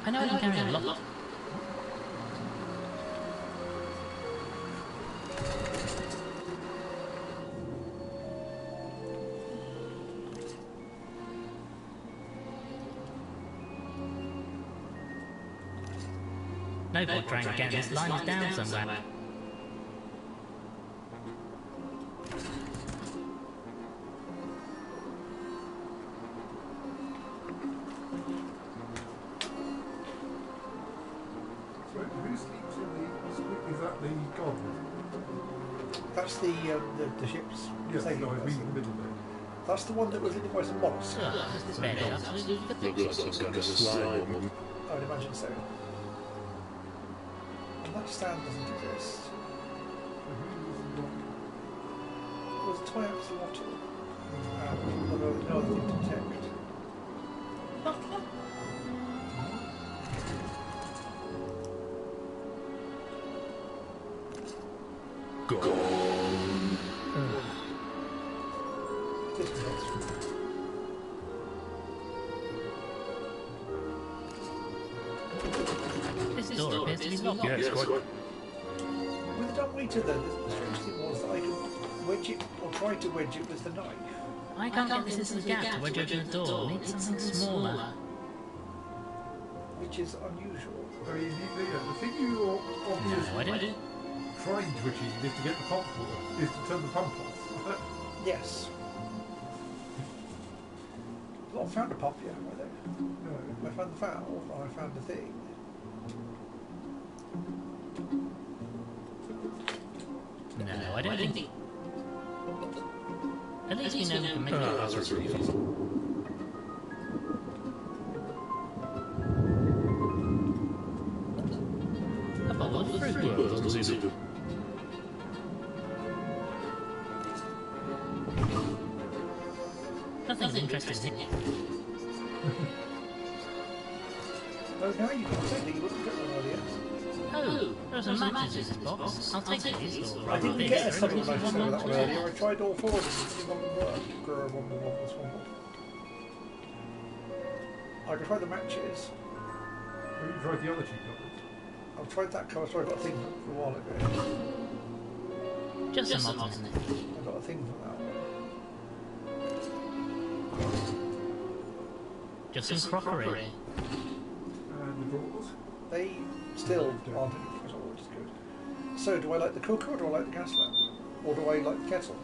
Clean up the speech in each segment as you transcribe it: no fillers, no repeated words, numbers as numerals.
I know I can carry a lot. No point trying to get this line down somewhere. That's the ship's. Yes, no, I mean the middle bit. That's the one that was hidden by some mollusks. This bed is absolutely ridiculous. Looks like a slime one. I would imagine so. And that stand doesn't exist. There's a toy axolotl. Although no other thing to detect. This door appears to be locked. Yeah, it's quite... With the dumbwaiter then, the strange thing was that I could wedge it, or try to wedge it with the knife. I can't get this into the gap to wedge open the door. Need something smaller. Which is unusual. I mean, the thing you obviously No, I didn't. trying to achieve is to get the pump is to turn the pump off. Yes. I've not found a pump yet, have I though? No. I found the valve, and I found the thing. No, I don't think. At least we know we can make it. That's a relief. A bowl of fruit. Well, it doesn't seem to... Nothing's interesting here. Oh, now you can say that you wouldn't get one earlier. Oh, there are some matches in this box. I'll take these. Or I didn't get a subtle this. match over that one earlier. I tried all four of them, but none of them worked. I can try the matches. Have you tried the other two cupboards? I've tried that cover, so I got a thing for a while ago. Just some odds, isn't it? I got a thing from that one. Just some crockery. And the drawers? They still aren't anything at all, which is good. So, do I like the cooker or do I like the gas lamp? Or do I like the kettle?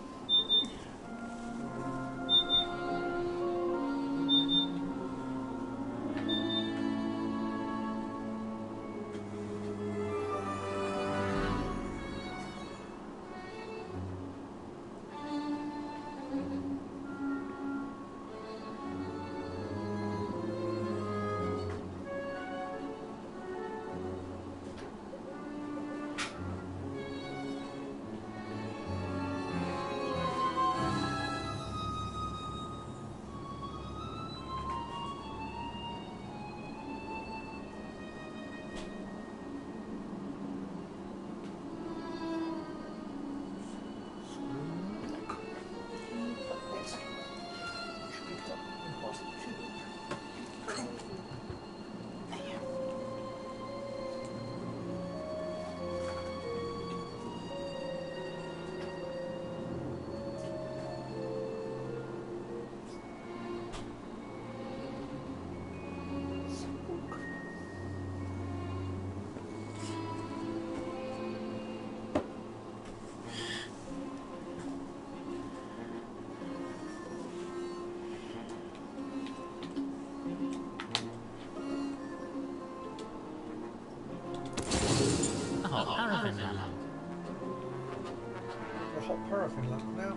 Paraffin lamp now.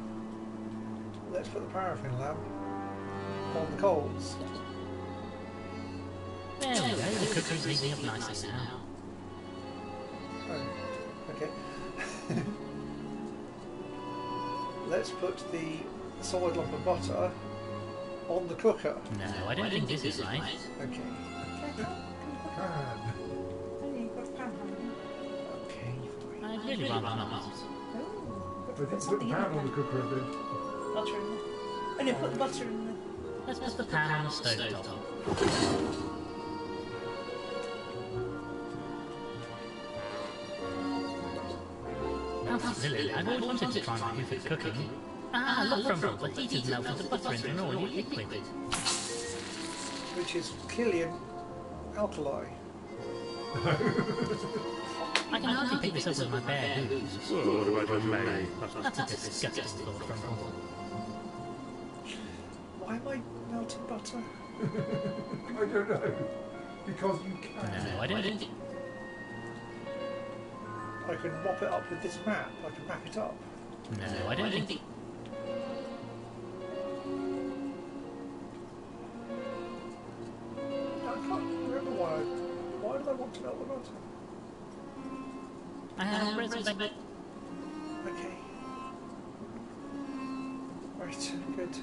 Let's put the paraffin lamp on the coals. There we go, the cooker's heating up nicely now. Oh, okay. Let's put the solid lump of butter on the cooker. No, I don't think this is right. Okay. Pan. You've got a pan, haven't you? Okay, fine. I'd really rather not. Oh, I think put the pan on the cooker a bit. butter in there. And you put the butter in there. Let's put the pan on the stove top. Lily, I've always wanted to try my new for cooking. Ah, look from the heater's melted the butter into an oily liquid. Which is clearly an alkali. I can hardly pick this up with my bare hooves. Well, what about your maid? That's a disgusting thought from Rumble. Why am I melting butter? I don't know. Because you can. No, I don't. I can mop it up with this map. I can map it up. No, I don't think. I can't remember why. Why did I want to melt the butter? I have resurrected. Okay. Right, good.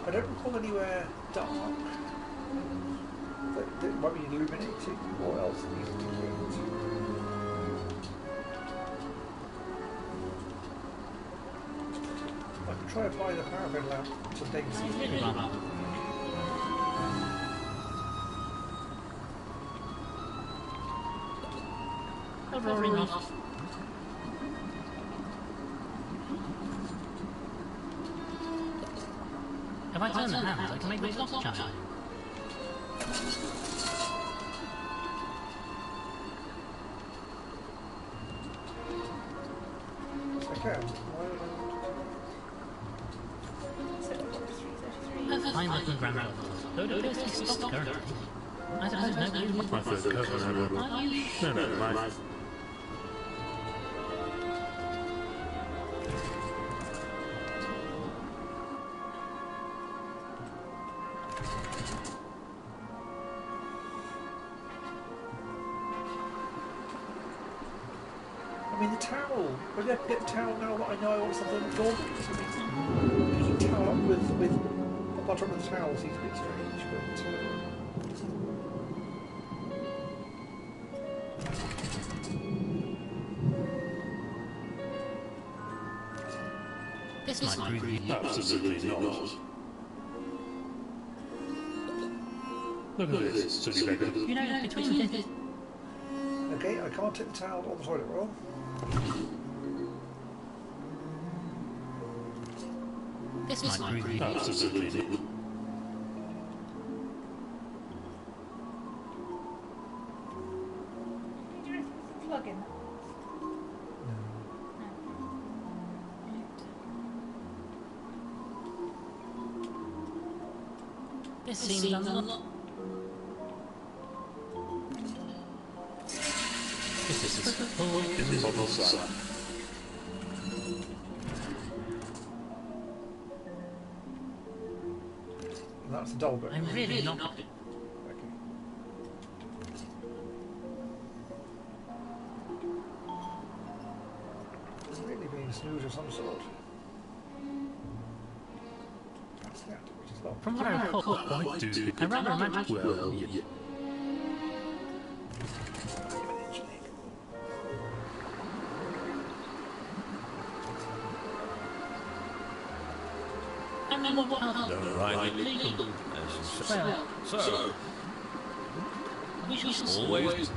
I don't recall anywhere dark that might be illuminating or else it needs to be lit. I can try applying the paraffin lamp to things. Roaring off. If I turn the hands, I can make the clock chime. I can. Why would So I've got 333. A fine looking grandmother, though it appears to be stopped currently. I suppose nobody would My third cousin. Are you No, no, my... I mean, the towel. Maybe I can get the towel now that I know I want something absorbent. I mean, picking the towel up with the bottom of the towel seems a bit strange, but. This might prove Absolutely not. Look at this, silly beggar. You know, between this. Okay, I can't take the towel on the toilet roll. This might prove Absolutely not. Do you reckon we can plug in that? This seems unlocked. This is This is on the side. And that's the dull bit. I'm really not. Okay. It's really being a snooze of some sort. That's the active, which is locked. From what I recall, Quite do. I rather imagine. Well, yeah. I remember what else. No, right. Legal. As you say. Well, So, we should always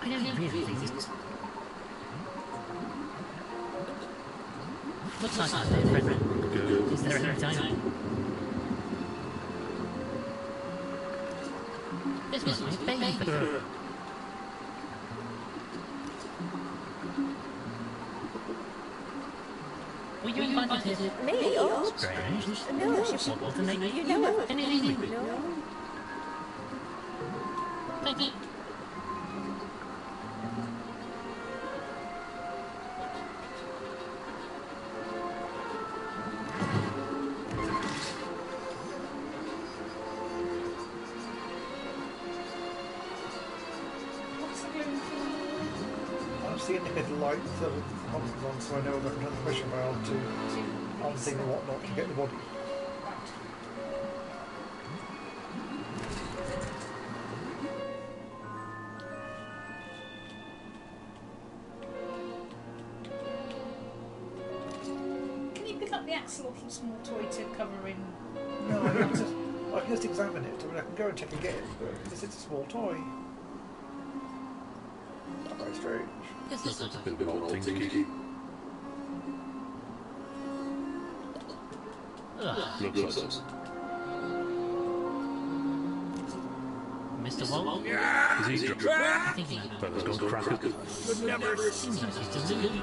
I don't really think it's. Looks like I'm there, friend. Is there any time? This must be a baby. Were you invited here? Me? Oh, Strange. no, What was the name? you know it. Anything? No. Thank you. What's the glue for? I'm seeing the middle light that comes on, so I know that I can turn the pressure valve to unthing and whatnot to get the body. up the axolotl small toy to cover in? No, I can just examine it. I mean, I can go and check again, but because it's a small toy. Not very strange. This looks like Bit of an old thing to keep. Looks like this. Mr. Wall? Is he I think he Fella's gone cracker. seems like he's deluded.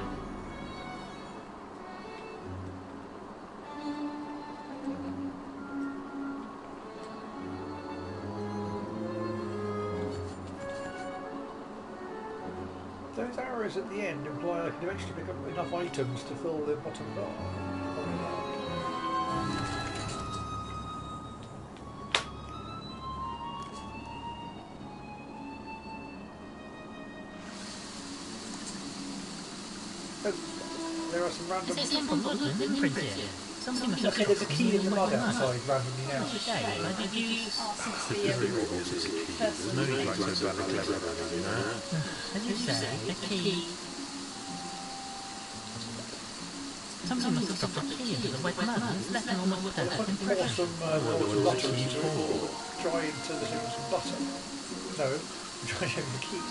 Those arrows at the end imply I can eventually pick up enough items to fill the bottom bar. Probably not. Oh, there are some random... It's a simple look, imprint here. Somebody must have Okay, there's a key in the mud outside randomly now. Okay, where did you... Since There's the very obvious it's a key. There's no need like so bad clever about it, you know? As you say, a key... Somebody must have dropped a key into the wet mud and it's left an almost If I perfect can pour impression. some butter into it, or dry into the thing with some butter. No, dry over the key.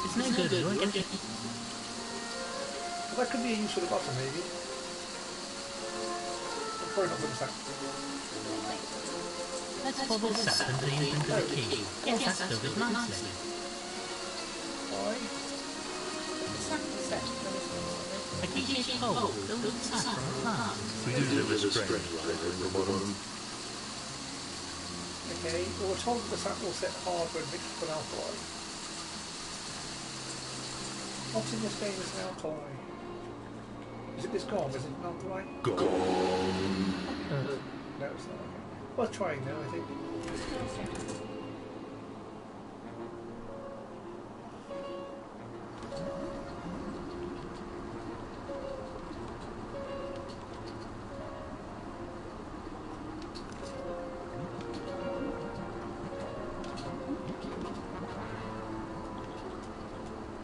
It's no good, you won't get... Well, that could be a use for the butter, maybe. I'm probably not going to sack. Let's pour this sap into the imprint of the key. Yes, that's filled it nicely. Why? sample set for this one. A key is whole, filled with sap from a plant. We do live as a spread right in the bottom. Okay, well, we're told that the sap will set hard when mixed with an alkali. What in this game is an alkali? Is it this gone? Is it an alkali? Gone. No, it's not. Okay. Worth trying though, I think.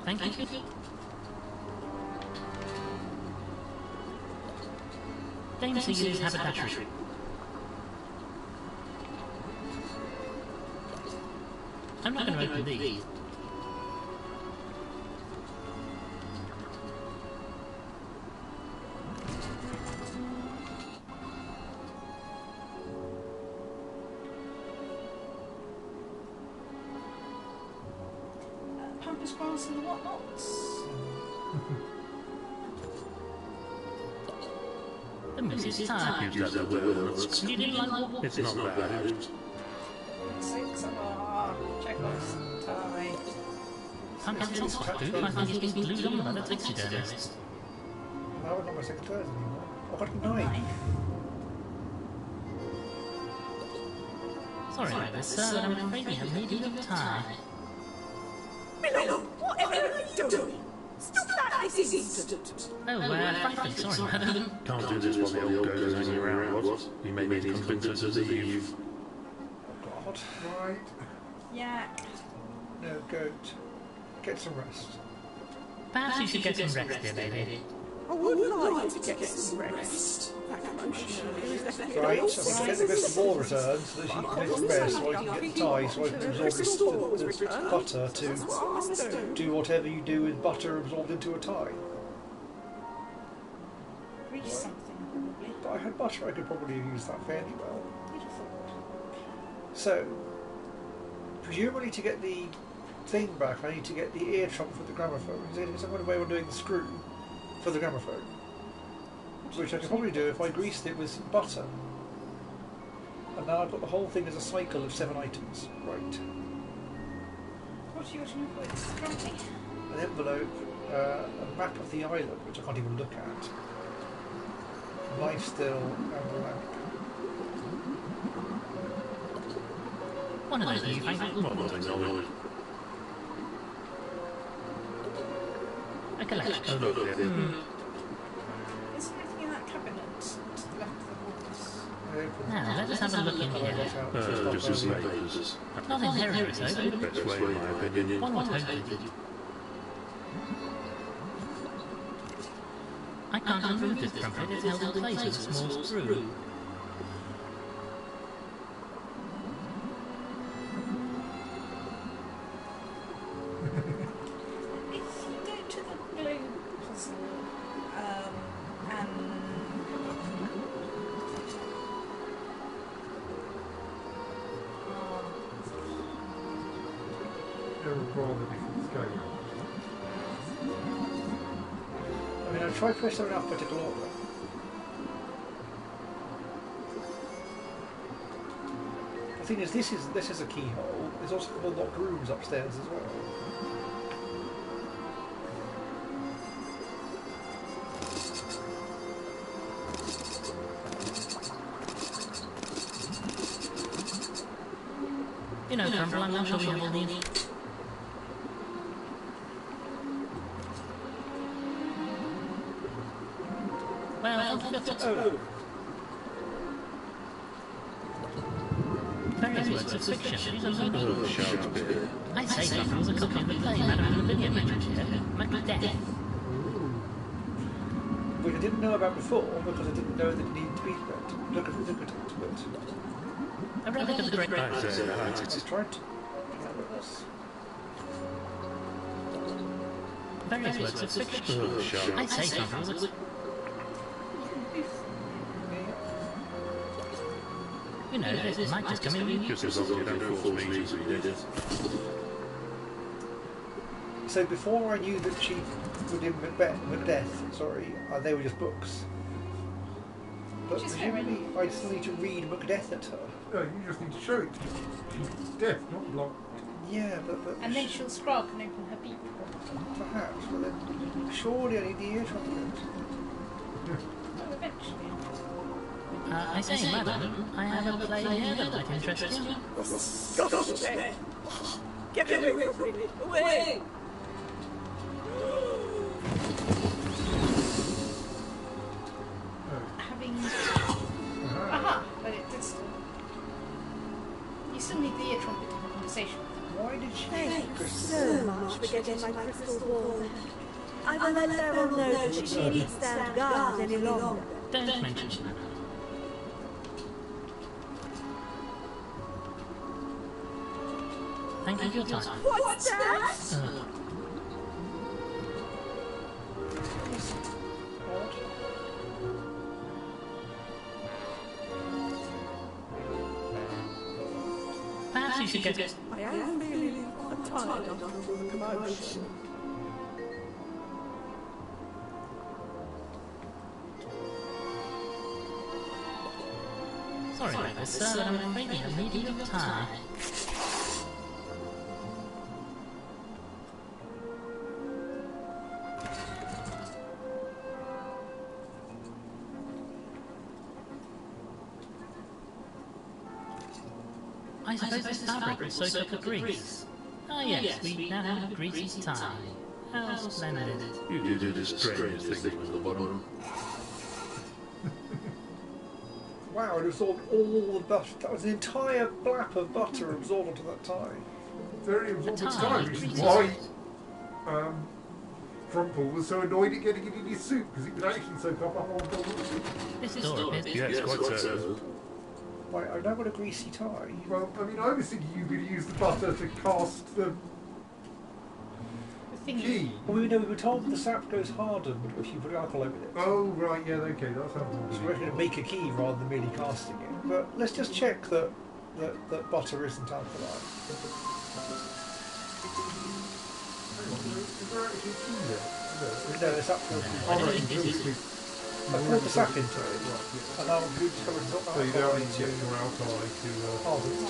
Thank you. Dames who use haberdashery. I'm not going to open these. Pampas grass and the whatnots. The moose is tired. Use that word. You didn't like walk. It's not bad. 6 Chekhov's tie. Can't get this hot food. I think he's been glued on by the taxidermist. I haven't got my secretaries anymore. I've got a knife. Sorry about this, sir, but I'm afraid we have made you look tired. Milo, whatever are you doing? Stop that this instant! Oh, frankly, sorry, madam. Can't do this while the old goes hanging around, what? You may need to convince us to leave. Oh God. Right. Yeah. No, goat. Get some rest. Perhaps you should get some rest, dear lady. I would like to get some rest. That commotion is left Right, I'm going to get the crystal ball returned so that she can get some rest, so I can get the tie, so I can absorb this butter to do whatever you do with butter absorbed into a tie. Reach something, probably. But I had butter, I could probably have used that fairly well. You'd have thought. So, presumably to get the thing back, I need to get the ear trunk for the gramophone. Is there some kind of way of doing the screw for the gramophone? Which I could probably do if I greased it with some butter. And now I've got the whole thing as a cycle of 7 items. Right. What are you watching for? It's grumpy. An envelope, a map of the island, which I can't even look at. Life still, and a lamp. One of those new fangled Well, models. technology. A collection. Oh, look, yeah. Is there anything in that cabinet to the left of the walls? Now, let us have a look in here. Just as papers. Not inherently so, but Best way, in my opinion. one would hope that I can't remove this trumpet, it's held in place with a small screw. If you go to the blue puzzle, and They're rather different scale. I mean, I've tried pressing them in alphabetical order. The thing is, this is a keyhole. There's also a couple of locked rooms upstairs as well. You know, Crumble, I'm not sure we have all these. Well, Oh, various works of fiction. These are Oh, local. Shakespeare. I say something was a copy of the play Madame Lavinia mentioned here, Macbeth. which I didn't know about before because I didn't know that it needed to be read. Look at it, but A relic of the great I say, I've tried to. various works of fiction. Oh, I Shakespeare. say something was a... You know, this might just come in. Just as long as you don't force me to read it. So before I knew that she was in Macbeth, they were just books. But She's presumably I still need to read Macbeth at her. No, you just need to show it. She's deaf, not blocked. Yeah, but and then she'll scrog and open her beak. perhaps. But then surely I need the ear trumpet. Well, eventually. I say, madam, I have a play here that might interest you. Gossip! Get away from me! Away! Having... Aha! But it did still... You still need the ear trumpet in the conversation. Why did she Thank you crystal? so much for getting my crystal ball. I will let Beryl know that she needn't stand guard any longer. Don't mention it, madam. Thank you for your time. What's that? Perhaps you should get... I am feeling tired after all the commotion. Sorry about this, sir, but I'm afraid we have needed your time. I suppose this fabric will soak up the grease. Ah yes, we now have a greasy tie. How splendid. You did a strange thing with the bottom. Wow, it absorbed all the butter. That was an entire blap of butter absorbed onto that tie. Very absorbent tie, time, which is why Frumple was so annoyed at getting it in his soup, because it would actually soak up a whole bowl of soup. This door appears to be... Yes, quite so. Right, I've now got a greasy tie. Well, I mean, I was thinking you could use the butter to cast the The thing key. Well, we were told the sap goes hardened if you put alcohol over it. Oh, right, yeah, okay, that sounds So more we're going to make a key rather than merely casting it. But let's just check that butter isn't alkaline. Hang on, is there actually a key there? No, it's up to I don't think this is... I poured the sap into it, and now I'm discovering it's not So you don't alcohol need to get more alcohol to... hardened.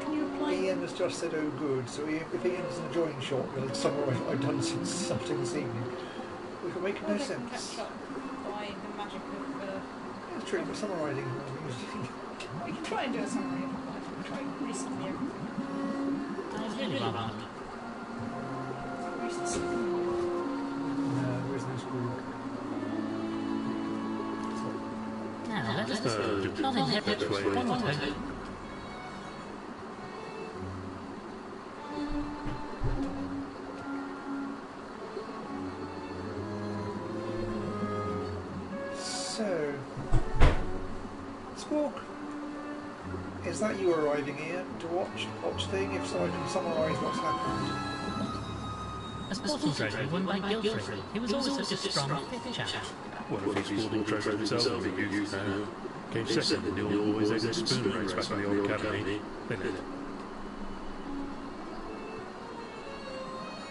can you apply... Ian has just said, "Oh, good." So if Ian's enjoying short, he'll summarise what I've done since starting this evening. Which will make Well, no they can sense. catch up by the magic of... It's true, but summarising is we can try and do a summary of life. try recently everything. I'd really rather not. Recently. No, there is no squeak. Now, let's not inherit one would hope. So, Squawk, is that you arriving here to watch thing? If so, I can summarise what's happened. A sporting trophy won by Guilfrey. He was always such a strong, fit chap. Well, if he's sporting treasure himself in the youth now. Came second in the old boys' egg and spoon race back in the old academy. Didn't it?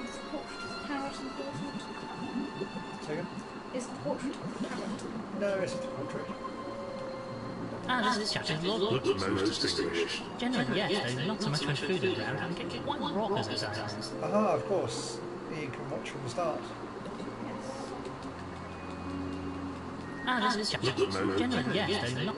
Is the portrait of the parrot important? Second? Is the portrait of the parrot? No, it's not a portrait. Ah, this chap is Lord Looks most distinguished. Generally, yes, there's not so much when food is around, and get one rockers at times. Aha, of course. You can watch from the start. Ah, this chap is Generally, yes, there's not...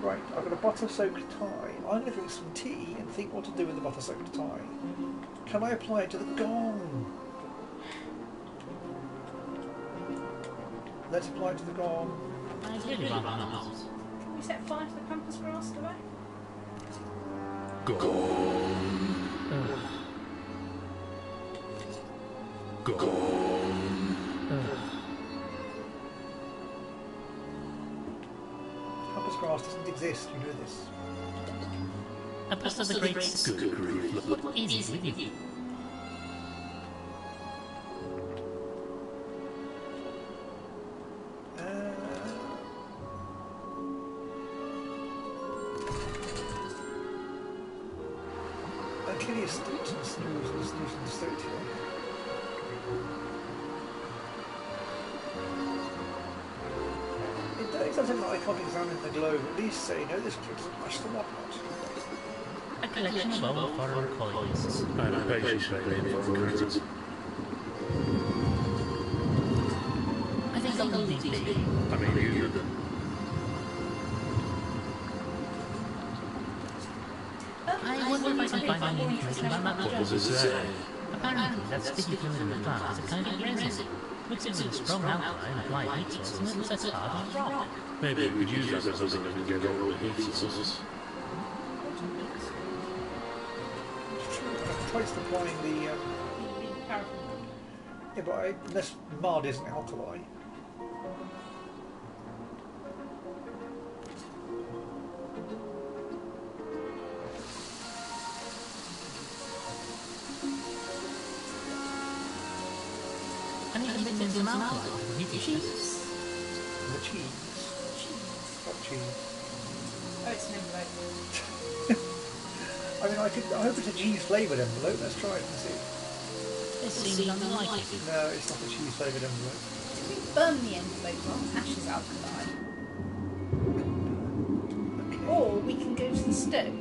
Right, I've got a butter-soaked tie. I'm going to drink some tea and think what to do with the butter-soaked tie. Can I apply it to the gong? Let's apply it to the gong. I'd really rather not. Can we set fire to the pampas grass today? Gone. Gone. Pampas grass doesn't exist, you know this. A plus of the great Good grief. Look, what is with you? Clearly a state and snooze and snooze and state here. It doesn't look like I can't examine the globe, at least say, no, this looks much the whatnot. A collection of old foreign coins. and a patient baby for currencies. I think they'll need be. I mean, you did them. I wonder if I can find any information about that What does it drug. say? Apparently, that sticky fluid in the plant is a kind of resin. Mixed with a strong alkali and applied heat source, and it looks as hard as rock. Maybe we could use that as something that we can get all the heat sources. I've tried supplying the... yeah, but unless mud isn't alkali. And you can mix in some alkali with heat Cheese. The cheese. What cheese? Oh, it's an envelope. I mean, I hope it's a cheese-flavoured envelope. Let's try it and see. This seems unlikely. No, it's not a cheese-flavoured envelope. If we burn the envelope on ashes alkali, Okay. or we can go to the stove,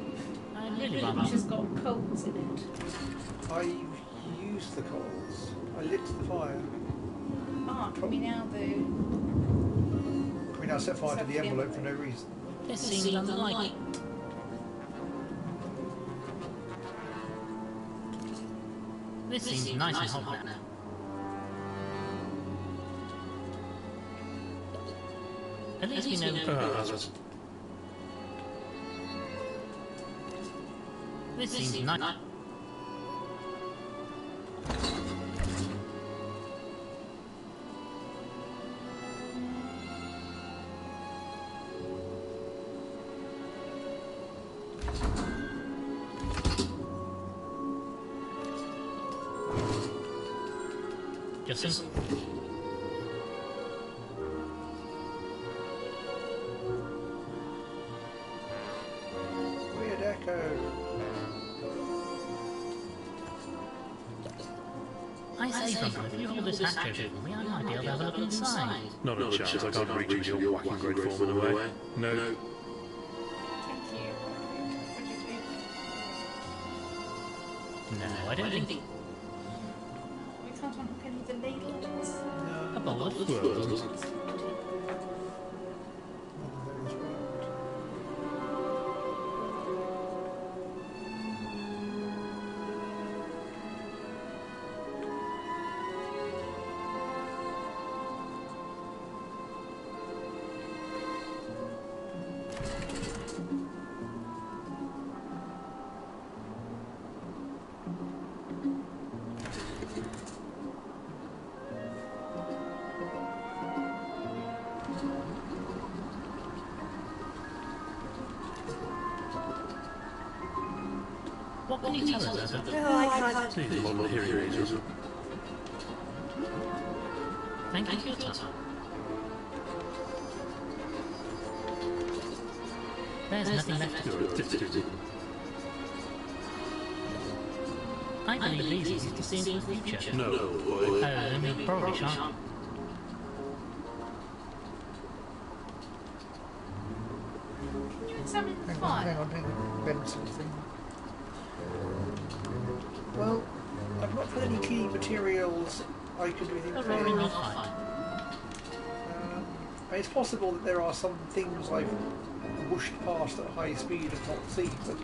I really which rather. has got coals in it. I've used the coals. I lit the fire. Ah, can we now do... Can we now set fire to the envelope for no reason? This seems unlikely. This seems nice and hot now. At least we know. This seems nice. Just Weird echo. I say, Brother, if you hold this hatch open for me, I might be able to have a look inside. Not a chance, I can't reach into your whacking great foreman away. No. Thank you. No, I don't think We can't unhook any of the ladles. a bowl of Well, What can you tell us about No, I can't. Please, model hearing aids. Thank you for your time. There's nothing left to do. You're a detective. I believe these are to see into the future. No, boy. Oh, then we probably shan't. Can you examine the Hang fire? on, bend something. Well, I've not found any key materials I could do anything A roaring with. fire. It's possible that there are some things I've whooshed past at high speed and not seen, but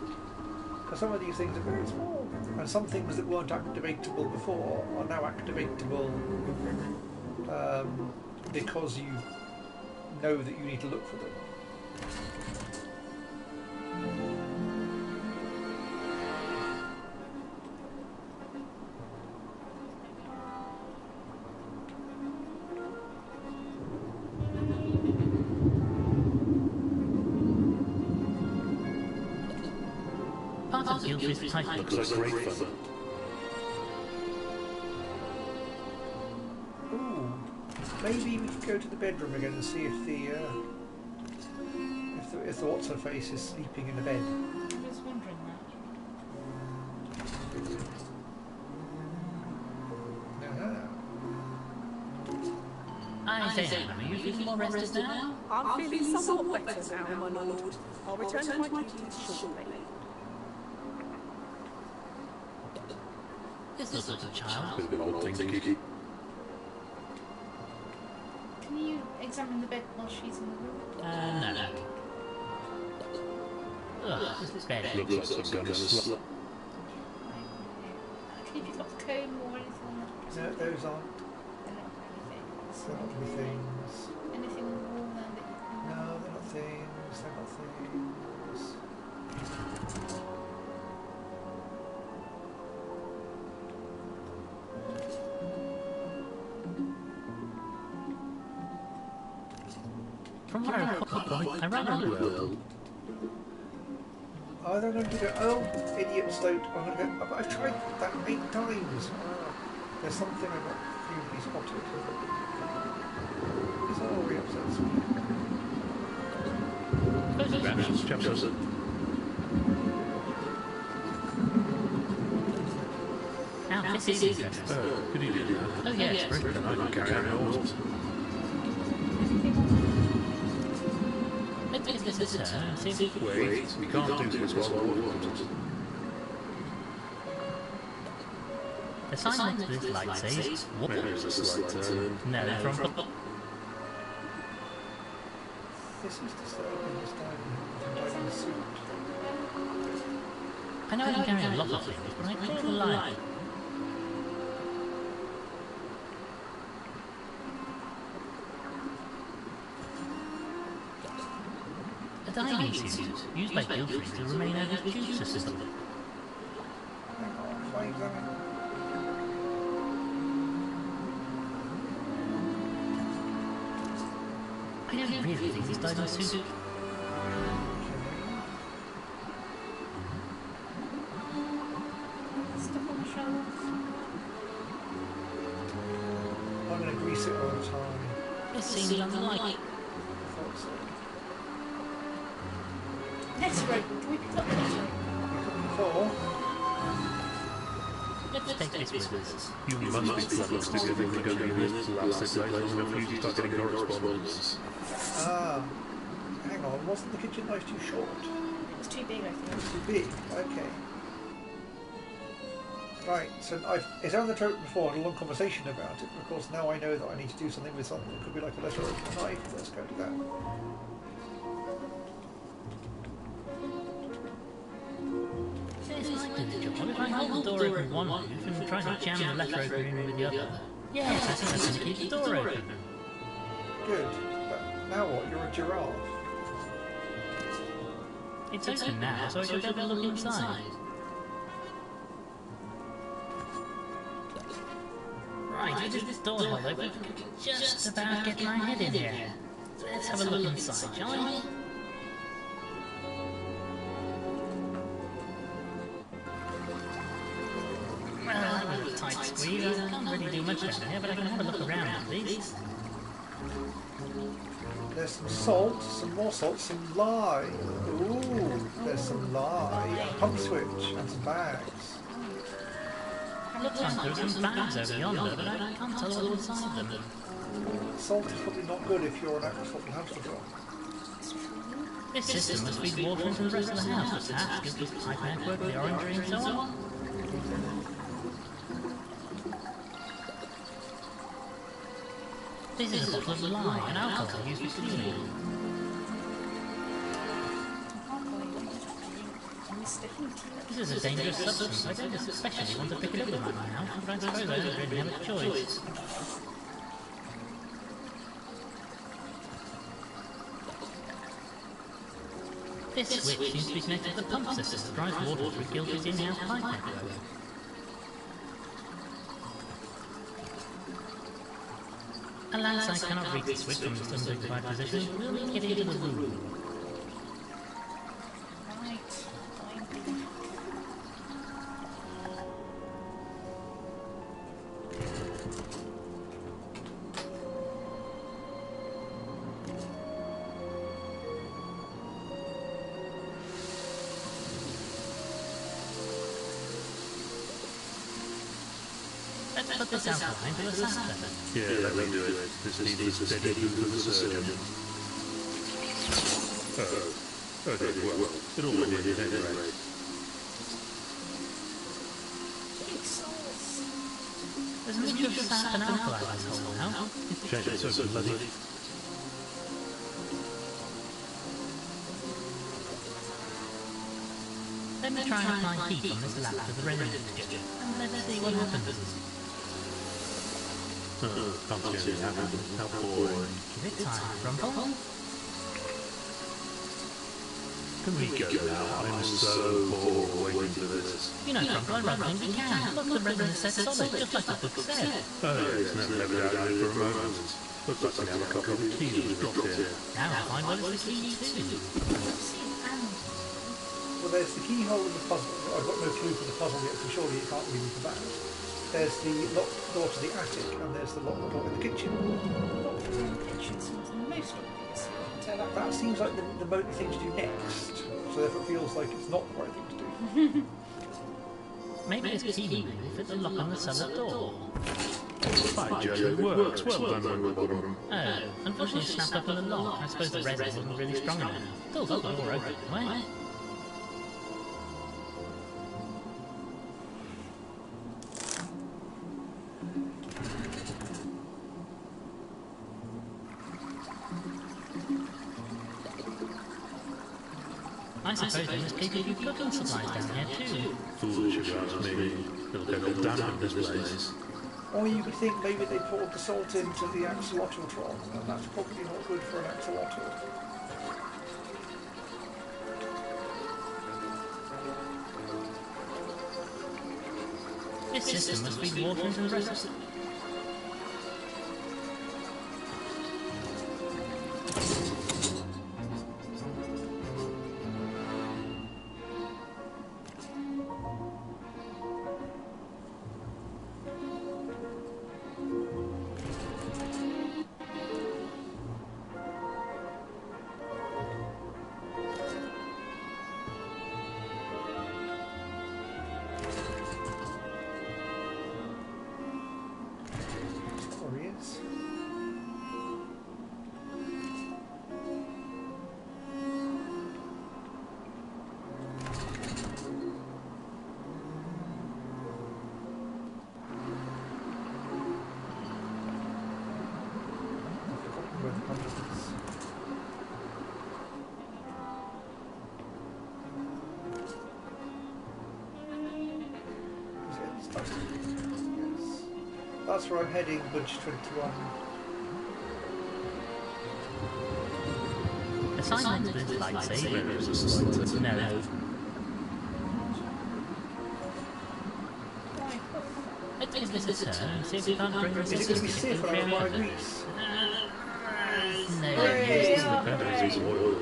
because some of these things are very small, and some things that weren't activatable before are now activatable because you know that you need to look for them. Part of Guildford's title Looks like great fun. Ooh, maybe we could go to the bedroom again and see if the what's her face is sleeping in the bed. I was wondering that. Ah. I say, Hannah, are you feeling more rested now? I'm feeling somewhat better now, my lord. I'll return to my duties shortly. This little child. Bit of an old thing to keep. Can you examine the bed while she's in the room? No. Ugh, this bed. Looks like some kind of slut. Can you pick up the comb or anything on that? No, those aren't. They're not anything. They're not really things. Anything on the wall there that you can... No, they're not things. They're not things. From what I recall, I ran well. Oh, they're going to go. Oh, idiot stoat. I'm going to go. I've tried that 8 times. There's something I've not previously spotted. This already upsets me. Photographs. Jefferson. Now, this is interesting. Could you do that? Oh, yes, brilliant. I can carry out yours. Let's give this a turn and see if we can... Wait, we can't do this while we're walking. The sign next to this light says, what? Maybe there's a slight turn. No, from... This is disturbing this time. Suit. I know I can carry a lot of things, but I draw the line. A diving suit, used by Guildford to remain over the tube system. Hang on, if I examine. I don't really think this diving suit... Stuff on the shelf. I'm going to grease it all the time. This seems unlike... I thought so. Next rope. Can we pick up the next rope? Before, Let's take this with us. You must be clever to give them going to be this last day long enough for you to start getting correspondence. hang on, wasn't the kitchen knife too short? It was too big, I think. It's too big, okay. Right, so it's on the throat before, I had a long conversation about it, but of course now I know that I need to do something with something that could be like a lesser open knife. Let's go to that. This is like the job. If I hold the door open with one move and try to jam the letter opening with the other. Yes, I think that's going to keep the door open. Good. But now what? You're a giraffe. It's open now, so I should be able to look inside. Right, I did this door hole open. I could just about get my head in here. Let's have a look inside, shall we? squeeze. I can't really do much down here, but I can have a look around at least. There's some salt, some more salt, some lye. Ooh, there's some lye, a pump switch, and some bags. Looks like there are some bags over yonder, but I can't tell what's inside them. Salt is probably not good if you're an actual hamster dog. This system must feed water into the rest of the house, but perhaps gives this pipe network the orangery and so on. This is a bottle of lye, an alcohol used for cleaning. This is a dangerous substance. I don't especially want to pick it up with my mouth, but I suppose I don't really have a choice. This switch seems to be connected to the pump system that drives water through Guilty's in-house pipe network. Alas, I cannot reach the switch from this undignified position. We'll need to get into the room. Right. Let's put this alcohol into a saucepan. Yeah, let me do it. This needs a steady food for the surgeon. Okay, well, it already did anyway. There's a mixture of sap and alkali in this hole now. Shame it's so bloody. Let me try and apply heat on this lap to the remedy mixture, and let's see what happens. Can't see anything happen. How boring. Give it time, Grumble. Can we go now? I'm so bored waiting for this. You know, Grumble, I rather think we can. Look, the resin is set solid, just like the book said. Oh, it's never doubted it for a moment. Looks like we have a couple of the keys that dropped here. Now I'll find what is the key to. Well, there's the keyhole in the puzzle. I've got no clue for the puzzle yet, so surely it can't be for that. There's the locked door to the attic, and there's the locked door in the kitchen. Locked door in the kitchen seems the most obvious. That seems like the thing to do next, so therefore it feels like it's not the right thing to do. Maybe this key will fit the lock on the cellar door. By Jove, it works. Well done, Wingbottom. Oh, unfortunately it snapped up on the lock. I suppose the resin wasn't really strong enough. Still got the door open anyway. I suppose they must keep you cooking supplies down here too. Foolish if you ask me. It'll get all damn in this place. Or you could think maybe they poured the salt into the axolotl, and that's probably not good for an axolotl. This system must feed water into the rest of the... That's where I'm heading, Bunch 21. The sign next to this lightsaber. No. Let's give this a turn and see if we can't bring this Is it going to be safe when I ride Reese? No. Dependencies of oil.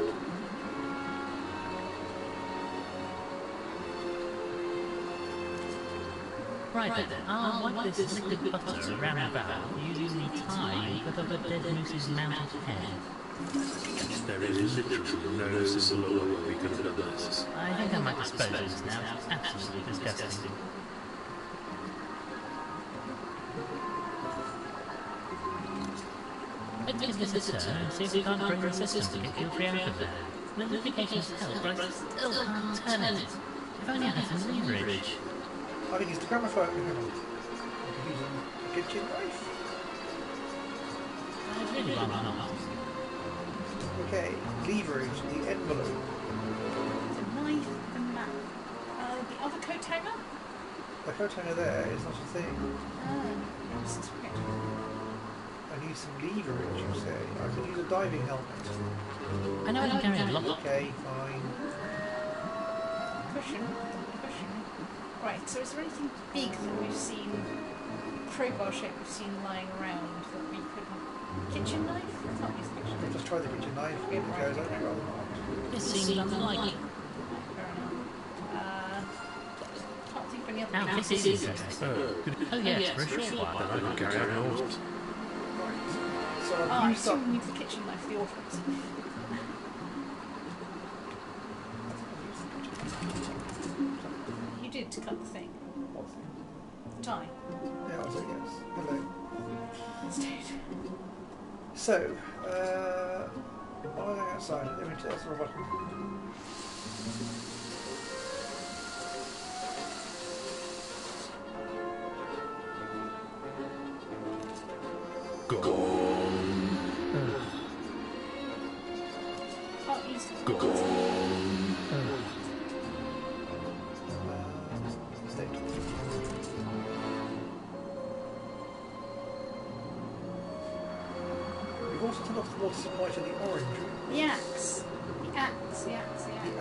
Right then, I'll wipe this liquid butter around the valve using the tie you put over dead moose's mounted head. There is literally no simpler way we could have done this. I think I might dispose of this now. It's absolutely disgusting. Let's give this a turn and see if we can't break the system to get Guilfrey out of there. The lubrication's helped, but I still can't turn it. If only I had some leverage. I think it's the gramophone. Hang on. I could use a kitchen knife. I'd really rather not. Okay, leverage, the envelope. The knife, the map. The other coat hanger? The coat hanger there is not a thing. Just forget. I need some leverage, you say. I could use a diving helmet. I know I can carry a lot. Okay, fine. Cushion. Right, so is there anything big that we've seen, crowbar shape we've seen lying around that we could... Kitchen knife? Let's not use the kitchen knife. Just try the kitchen knife because I'd rather not. This seems unlikely. Fair enough. Can't think of any other... Now, this is interesting. Oh yes, for a short while. I can carry out yours. Right. So I I've used up... assume we need the kitchen knife, the orphans. You did to cut the thing. What thing? The tie. Yeah, I was like, yes. Hello. Instead. So, what am I going outside? Let me that's the wrong button. Can't use the... State. We've also turned off the water supply to the orange room. The axe. The axe. The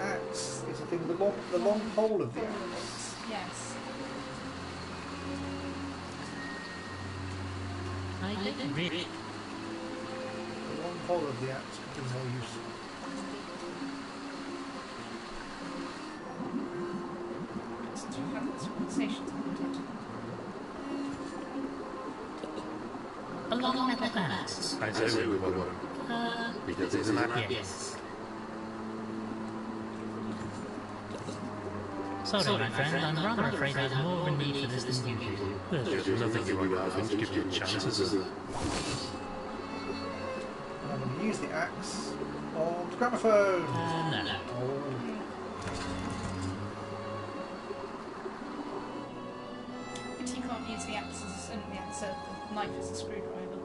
axe is the thing, the long pole of the axe. Yes. I don't really... The long pole of the axe could be more useful. Since we've had this conversation about it. A long metal axe. I say we would one. Because it's an act. Yes. Sorry, my friend, I'm rather afraid I have more of a need for this than you do. There's just nothing you won't have to give you a chance, is there? I'm going to use the axe on the gramophone. No. Oh. But you can't use the axe as the knife as a screwdriver.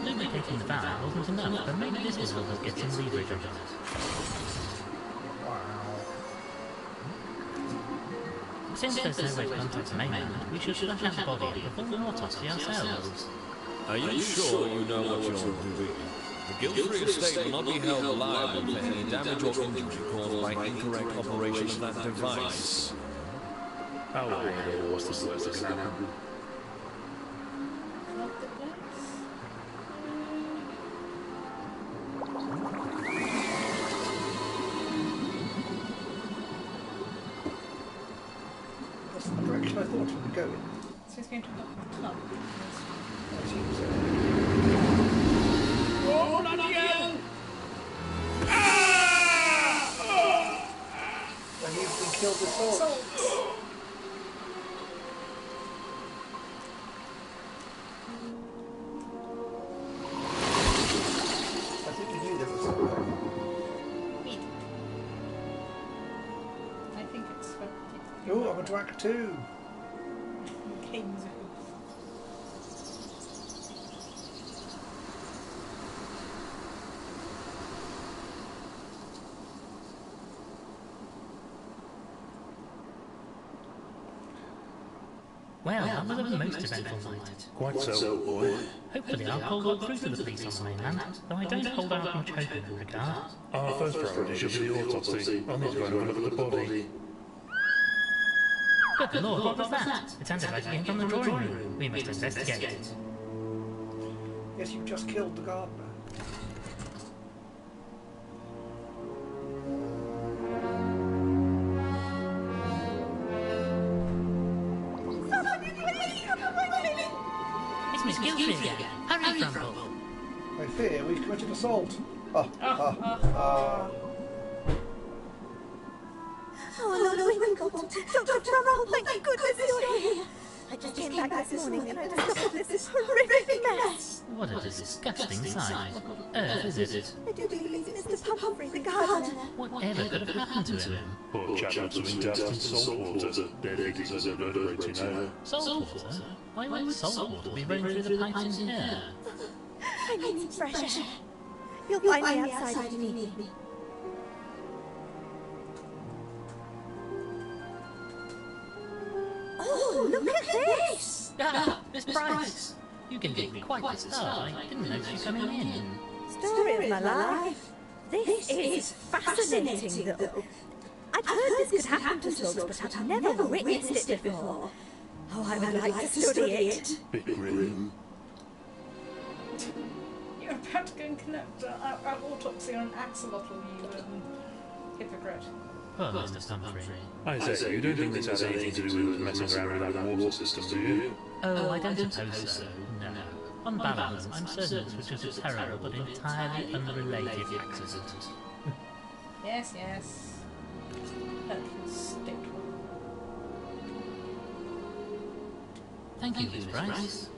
Lubricating the valve wasn't enough, but maybe this will help get some leverage on it. Since there's no way to contact the mainland, we should flush out the body and perform an autopsy ourselves. Are you sure you know what you're doing? The guilt-free estate will not be held liable for any damage or injury caused by incorrect operation of that device. Oh, what's the worst that can happen? Not the place. That's the direction I thought it would go in. So it's going to knock the tub. I assume so. Oh, not again! And you've been killed with salt. Salt! I think we knew there was salt there. We did. I think it's for... Oh, I'm a Dwack too. King's Hoof. Well, that was a most eventful night. Quite so, boy. Hopefully I'll pull one through to the police on the mainland, though I don't hold out much hope in that regard. Our first priority should be the autopsy. I'll need to go and have a look at the body. Good lord, what was that? It sounded like it came from the drawing room. We must investigate it. Yes, you just killed the gardener. It's Miss Gilfrey again. Hurry, Grumble. I fear we've committed assault. Oh, Lord Winkle. Dr. Trumbull, thank goodness you're here. I just came back this morning and I discovered this horrific mess. What a disgusting sight. What on earth is it? I do believe it's Mr. Pumphrey, the gardener. Whatever could have happened to him? Poor chap had swimming dust and salt water. Their legs are so vertebrates, you know. Salt water? Why would salt water be running through the pipes in here? I need some fresh air. You'll find me outside if you need me. Oh, look at this! Ah, Miss Price! You gave me quite the start. I didn't notice you coming in. Story of my life. This is fascinating, though. I've heard this could happen to slugs, but I've never witnessed it before. Oh, I would like to study it. Bit grim. You're about to go and conduct an autopsy on an axolotl, you hypocrite. Poor Mr. Pumphrey. I say, you don't think this has anything to do with messing around with that water system, do you? Oh, I don't suppose so. No. On balance, I'm certain this was just a terrible but entirely unrelated accident. Yes, yes. That will stick. Thank you, Miss Price.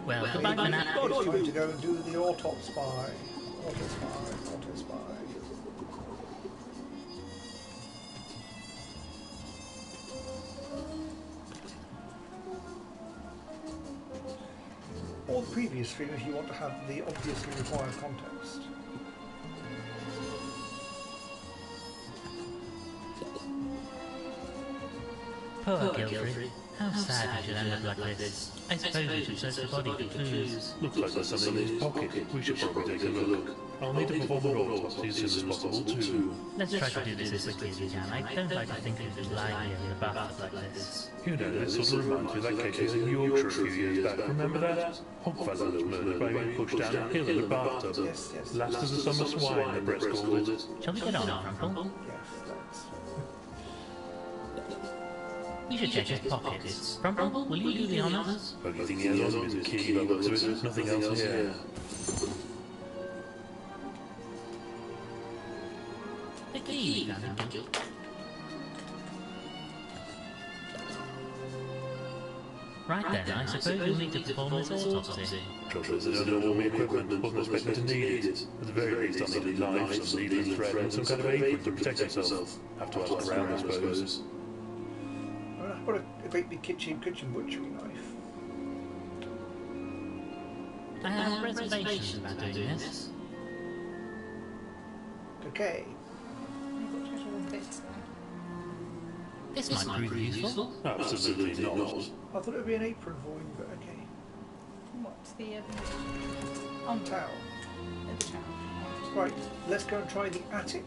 Well, goodbye for now. You were to go and do the autopsy. Or the previous stream if you want to have the obviously required context. Poor Gilfrey. How sad he should end up like this. I suppose we should search the body for clues. Looks like there's something in his pocket. We should probably take a look. I'll need to perform an autopsy as soon as possible, too. Let's try to do this as quickly as we can. I don't like to think of him lying here in the bathtub like this. You know, this sort of reminds me of that case in Yorkshire a few years back. Remember that? Hogfellow was murdered by being pushed down a hill in a bathtub. Yes, yes. Last as a summer swine, the press called it. Shall we get on, Crumple? Yes, that's... We should check his pockets. Crumple, will you do the honours? Only thing he has on him is a key by the looks of it. Nothing else here. The key, Gilfrey. Right then, I suppose we'll need to perform this autopsy. Trouble is, I don't know all my equipment. Wasn't expecting to need it. At the very least, I'll need a knife, some needle and thread, and some kind of apron to protect myself. Have to ask around, I suppose. I've got a great big kitchen butchery knife. I have reservations about doing this. Okay. You've got to get all the bits there. This might prove useful. Absolutely not. I thought it would be an apron for you, but okay. What? The on Towel. the towel. Right, let's go and try the attic.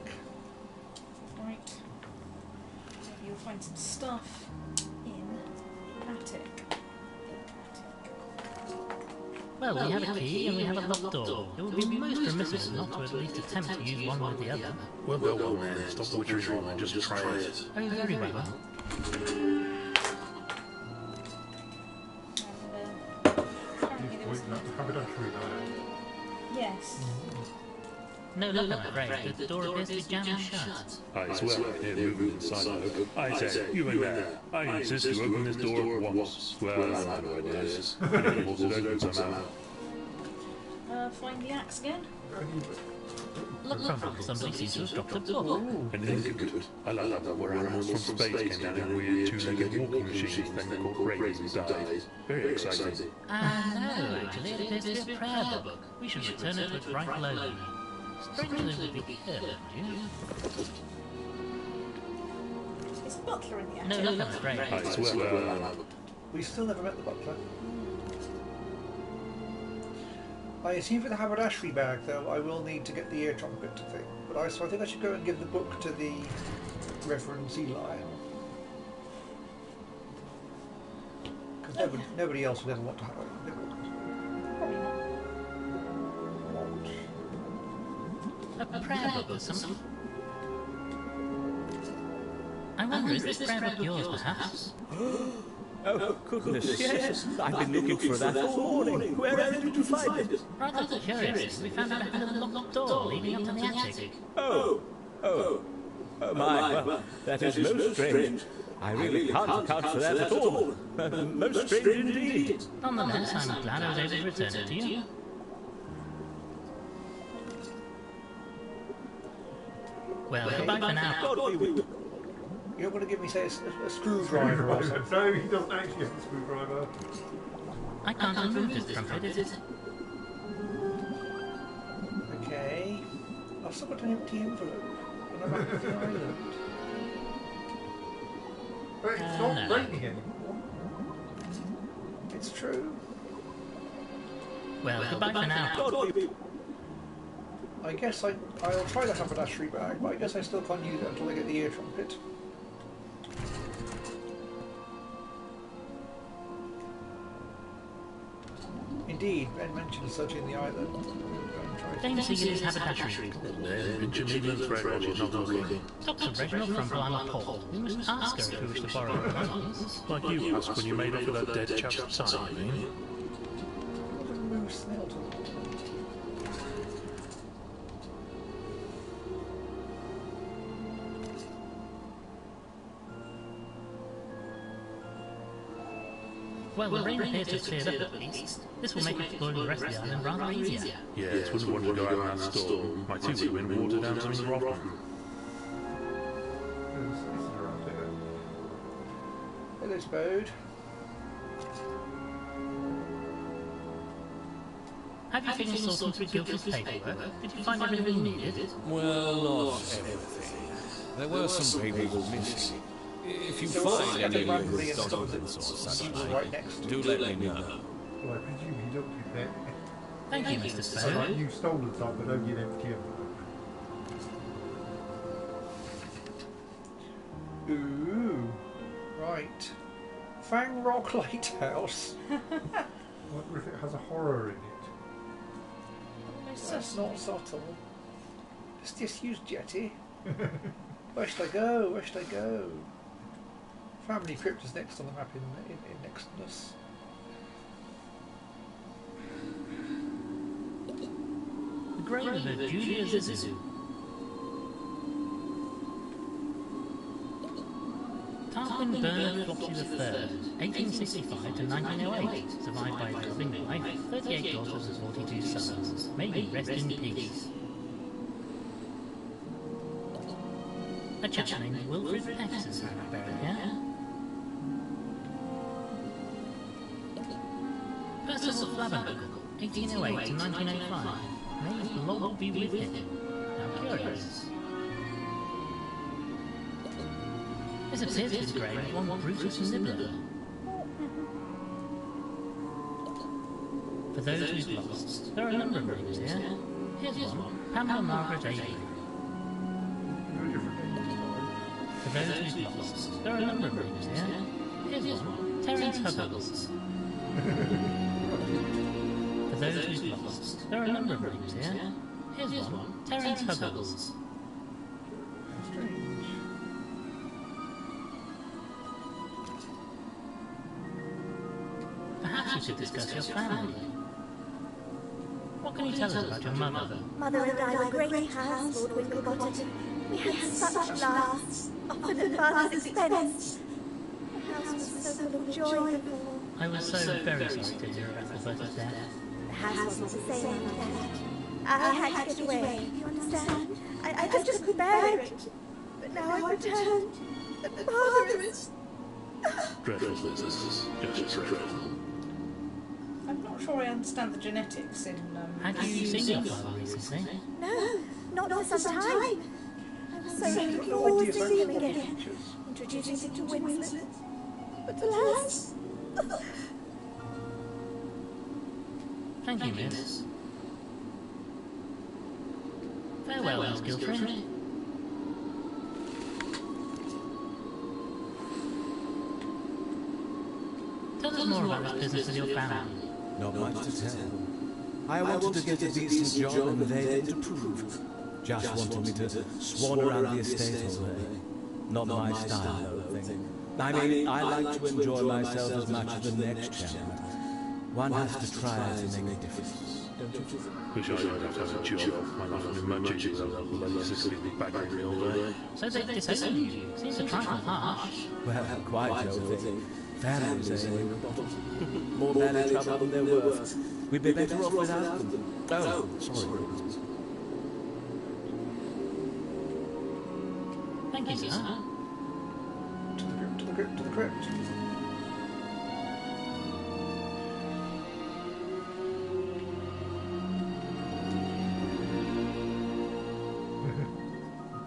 Right. Maybe you'll find some stuff in the attic. Well, we have a key and we have a locked door. It would be most remiss not to at least attempt to use one or the other. Well, man, stop what you're doing and just try it. Oh, very well. Apparently there was yes. No luck, I'm afraid. The door appears to be jammed shut. I swear I can hear movement inside though. I say, you in there. I insist you open this door at once. Well, I know what it is. I can force it open somehow. Find the axe again. Look, Crumple, somebody seems to have dropped a book. An incubator. I like that where animals from space came down in weird two-legged walking machines, then called raisins and died. Very exciting. No, actually, it appears to be a prayer book. We should return it to its rightful owner. Strangely would be here, wouldn't you? Is the butler in the attic? No, look, I'm afraid. I swear, We still never met the butler. I assume for the haberdashery bag, though, I will need to get the ear trumpet thing. But so I think I should go and give the book to the Reverend Sea Lion. Because nobody else would ever want to have it. A prayer book or something? I wonder, is this prayer book yours, perhaps? Oh, goodness, yes. I've been looking for that all morning. Where did you find it? Rather curious, we found it behind a locked door leading up to the attic. Oh, my, well, that is most strange. I really can't account for that at all. Most strange indeed. Nonetheless, I'm glad I was able to return it to you. Well, goodbye for now. God be with you. You're going to give me, say, a screwdriver or something? No, he doesn't actually have a screwdriver. I can't remove this trumpet, is it? Okay. I've still got an empty envelope. And I'm back at the island. But it's not raining anymore. It's true. Well, goodbye for now. God be with you. I guess I'll try the haberdashery bag, but I guess I still can't use it until I get the ear trumpet. Indeed, Ben mentioned searching the island. Danger is haberdashery. Benjamin Fred is not looking. Dr. Reginald Crumple, I'm appalled. We must ask her if we wish to borrow her money. Like you asked when you made off with that dead chap's son, I mean. What did we move snail to? Well, the rain appears to have cleared up at least. This will make exploring the rest of the island rather easier. Yes, wouldn't want to go out in that storm. Might too be wind water down something rotten. Hello, Spode. Have you finished sorting through Guildford's paperwork? Did you find everything you needed? Well, not everything. There were some papers missing. If you So find I any think randomly of and your stuff documents or such that like, right next to do let me know. Well, I presume he looked in there. Thank you, Mr. So Spode. you've stolen some, but only an empty envelope. Ooh, right. Fang Rock Lighthouse. I wonder if it has a horror in it. That's not subtle. It's disused jetty. Where should I go? Where should I go? Family Crypt is next on the map in nextness. The grave of Julia Zizu. Tarquin Bernard Flopsy III, 1865 to 1908, survived by his loving wife, 38 daughters and 42 sons. May he rest in peace. A chap named Wilfrid Pex is buried here. Percival Flabbernuckle, 1808 to 1905. May his Lord be with him. How curious. This appears to be the grave of one Brutus Nibbler. For those we've lost, there are a number of names here. Here's one, Pamela Margaret Avery. For those we've lost, there are a number of names here. Here's one, Terence Huggles. For those we've lost, there are a number of names here. Here's one, Terence Huggles. Strange. Perhaps we should discuss your family. What can you tell us about your mother? Mother and I were great hands, Lord Winklebottom. We had such laughs, often at father's expense. The house was so full of joy before. I was so very sorry to hear about Roberta's death. The house wasn't the same after that. I had to get away, you understand? I just couldn't bear it. But now I've returned. And Father is... Dreadful business. Just dreadful. I'm not sure I understand the genetics in... Have you seen your father recently? No, not for some time. I was so looking forward to seeing him again. Introducing him to Winslet. But alas... Thank you, miss. Farewell, Miss Guilford. Tell us more about this business with your family. Not much to tell. I wanted to get a decent job and they didn't approve. Just wanted me to swan around the estate all day. Not my style, though, thing. I mean, I like to enjoy myself as much as the next chap. One has to try to make a difference, don't you think? Wish I would have to have a job. My life would be much easier than a lazy, silly bagging me all day. So they disowned you. Seems a trifle harsh. Well, quite the old thing. Families, eh? More bad trouble than they're worth. We'd be better off without them. Oh, sorry. Thank you, sir. To the crypt.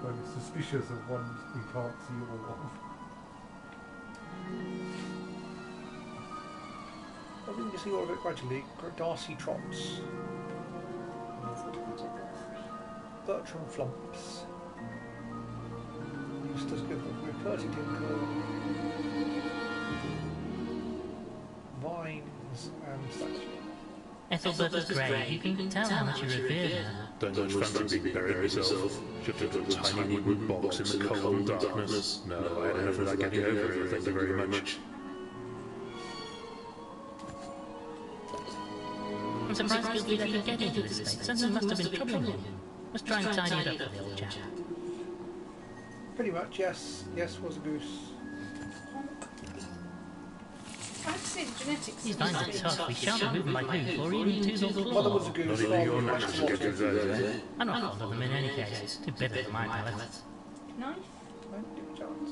I'm suspicious of ones we can't see all of. I think you see all of it gradually. Darcy trots. Bertram flumps. Eustace Gifford, Percy Tinkle. Vines and such. Ethelbert is great. You can tell how much you revere her. Don't much fancy being buried myself. Should have a tiny wooden box in the cold and darkness. No, I had enough of that getting over here, thank you very much. I'm surprised Gilby let you get into this state. Something must have been troubling him. Must try and tidy it up for the old chap. Pretty much, yes. Yes was a goose. I have to say the genetics... These vines are tough. We shan't move them by hoof or even tooth or claw. Mother was a goose. Not even your naturals will get you those, eh? I'm not fond of them in any case. Too bitter for my palate. Knife? Don't give a chance.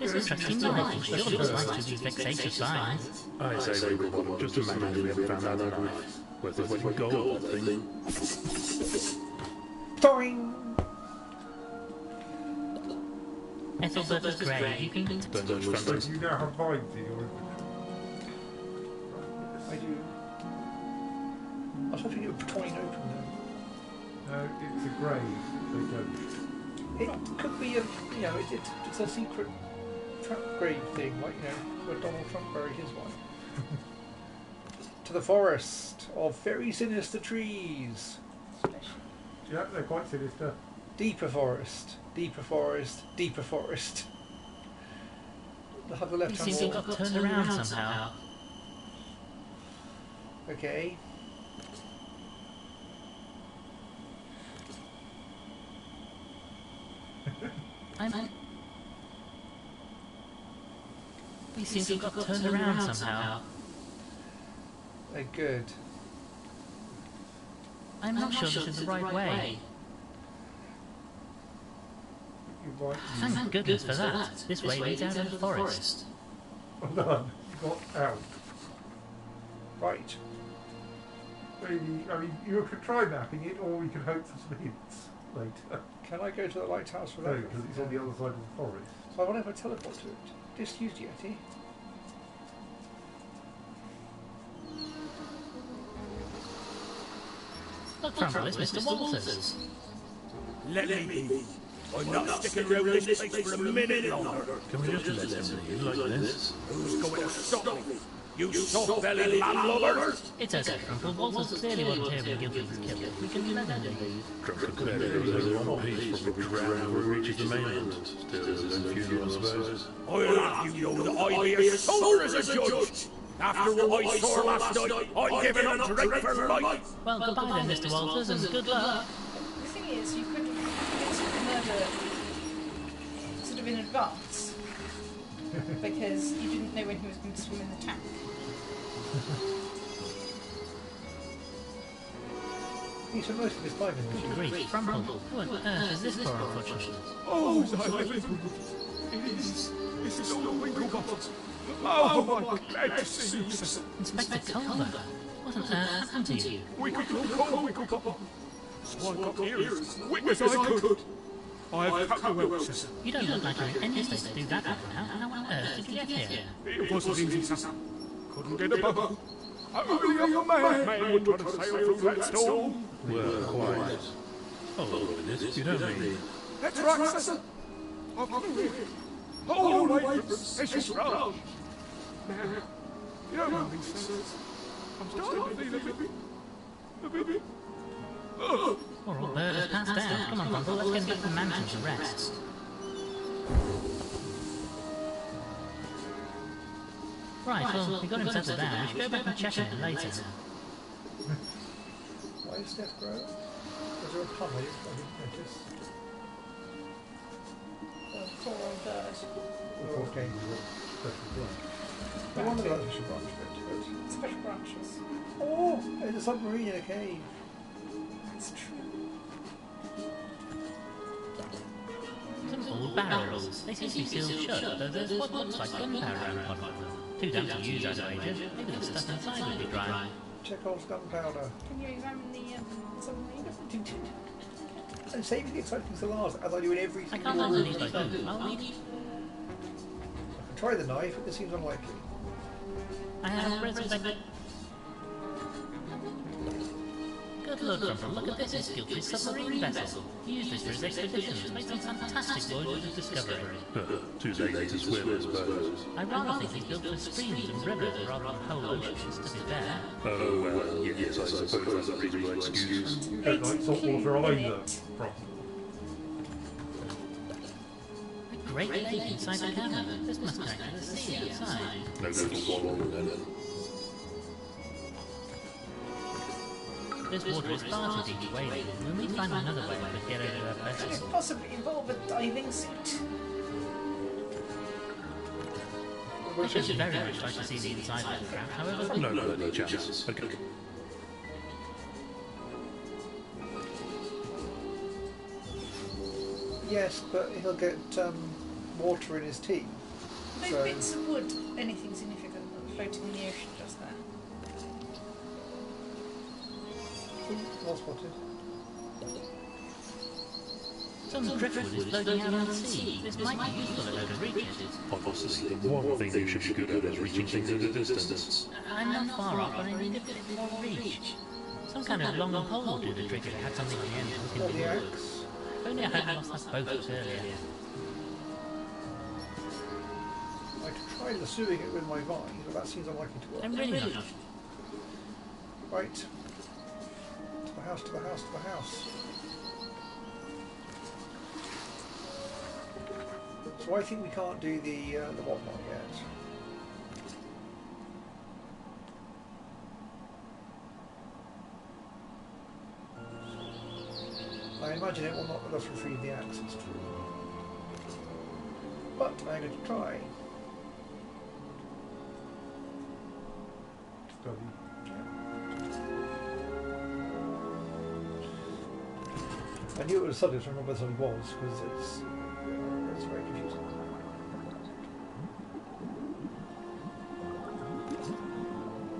It's interesting life. Sure looks like to these vexatious vines. I say we will just imagine we haven't found that knife. Worth its weight in gold, that thing. Doing! Ethelbert is great. You can... Don't much So fancy. you now have vines in your inventory? I do. I was hoping you would toying open them. No, it's a grave. They don't. It could be a, you know, it's a secret trap grave thing, like, you know, where Donald Trump buried his wife. To the forest of very sinister trees. Yeah, they're quite sinister. Deeper forest, deeper forest, deeper forest. They'll have the left He hand seems to wall. have got turned around somehow. Okay. He seems to have got turned around somehow. Good. I'm not sure this is the right way. You might Thank goodness for that. This way leads out of the forest. Well done. You got out. Right. Maybe, I mean, you could try mapping it, or we could hope for some hints later. Can I go to the lighthouse for No, that? because it's on the other side of the forest. So I wonder if I teleport to it. Disused Yeti. Look from this, Mr. Walters. Let me be. I'm not sticking around this place for a minute longer. Can we just let them leave like this? Who's going to stop me? You soft-bellied landlubbers! It's okay, Uncle Walters clearly wasn't here when Gilby was killed. We can let him leave. Drunk clearly goes over one piece, probably drowned before it reaches the mainland. Still, there's his own funeral, I suppose. I'll have you know that I'd be as sober as a judge. After what I saw last night, I'm giving up drink for life. Well, goodbye then, Mr. Walters, and good luck. The thing is, you could have murder sort of in advance. Because you didn't know when he was going to swim in the tank. He's for most of his time in this. Good grief, Rumble. Who on earth is this poor unfortunate? Oh, it's still Winklebottom. Oh, I'm glad to see you, sir. Inspector Culver, what on earth happened to you? Winklebottom. So I got here as quick as I could. I've cut the well, sir. You don't look like you're in any state to do that right now. How on earth did you get here? It wasn't easy, sir. Couldn't get a boat. Only a madman would try to sail through that storm. Well, quiet. Hold on a minute. You don't mean... That's right, sir. I've come here. All the way from Sessions Ranch. Now, you don't know me, sir. I'm starting to feel a bit... Poor old bird has passed out. Come on, Bundle, let's get back to the mansion to rest. Right, well, we got him settled down. We should go back and check on him later. Why is Steph grow? Was there a pun I didn't notice? Poor old bird. The fourth game was a special branch. I wonder about the special branch bit. Special branches. Oh, there's a submarine in a cave. That's true. Some old barrels. They seem to be sealed shut, though there's what looks like gunpowder around one of them. Too damp to use as wages. Maybe the stuff inside would be dry. Chekhov's gunpowder. Can you examine the submarine? And saving the exciting things to last, as I do in every I single can't one. answer these by who. I'll need... I can try the knife, but this seems unlikely. I have resurrected... Good luck, Rumble. Look at this guilty submarine vessel. He used this for his expeditions, made some fantastic voyages of discovery. Too late to swim, I suppose. I rather think he's built for streams and rivers rather than whole oceans, to be fair. Oh, well, yes, I suppose that's a reasonable excuse. You don't like salt water either, Frost. A great lake inside the cavern. This must connect to the sea outside. No little wall then. This water is far too deep to wade in. We'll need to find another way to get over that Could it vessel. possibly involve a diving suit? I should very much like to see the inside of the craft, however... No chance. Okay. Yes, but he'll get water in his tea. No So- bits of wood, anything significant floating in the ocean just there. Well spotted. Some driftwood is floating out on the sea. This might be useful if I could reach it. Obviously, the one thing you should be good at is reaching things at a distance. I'm not far off, but I need a bit more reach. Some kind of long pole would do the trick if it had something on the end that Or can the be wood. axe. If only I hadn't lost that boat earlier. I could try lassoing it with my vine, but that seems unlikely to work. I'm really not. Right. To the house, to the house, to the house. So I think we can't do the whatnot yet. I imagine it will not let us retrieve the axe, it's true. But I'm going to try. Study. I knew it was a subject, I remember what it was, because it's very confusing.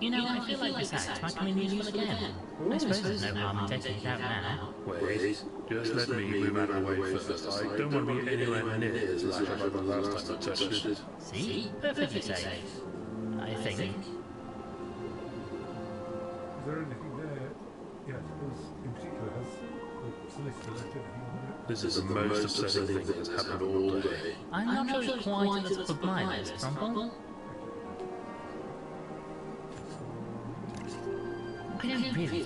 You know, I feel like this axe might come in useful again. I suppose there's no harm in taking it out now. Wait, just let me move out of the way first. I don't want to be anywhere near as large as I was last time I touched it. See? Perfectly safe. I think. Is there anything there? Yes, because in particular has the solicitor left anything on it? This is the most upsetting thing that has happened all day. I'm not sure it's quite at the top of my list, Rumble. I don't really. You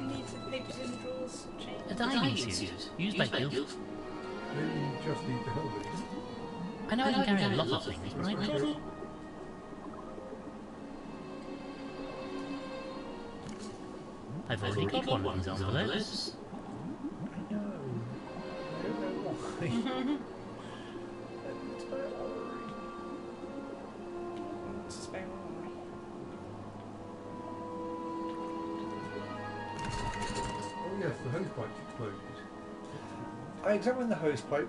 need some papers in the drawers, chain. A diving suit, used by guild. Maybe you just need the helmet. I know I can carry a lot of things, but I don't. I've already got one of these envelopes. No. I don't know why. It's very odd. It's just very ordinary. I examined the hose pipe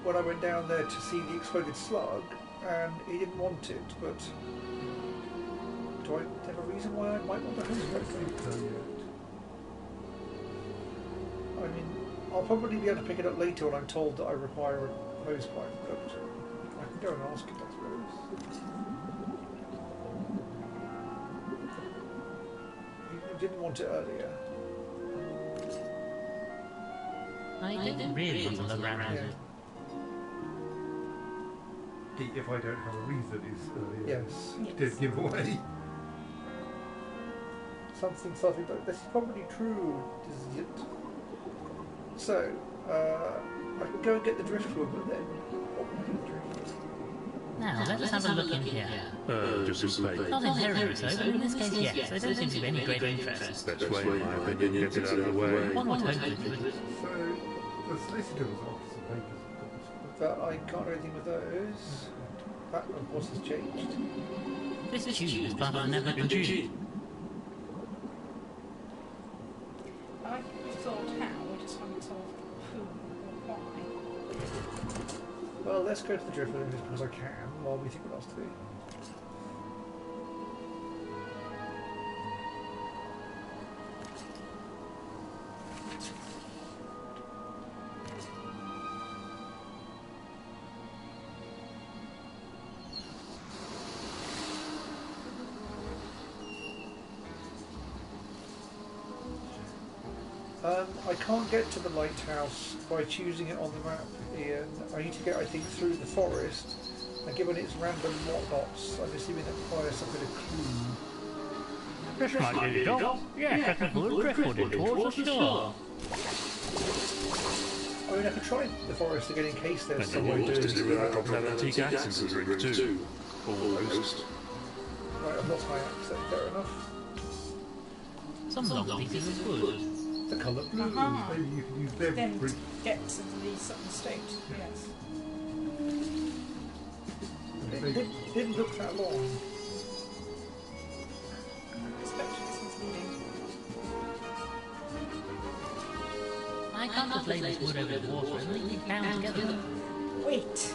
when I went down there to see the exploded slug, and he didn't want it, but do I have a reason why I might want the hose pipe? I mean, I'll probably be able to pick it up later when I'm told that I require a hose pipe, but I can go and ask it, I suppose. You didn't want it earlier. I didn't really want to look around. If I don't have a reason, is Yes. did give away. Something, but this is probably true, isn't it? So, I can go and get the driftwood, but then... Now, let's have a look in here. Just some space. Not inherently so, but in this case, yes. There don't seem to be any great interest. Best way, in my opinion, get it out of the way. One would hope that you would. So, the solicitor was after some papers, of course. But I can't do anything with those. That, of course, has changed. This tube is part of the network of tube. I thought how, I just haven't told who or why. Well, let's go to the driftwood just because I can, while we think what else to do. I can't get to the lighthouse by choosing it on the map, Ian. I need to get, I think, through the forest, and given its random whatnots, I'm assuming that requires some kind of clue. This might be the dog. Yes, that's a good driftwood towards the shore. I mean, I could try the forest again in case there's And some you way almost doing did it without dropping an antique accent in the drink too. Almost. Right, I've lost my accent, fair enough. Some long pieces of wood. The colour blue. Aha. Maybe you can use them Then for get to the Sutton State, yes. It didn't look that long. Especially this one's leading. I can't just lay this wood over the water and leave it bound together. Wait!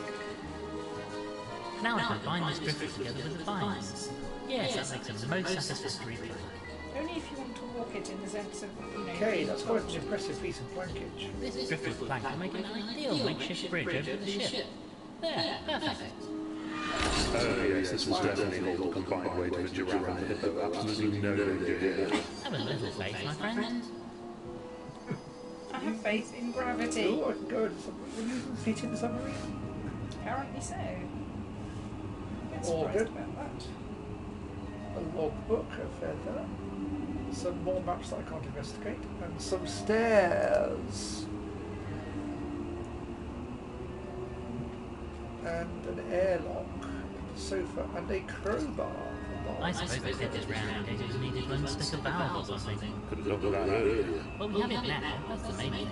Now I can bind this driftwood together with the vines. Yes, that makes them the most satisfactory play. Only if you want to walk it in the sense of, you know... Okay, that's quite an impressive piece of plankage. This driftwood plank will make an ideal makeshift bridge over the ship. There, perfect. Oh yes, this will definitely hold a combined weight of a giraffe and a hippo. Absolutely no danger here. Have a little faith, my friend. I have faith in gravity. Oh, I can go in the submarine. Will you fit in the submarine? Apparently so. I'm a bit All surprised good. about that. A logbook, a feather, some more maps that I can't investigate, and some stairs. And an airlock, and a sofa, and a crowbar. I suppose they did this round in case it was needed to unstick a valve or something. Could have looked at that earlier. Well, we have it now, that's the main thing.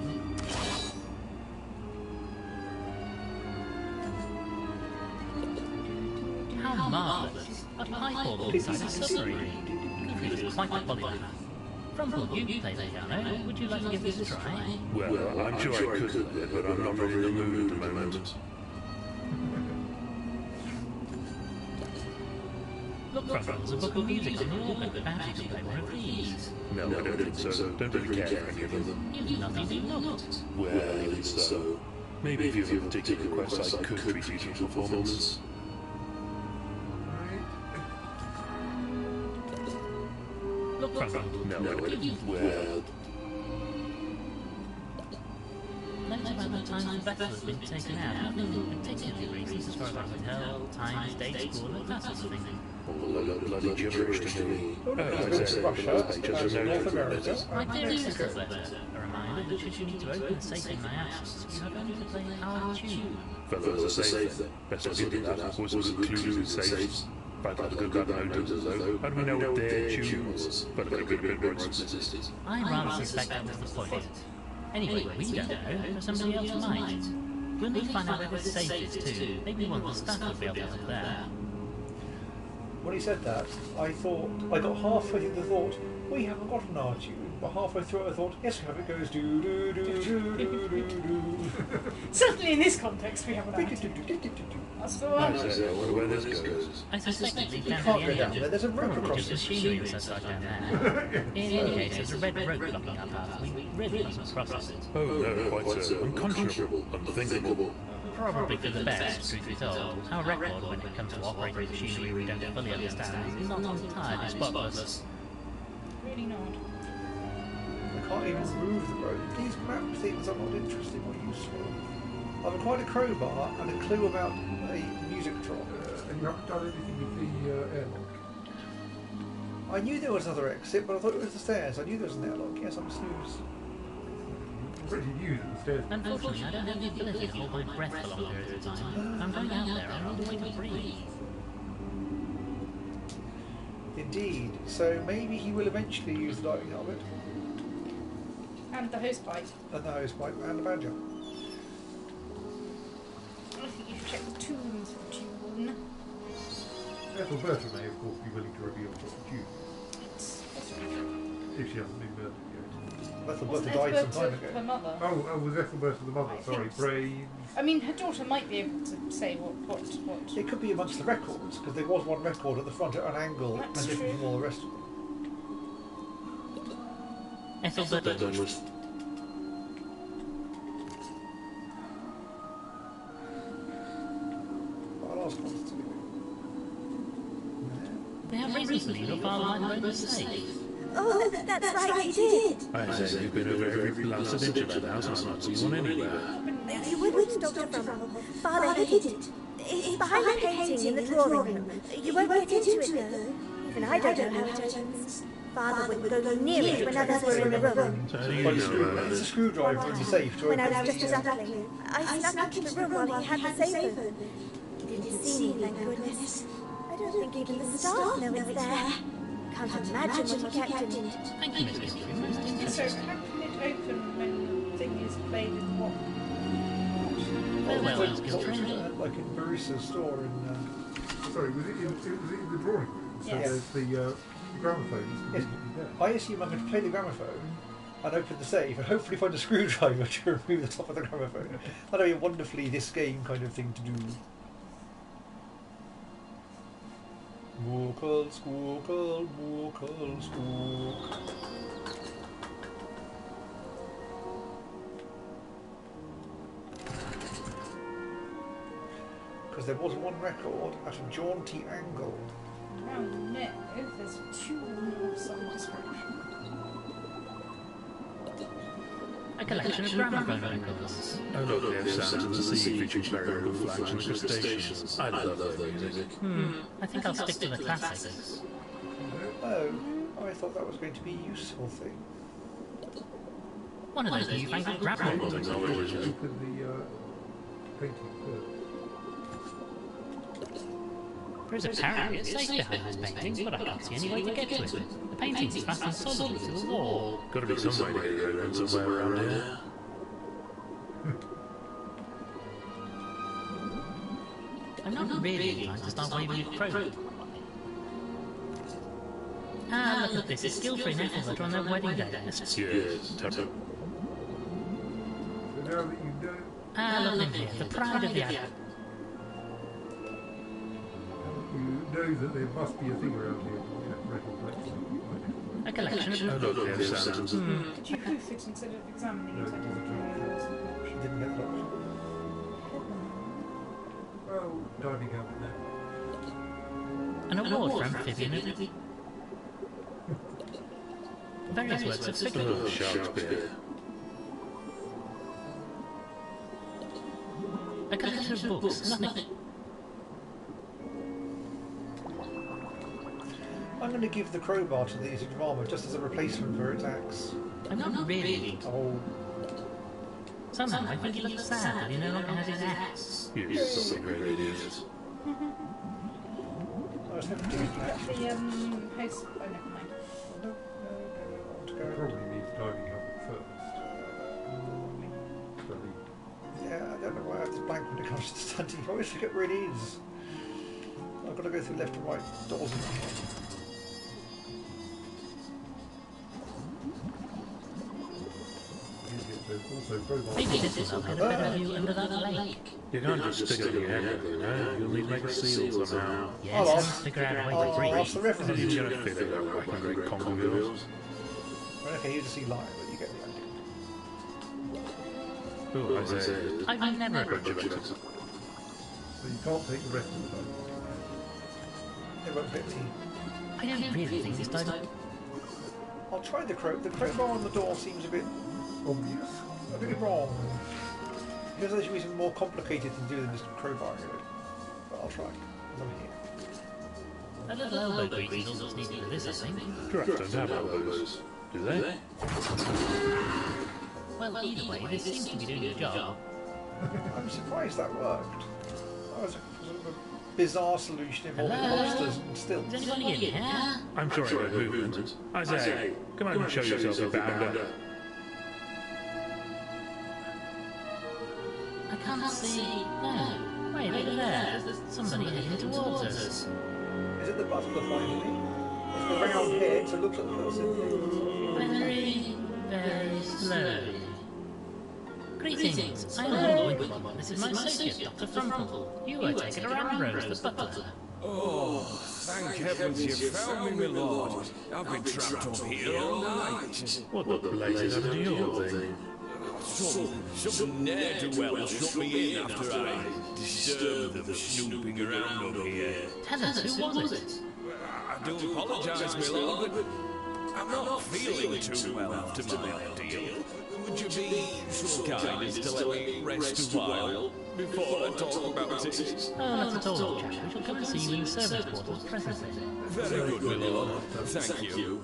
How marvellous! A pipe organ inside a submarine. This is quite the polymath. Rumble, you play the piano. Would you like to give this a try? Well, I'm sure I could, but I'm not really in the mood at the moment. Look, Rumble, there's a book of music on the organ. Perhaps you can play one of these. No, I don't think so. Don't really care for any of them. You do nothing to look. Well, even so. Maybe if you have a particular request, I could treat you to a performance. Look, Rumble. No, I don't. Well, Note about the times the vessel has been taken out. Nothing particularly reasons as far as I can tell. Times, dates, coordinates, that sort of thing. all of bloody gibberish to me. Oh, no, I'd it's say Russia, those pages are no North good for America, business. My and dearest Mexico. letter, a reminder that should you need to open safely in my absence, you have only to play our tune. Fellas, a safe thing. Best look into that. Of course, it was included in safes. Bad luck, good God, notices though. How do we know what their tune was? But it could have been a bit more explicit. I rather suspect that was the point. Anyway, we don't know, but somebody else might. We'll need to find out where this safe is too. Maybe one of the staff would be able to help there. When he said that, I got halfway through the thought, we haven't got an R tune. but halfway through it I thought, yes, how it goes. Do do do do do do do. Certainly in this context we have an attitude. That's the one. I wonder where this goes. I suspect that You can't go down there. There's a rope probably across just it. machinery was outside down there. In any case, there's a red rope blocking our path. We really mustn't cross it. Oh no, quite so. Unconscionable, unthinkable. Probably for the best, truth be told. Our record when it comes to operating machinery we don't fully understand is not entirely spotless. Really not. I can't even move the road. These map things are not interesting or useful. I've acquired a crowbar and a clue about a music drop. And you haven't done anything with the airlock? I knew there was another exit, but I thought it was the stairs. I knew there was an airlock. Yes, I'm a snooze. Pretty new that the stairs. Unfortunately, I don't have the ability to hold my breath for long periods of time. I'm going out there, I need a way to breathe. Indeed. So maybe he will eventually use the diving helmet And the hosepipe. and the hosepipe and the badger. I think you should check the tunes for June. Ethelberta may, of course, be willing to reveal what the tune It's possible. if she hasn't been murdered yet. Ethelberta died some time Her ago. mother. Oh, was Ethelberta the mother? I Sorry, think so. brain. I mean, her daughter might be able to say what. It could be amongst the records, because there was one record at the front at an angle That's and different true. from all the rest of them. Ethelbert, I'll ask Constantine. we have reasons to believe your father might have been safe. Oh, that's right, he did. I say you've been over every blasted inch of that house and not seen one anywhere. You wouldn't, Dr. Brumble. Father hid it. It's behind the painting in the drawing room. You won't get into it, though. Even I don't know how it opens. Father wouldn't go near it when others were in the room. So how do you Well, know about it's a it? screwdriver in the safe to When open I was it. just snuffling, I snuck into the room while he had the safe open. He didn't see me, thank goodness. I don't think even the staff know it's there. Can't imagine what he kept in it. Thank you, Miss Gilfrey. Most So interesting. how can it open when the thing is played with what? Farewell, Miss What was Gilfrey. it, like in Barissa's store in... Sorry, was it in the drawing room? So Yes. there's the gramophone is Yes. conveniently there. I assume I'm going to play the gramophone and open the safe and hopefully find a screwdriver to remove the top of the gramophone. That'd be a wonderfully this game kind of thing to do. Mookle, squookle, mookle, squook. Because there was one record at a jaunty angle. Around the neck, there's a tune of some description. A collection of gramophone records. Oh look, there's Sounds of the Sea featuring variable flags and crustaceans. I love that music. I think I'll stick to the classics. Oh, I thought that was going to be a useful thing. One of those newfangled gramophone Modern records. knowledge. Open the painting first. There is apparently a safe behind this painting, but I can't see any way to get to it. The painting is fastened solidly to the wall. Gotta be some way to get around somewhere around here. I'm not really inclined to start waving a probe. Ah, look at this. It's Gilfrey and Ethelbert on their wedding day. Yes, tap. So now that you know, Ah, look at him here. The pride of the island. you know that there must be a thing around here. Record collection. A collection Oh of... look, there's Sounds. Did you proof it instead of examining it? I didn't know. Didn't get the option. Oh, diving helmet there. An award for amphibian of... Various works of fiction. Oh, Shakespeare. A collection of books. Nothing... I'm going to give the crowbar to the Easy Armor just as a replacement for its axe. I'm not really... Oh, Somehow I think he looks sad that he no longer has his axe. Yes, something great idiot. I was hoping to get an axe. The house. Oh, never mind. No, I want to go. Probably needs diving helmet first. So Yeah, I don't know why I have this blank when it comes to standing. I always forget where it is. I've got to go through left and right doors in my head. through crowbar. Maybe this will help get a better view under that lake. You can't just stick it in your head, you know? You'll need to make a seal somehow. Yes, I'll and figure out a way to I'll ask the breathe. How are reference. you gonna fit it over like a great conga wheels? Okay, you just see light, but you get the idea. Oh, I say, I've never... graduated. So you can't take the rest of the dice. It won't fit me. I don't really think this died. I'll try the crowbar on the door seems a bit obvious. A bit wrong. Because there should be something more complicated to do than just crowbar it. But I'll try. Because I'm here. A little elbow grease is all that's needed for this, I think. Giraffes don't have elbows, do they? Well, either way, this seems to be doing the job. I'm surprised that worked. That was a sort of a bizarre solution involving Hello? monsters and stills. Is anybody in here? I'm sure I got movement. I say, come out and show yourself, you bounder. I can't see. No. Wait, over there. There's somebody heading towards us. Is it the butler finally? It's the round head, so it looks like the person. Very, very slowly. Greetings. I am Winkle. This is my associate, Dr. Frumple. You are taken around Rose, the butler. Oh, thank heavens you found me, my lord. I've been trapped up here all night. What the blazes happened to your thing? Some ne'er-do-well shut me in after I disturbed them snooping around up here. Tell us, who was it? I do apologise, my lord, but I'm not feeling too well after my ordeal. Would you be so kind as to let me rest a while before I talk about it? Oh, not at all, chap. We shall come and see you in the servants' quarters presently. Very good, my lord. Thank you.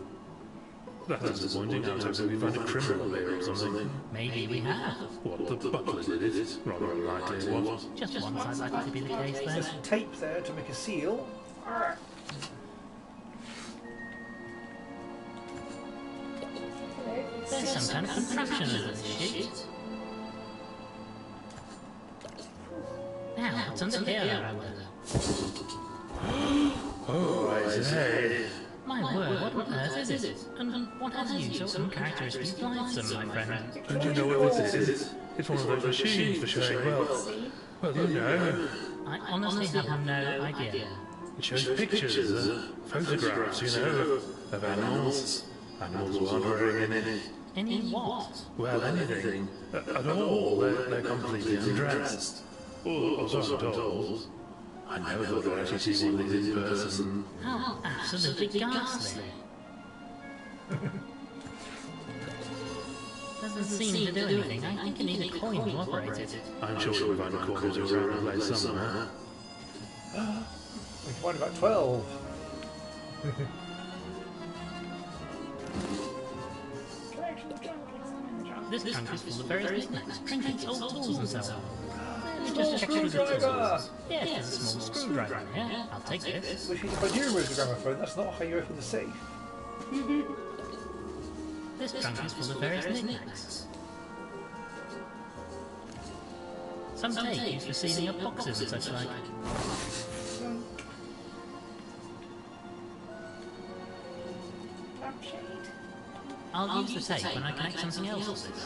That's disappointing. I was hoping we'd find a criminal here or something. Maybe we have. What, the butler did it? Rather unlikely it was. Just one side likely to be the case There's then. some tape there to make a seal. There's some kind of contraption under this sheet. Now, what's under here, I wonder? Oh, I say. My word, what on earth is it? And what has you so uncharacteristically blithesome, my friend? Don't you know what this is? It's one of those machines for showing wealth. Well, you know. I honestly have no idea. It shows pictures, photographs, you know, of animals. Animals wandering in it. Any what? Well, anything. At all. They're completely undressed. Or so I'm told. I never thought I'd actually see one of these in person. How absolutely ghastly. Doesn't seem to do anything. I think you need a coin to operate it. I'm sure we'll find a coin around the place somewhere. We can find about 12. This trunk is full of various knickknacks, trinkets, old tools and so on. Let me Small just check through the screwdriver! tools. Yes, there's a small screwdriver in here. I'll take this. Which means if I do remove the gramophone, that's not how you open the safe. This trunk is full of various knickknacks. Some tape used for sealing up boxes and such like. I'll use the tape when I connect something else with this.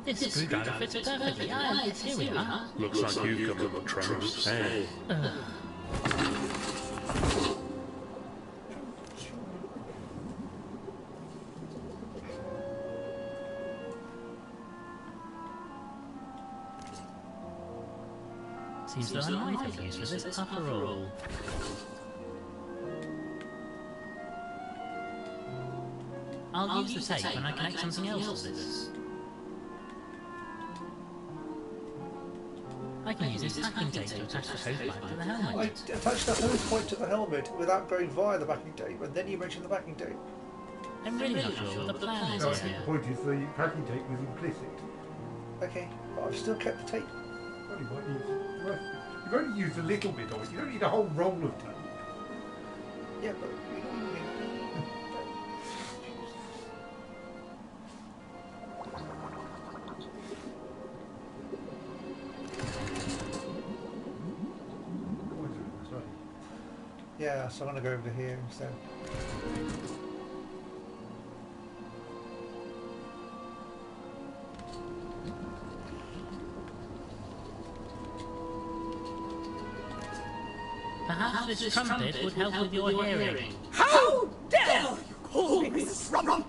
This screwdriver fits perfectly. Ah, yes, here we are. Looks like you've come up with trumps. Hey. Seems that I might have use for this after all. I'll use the tape when I connect something else with this. I can use this hacking tape to attach the hose back to the I helmet. attached the hose point to the helmet without going via the backing tape, and then you mentioned the backing tape. I'm really not sure what the plan No, I is think here. the point is the packing tape was implicit. Okay, but I've still kept the tape. Well, you've only used a little bit of it. You don't need a whole roll of tape. Yeah, but you know, yeah, so I'm going to go over to here instead. Perhaps this trumpet would help with your hearing. How dare you call me Mrs. Rump?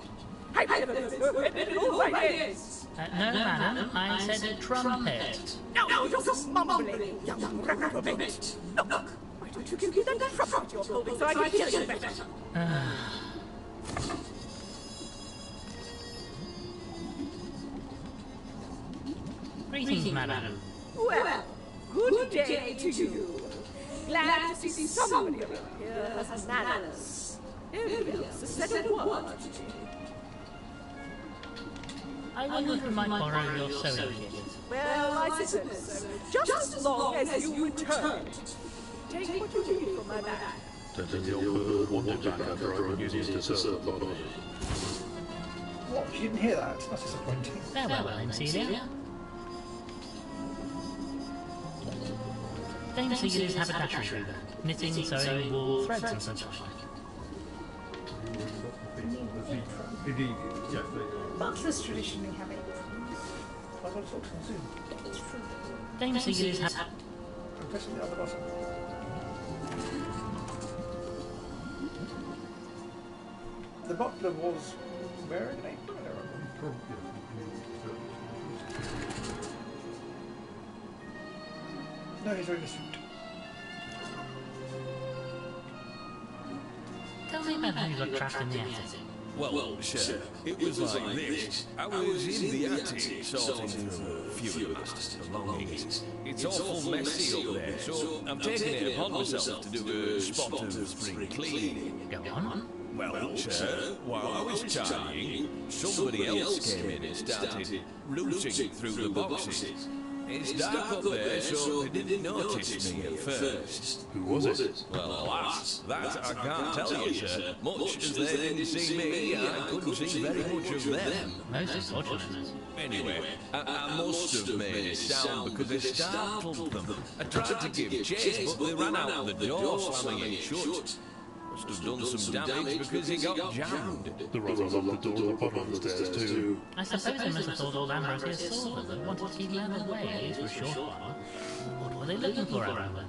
I've never heard it all my days. No, madam, I said trumpet. No, you're just mumbling, young reprobate. Look, why don't you give me that trumpet you're holding so I can hear you better? Greetings, madam. Well, good day to you. Glad to see somebody around here has manners. Nobody else has said a word to me. I wonder if we might borrow your sewing kit. Well, I suppose so. Just as long as you return it. Take what you need from my bag. Don't think the old bird wanted back after I've been using it to serve the body. What? You didn't hear that? That's disappointing. Farewell, then, Celia. Dame Celia's haberdashery reader. Knitting, sewing, wool, threads and such like. Indeed, yes, they do. Butlers traditionally have aprons. I've got to talk to them soon. It's true. Dame Celia's I'm pressing the other button. The butler was wearing an apron, I don't remember. No, he's wearing a suit. Tell me about how you got trapped in the attic. Well, sure. It was like this. I was in the attic sorting through a few of master's belongings. It's awful messy up there, so I'm taking it upon myself to do a spot of spring cleaning. Go on. Well, sir, while I was tidying, somebody else came in and started rooting through the boxes. It's dark up there, so they didn't notice me at first. Who was it? Well, alas, that I can't tell you, sir. Much as they didn't see me, I couldn't see very much of them. Most unfortunate. Anyway, I must have made a sound because I startled them. I tried to give chase, but they ran out the door, slamming it shut. Must have done some damage because it got jammed. The robber locked the door at the bottom of the stairs too. I suppose they must have thought old Ambrose saw them and wanted to keep them out of the way, at least for a short while. What were they looking for, I wonder?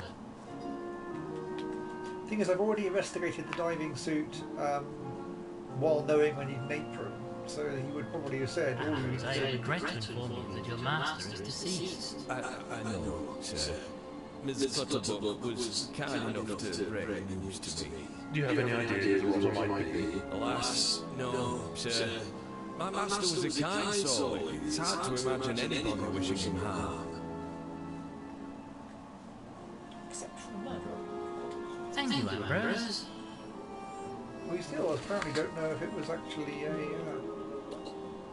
Thing is, I've already investigated the diving suit while knowing I need an apron, so he would probably have said, all you need And to I say. regret to inform you that your master is deceased. I know, sir. Ms. Butterbuck was kind enough to break the news to me. Do you have any idea who the robber might be? Alas, no, sir. My master was a kind soul. It's hard to imagine anybody wishing him harm. Except for the murderer. Thank you, Ambrose. We still apparently don't know if it was actually a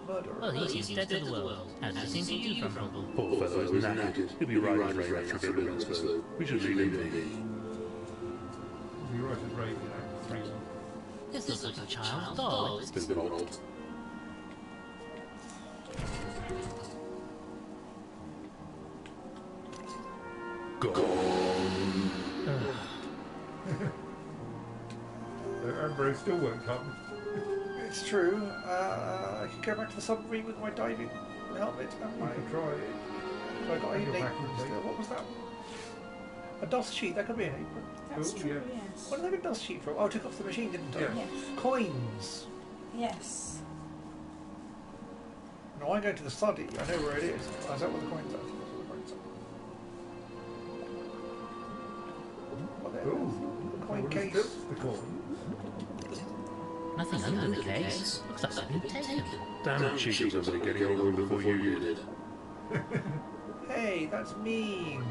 murderer. Well, he's dead to the world. How does it seem to you, Crumble? Poor fellow is knackered. He'll be right as rain after a few minutes, so we should leave him be. You're right as rain, you know, 3-1. This looks like a child's doll. It's been a bit old. Gone. Ambrose still won't come. It's true. I could go back to the submarine with my diving helmet and You my... can try it. I got And an your apron backing still. tape. What was that? A dust sheet. That could be an apron. That's Oh, true, yeah. yes. Where did I get a dust sheet from? Oh, I took off the machine, didn't I? Yeah. Yes. Coins. Yes. No, I'm going to the study. I know where it is. Oh, is that where the coins are? That's where the coins are. Oh, there it is. Ooh. The coin What is case. this? The coin. Nothing under the case. Looks like it's been taken. Damn it, cheeky somebody getting over him before you did. Hey, that's mean.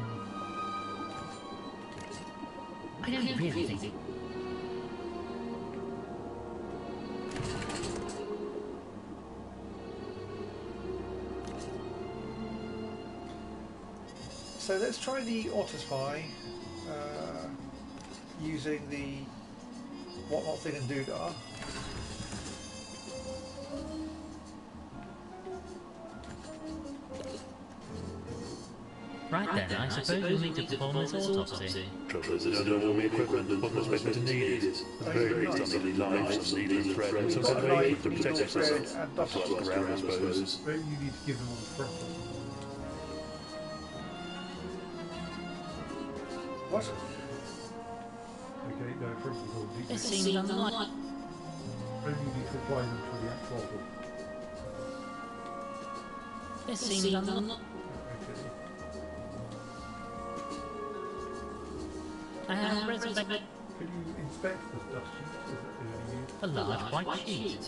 I don't really think. So let's try the autospy using the whatnot thing and doodah. Right then, I suppose you'll need to perform this autopsy. Trouble is, I don't know all my equipment. Wasn't expecting to need it. At the very least, I need lives, some needle thread, and some kind of aid to protect yourself. Have to ask around, I suppose. Maybe you need to give them all the front. What? Okay, no, front is all This deep. seems unlikely. Maybe you need to apply them for the actual. This seems unlikely. Okay. I have resurrected Can you inspect the dust sheet? Is a large white sheet.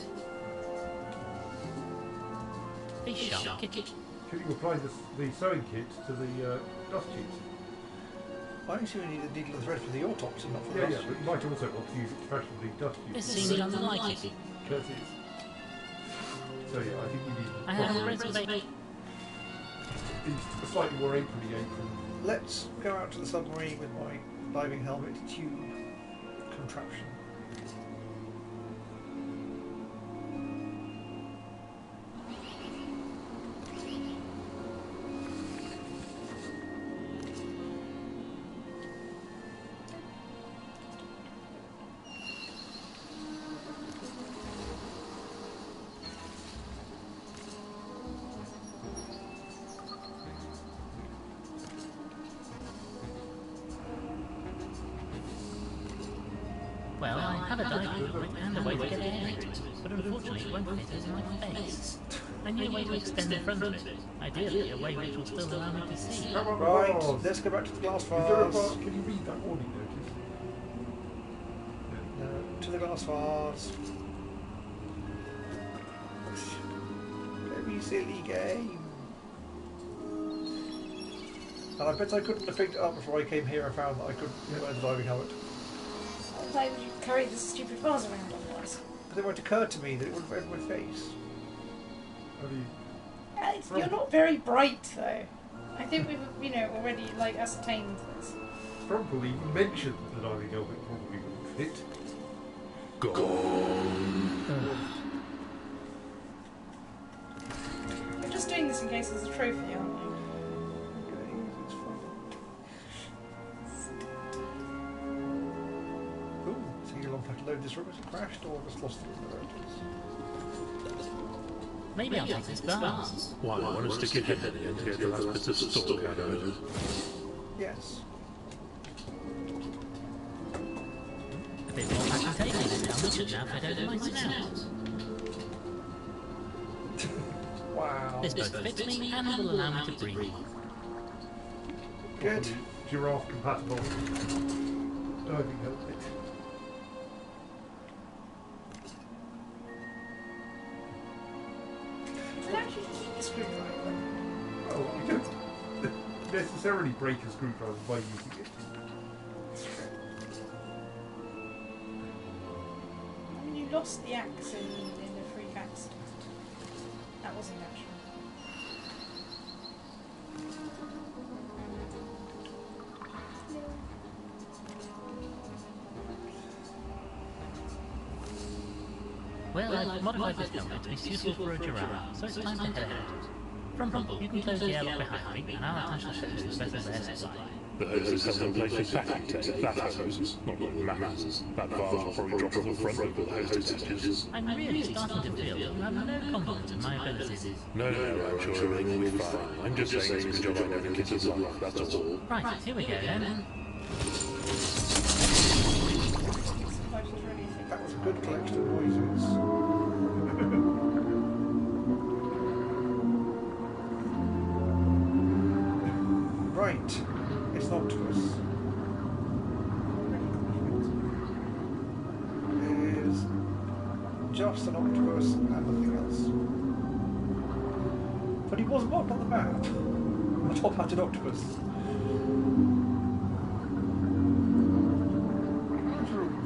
A sharp kick. Can you apply the sewing kit to the dust sheet? I assume we need a needle and thread for the autopsy, not for the Yeah, dust but you might also want to use it to fashion the dust sheet. This seems unlikely. Curses. So yeah, I think you need I have resurrected. a slightly more apron-y apron. Let's go out to the submarine with my diving helmet tube contraption. Well, I have a dive book and a way to get air into it, but unfortunately it won't fit in my face. I need a way to extend the front of it. Ideally, a way which will still allow me to see. Right, let's go back to the glass Is there a vase. bar? Can you read that warning notice? To the glass vase. Very silly game. And I bet I couldn't have picked it up before I came here and found that I couldn't wear the diving helmet. Why would you carry this stupid vase around otherwise? But it won't occur to me that it would have read my face. How do you... You're not very bright though. I think we've, already ascertained this. Probably even mentioned that diving helmet probably wouldn't fit. We're just doing this in case there's a trophy, aren't we? Ooh, so you long have to load this room as it crashed or just lost it in the roads? Maybe I'll take this vase. Why, I want to stick your head in to get the last bits of stalk out of it. Yes. A bit more packaging this helmet should now fit over my snout. Wow. This both fits me and will allow me to breathe. Good. Giraffe compatible diving helmet. Does it actually keep the screwdriver? Oh, you don't necessarily break a screwdriver by using it. I mean, you lost the axe in the freak accident. That wasn't natural. Well, I've modified this helmet to be suitable for a giraffe, so it's time to head ahead. Rumble, you can close the airlock behind me, and I'll attach the hose to the vessel's air supply. The hose has some place with packing tape. That hose, not really matters. That vase will probably drop off the front with the hose detaches. I'm really starting to feel that you have no confidence in my abilities. No, I'm sure everything will be fine. I'm just saying it's a good job I never kids of life, that's all. Right, here we go then. That was a good collection of noises. Right, it's an octopus. It is just an octopus and nothing else. But he was marked on the map. A top-hatted octopus.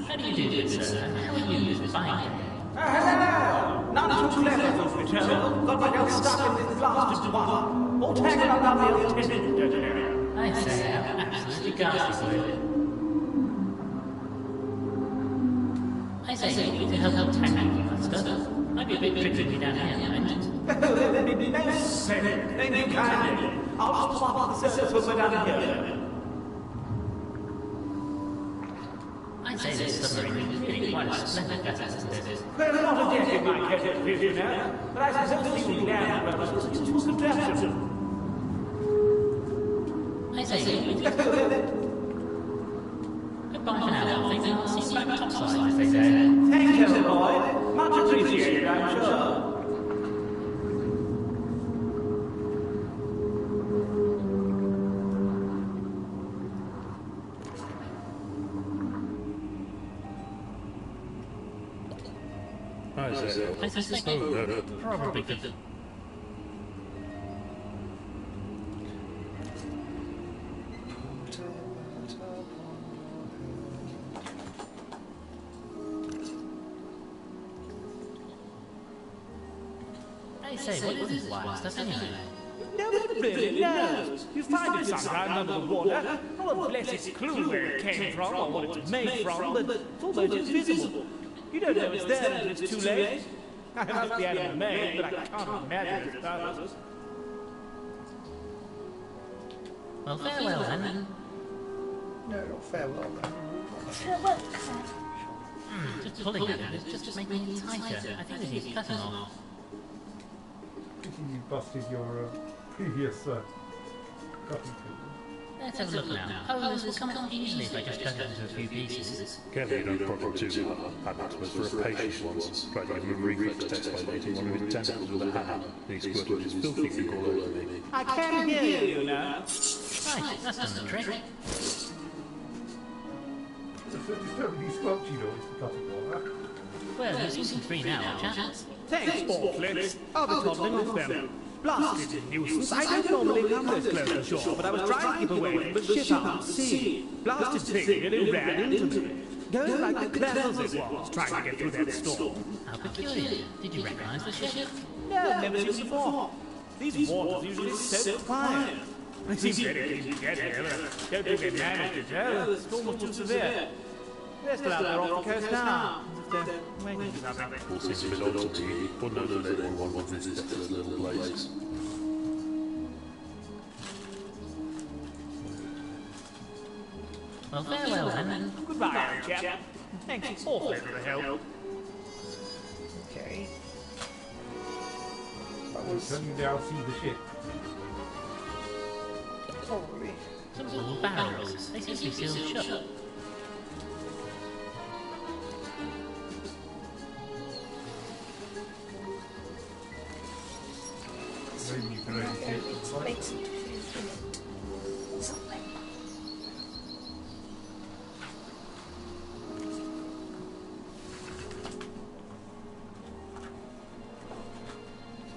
How do you do this, sir? How are you this fine? Hello! None too clever, truth be told. Got myself stuck in this blasted one. All tangled up down the old tendon. I say, I'm absolutely ghastly for you. I say, you need to help tackle that stuff. Might be a bit tricky down here, right? Oh, there'd be no sense. Thank you kindly. I'll just pop up the surface when we're down here. I'd say this submarine is really quite a splendid vessel, isn't it? There's a lot of death in my kettle, you know. But I suppose you can down well as useful contraption. I say, goodbye for now, I think. I'll see you back topside, as they say. Thank you, boy. Much appreciated, I'm sure. I suspect probably good. I say, what is this wild stuff anyway? Nobody really knows. You find it sometimes under the water. Not a blessed clue where it came from or what it's made from, but it's almost invisible. You don't know it's there until it's too late. I must be out of the maid, but I can't imagine its purpose. Well, farewell then. No, not farewell then. Farewell, sir. Just pulling at it, it's just making it tighter. I think it needs cutting off. You busted your previous cutting tool. Let's have a look now. Oh, this will come out easily if I just cut it into a few pieces. Carefully, no problem too. Had that was for a patient once. Tried to give him a reflex test by hitting one of his tentacles with a hammer. And he squirted his filthy ink all over me. I can hear you now. Right, that's done the trick. It's a terribly squelchy noise for cutting water. Well, you're season 3 now, chaps. Thanks, Ballflix. I'll be toddling off them. Blasted nuisance. I don't normally come this close to shore, but I was trying to keep away from the ship out at sea. Blasted thing nearly ran into me. Going like the clevers it was, trying to get through that storm. How peculiar. Did you recognise the ship? No, never seen it before. These waters usually so quiet. They seem very keen to get here, but I don't think they managed it, though. The storm was too severe. They're still out there off the coast now. Just waiting for something. All seems a bit odd to me. Wouldn't know that anyone wants this desolate little place. Well, farewell then. Goodbye, old chap. Thanks awfully for the help. Okay. That was Can you now see the ship? probably. Some sort of barrels. They seem to be sealed shut. Maybe you can only ship inside. Makes it something.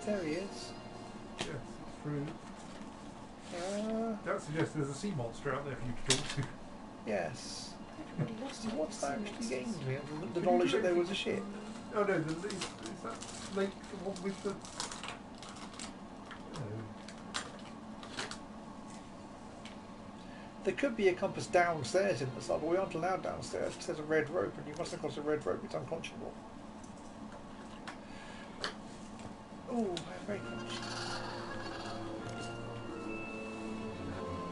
There he is. Yes, through. That suggests there's a sea monster out there for you to talk to. Yes. What's that actually gained me? The knowledge that there was a ship. Oh no, is that lake the one with the... There could be a compass downstairs in the sub, but we aren't allowed downstairs because there's a red rope, and you must have crossed a red rope. It's unconscionable. Oh, very much.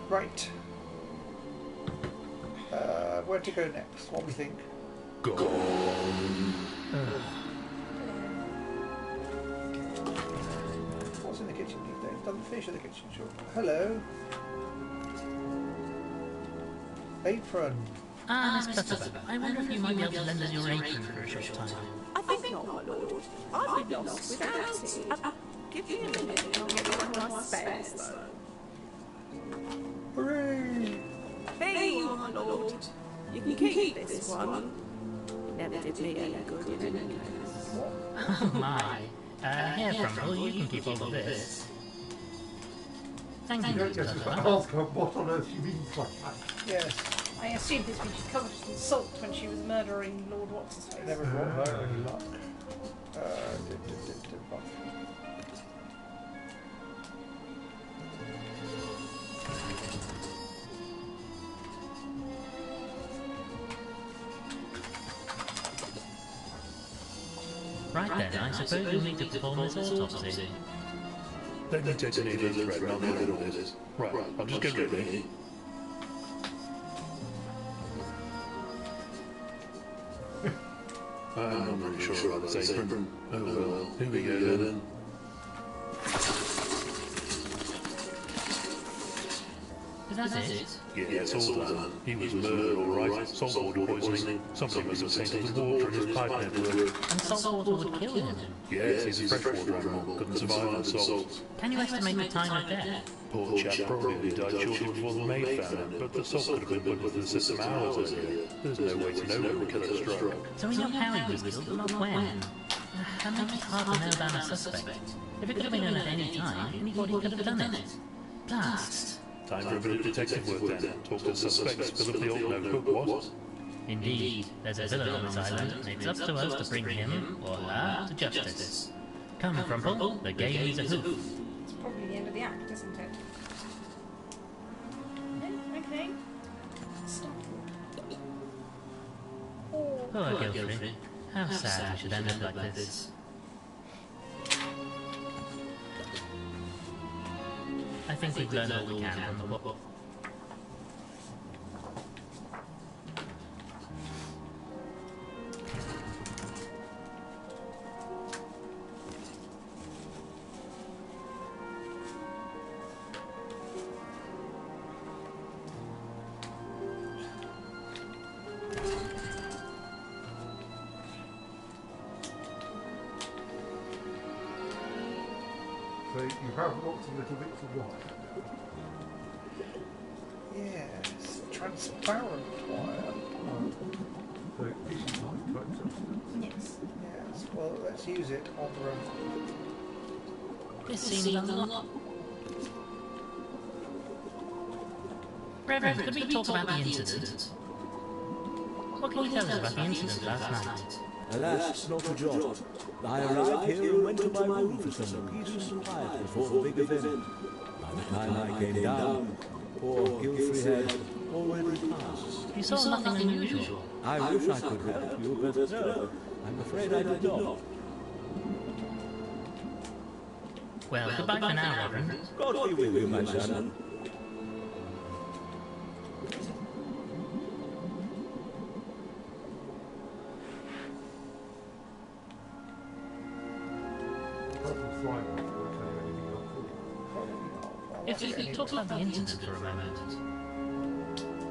Right. Where to go next? What we think? What's in the kitchen these days? Doesn't fish in the kitchen, sure. Hello. Apron. Ah, Miss Clutterbuck, I wonder if you might be able to lend us your apron for a short time. I think not, my lord. I'd be lost without it. Give me a minute and I'll get one of my spares, though. Hooray! Here you are, my lord. You can keep this one. Never did me any good in any case. Oh my. Here, Frumble, you can keep all of this. Thank You you, don't Mr. just Butler. ask her what on earth she means by that. Yes. I assumed this when she's covered in salt when she was murdering Lord What's-his-face. Never brought her any luck. Right then, I suppose you'll need to perform this autopsy. Let me detonate the threat and I'll get on with it. Right, I'll just get ready. I'm not really sure about this apron. Oh well, here we go then. Is that it? Yeah, it's all done. He was murdered, alright. Saltwater poisoning. Somebody must have tainted the water in his pipe network. And saltwater would kill him. Yes, he's a freshwater animal. Couldn't survive on salt. Can you estimate the time of death? Poor chap probably died shortly before the maid found him, but the salt could have been put into the system hours earlier. There's no way to know when the killer struck. So we know how he was killed, but not when. That makes it hard to know about a suspect. If it could have been done at any time, anybody could have done it. Blast! Time for a bit of detective work then. Talk to the suspects, fill up the old notebook, what? Indeed, there's a villain on this island, and it's up to us to bring him, or her, to justice. Come, Frumple, the game is a hoof. It's probably the end of the act, isn't it? No? Okay. Stop. Poor Gilfrey. How sad we should end up like this. I think we've learned all we can from the book. So you have lots of little bits of wire. Yes, transparent wire. So this is like type substance. Yes. Yes, well let's use it on the road. This seems a lot. Reverend, could we talk about the incident? What can you tell us about the incident last night? Alas, not a jot. I arrived here and went to my room for some peace and quiet before the big event. By the time I came down, poor Gilfrey had already passed. You saw nothing unusual. I wish I could help you, but no, I'm afraid I did not. Well, goodbye for now, Reverend. God be with you, my son. If you could talk about the incident for a moment.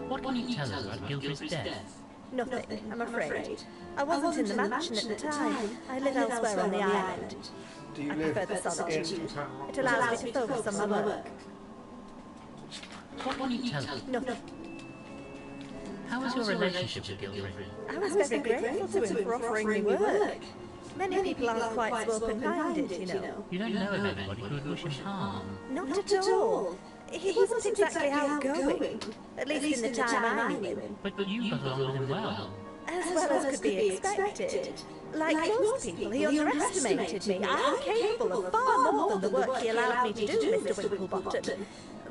What can you tell us about Gilfrey's death? Nothing, I'm afraid. I wasn't in the mansion at the time. I live elsewhere on the island. Do you I live prefer the solitude. in It allows me to focus on my work. What can you tell us? Nothing. How was your relationship with Gilfrey? I was very grateful to him for offering me work. Many people aren't quite so open-minded, you know. You don't know of anybody who would wish him harm. Not at all. He wasn't exactly outgoing, at least in the time I knew him. But you got along with him well. As well as could be expected. Like most people, he underestimated me. I'm capable of far more than the work he allowed me to do, Mr. Winklebottom.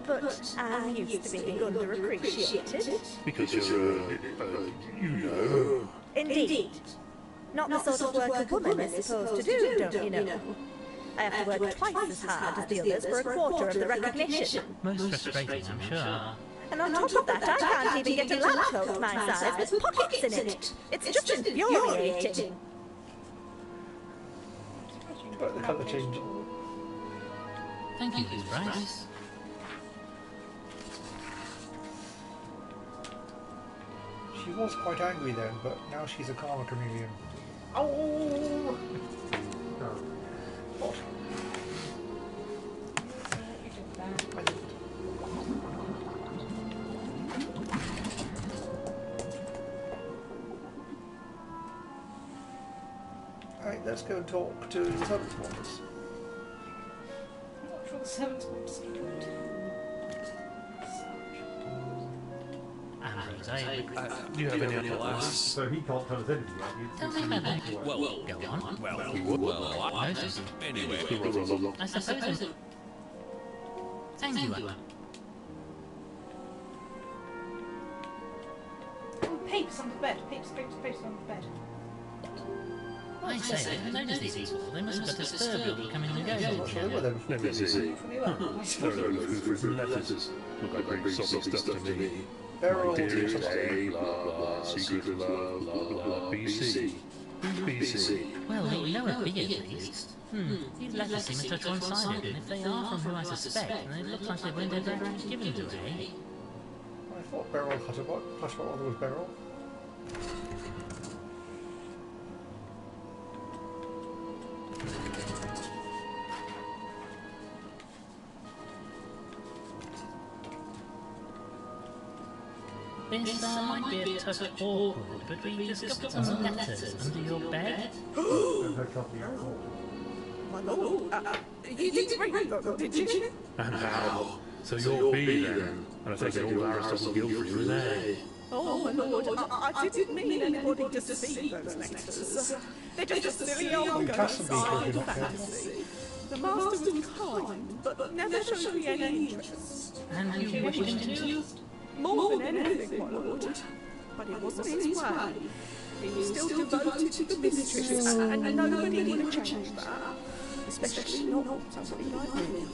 But I'm used to being underappreciated. Because you're, you know. Indeed. Not the sort of work a woman is supposed to do, don't you know? I have to work twice as hard as the others for a quarter of the recognition. Most frustrating, I'm sure. And on top of that, I can't even get a lab coat my size with pockets in it. It's just infuriating. But the colour change. Thank you, Miss Bryce. She was quite angry then, but now she's a karma chameleon. Oh! No. What? You did that. I didn't. Alright, let's go and talk to the servants' quarters. I'm not sure the servants' quarters are good. because I... Do you have any other last? So he can't tell us anything, right? Tell me about that. Well, Go on. anyway. I suppose I'm... Thank you, Anna. Oh, papers on the bed. Papers on the bed. I say, I haven't noticed these before. They must have got a stir builder coming and going. I'm not sure where they're Let me see. Probably well. Letters. Look like very soppy stuff to me. Beryl Dearest something. A, blah, blah, secret of love, blah, blah, BC. Who's BC? Well, we know a bee at least. These letters seem a touch one-sided, and if they are from who I suspect, then it looks like they weren't ever actually given to her, eh? I thought Beryl had a flashback was Beryl. This might be a touch awkward, but we discovered some letters under your bed. And her company. My lord, you didn't bring them, did you? And how? So you're B then? And I take it all Aristotle Guildford was A. Oh, my lord, I didn't mean anybody to see those letters. They're just a silly old Custom ghost beacon, you're not fantasy. The master was kind, but never showed me any interest. And you wished him to? More than anything, my lord. But it wasn't his way. He was still devoted to the mistress, and nobody would have changed that. Especially not somebody like me.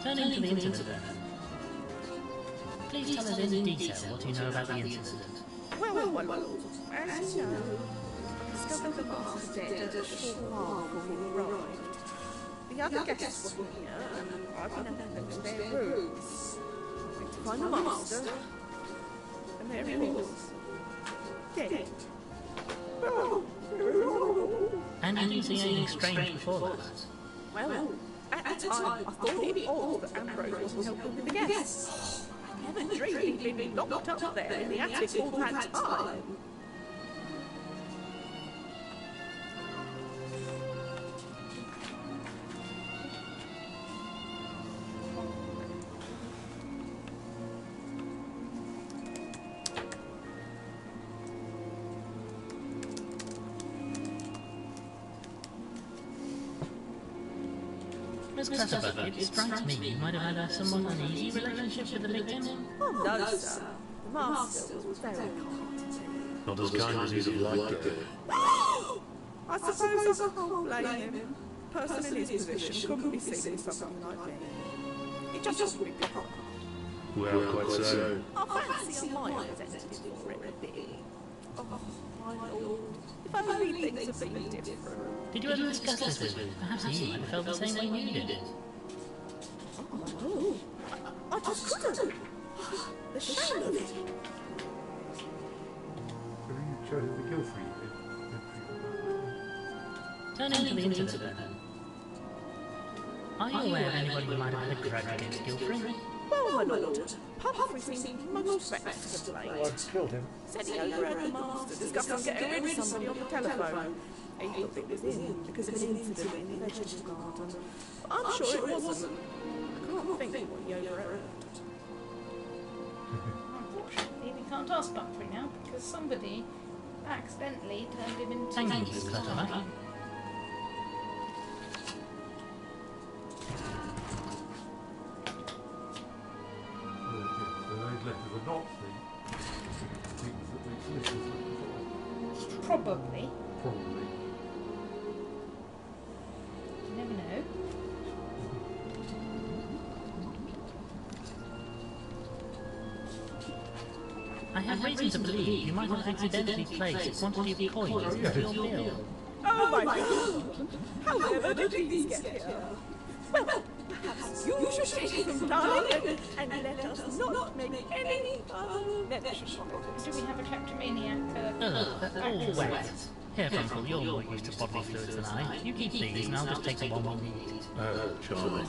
Turning to the incident then. Please tell us in detail what you know about the incident. Well, my lord, as you know, I discovered the master dead a short while before we arrived. The other guests were here, and I've been having to their rooms. I went to find the master, and there he was. Dead. Oh, And you didn't see anything strange before that? well, at the time, I thought it odd that Ambrose wasn't helping with the guests. I never dreamed he'd been locked up there in the attic all that time. Miss Clutterbuck, it strikes me you might have had a somewhat uneasy relationship with the victim. Oh, no, sir. The master was very kind. Not as kind as you'd have liked it. I suppose I can't blame him. A person in his position couldn't be seen with something like me. It just wouldn't be proper. Well, quite so. I fancy I might have presented it for it a bit. Oh, my lord. If only things had been different. Did you ever discuss this with him? Perhaps he might have felt the same way you did. Oh, my lord. I just couldn't. The shame of it. So you chose the Guildford. Turning to the incident then. Are you aware of anybody who might have had a grudge against Guildford? Well, my lord, Puff received most respects to the Oh, blade. I've killed him. Said he overheard the master discussing getting rid of somebody on the telephone. He thought it was him because of an incident in the vegetable garden. But I'm sure it wasn't. I can't think what he overheard. Unfortunately, we can't ask Buckley now because somebody accidentally turned him into... Thank you, Miss Clutterbuck. So those letters are not the things that the solicitors look Probably. for. Probably. You never know. I have reason to believe you might have accidentally placed a quantity of coins into your bill. Oh my god! However did these get here? Well, perhaps you should take them, darling, and let us not make any other mention of it. Do we have a kleptomaniac? Ugh, they're all wet. Here, Uncle, you're more used to bodily fluids than I. You keep these and I'll just take the one we need. Oh, charming.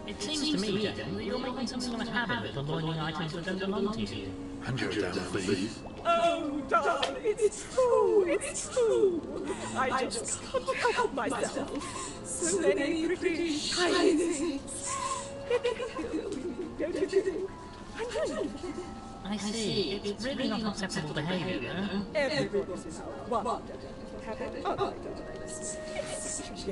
It seems to me, Jen, that you're making something of a habit of purloining items that don't belong to you. And you're a damn thief. Oh, darling, it's true, it's true. I just can't help myself. So many pretty shiny things. I see. It's really not acceptable behaviour, though. Everybody's now wondered have it other darlings. It's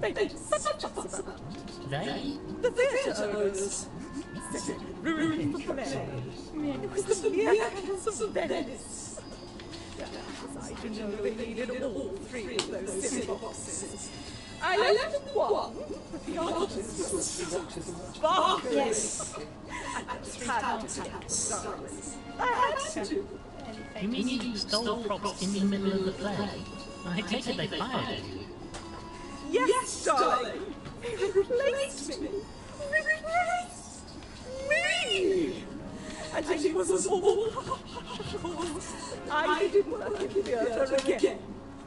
they made such a fuss about it. They? The theatre owners. Said it ruined the play. It was the mere cats of Venice. I didn't know they needed all three of those silly boxes. I left one, but the artist was barking. Yes. I had to have darlings. I had to. You mean you stole props in the middle of the play? I take it they fired you. Yes, darling. They replaced me. Replaced me. And it was all I didn't work in theatre again.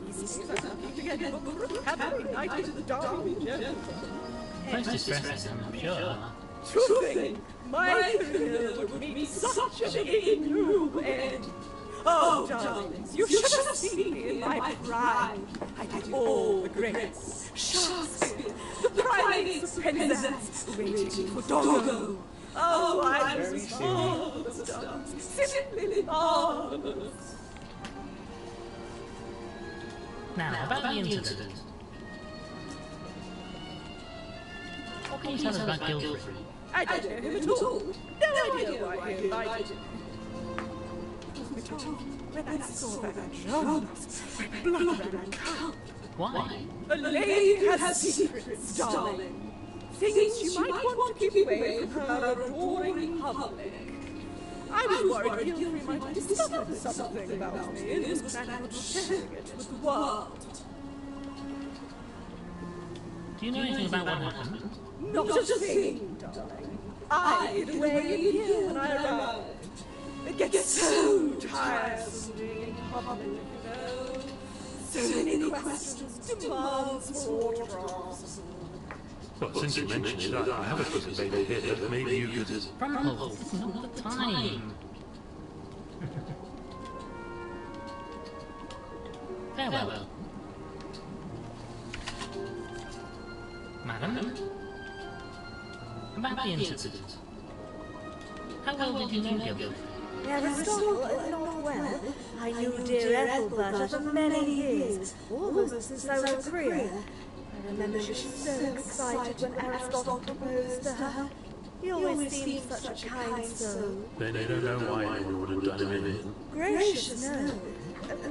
These days I'm looking to get a book every night at the Derby Journal. Most distressing, I'm sure. To think my career would meet such a new end. Oh, darlings, you should have seen me in my prime. I did all the greats. Shakespeare, the primates of Penzance, waiting for Doggo. Oh, I was marvelous, simply marvelous. Now, about the incident. What can you tell us about Guilfrey? I don't know him at all. No idea why he invited me. When I saw that journalist, my blood ran cold. Why? A lady has secrets, darling. Things you might want to keep away from her adoring public. I was worried Guilfrey might have discovered something about me and was planning on sharing it with the world. Do you know anything about what happened? Not a thing, darling. I hid away in here when I arrived. It gets so tiresome being in public, you know. So many questions, demands, autographs. Well, since you mentioned it, I have a feeling maybe here. Maybe you could... Rumple, it's not the time. Farewell. Madam? About the incident. How well did you know Gilbert? Aristotle, not well. I knew dear Ethelberta for many years, almost since I was a career. I remember she was so excited when Aristotle proposed to her. He always seemed such a kind soul. They don't know why anyone would have done him in. Gracious, no.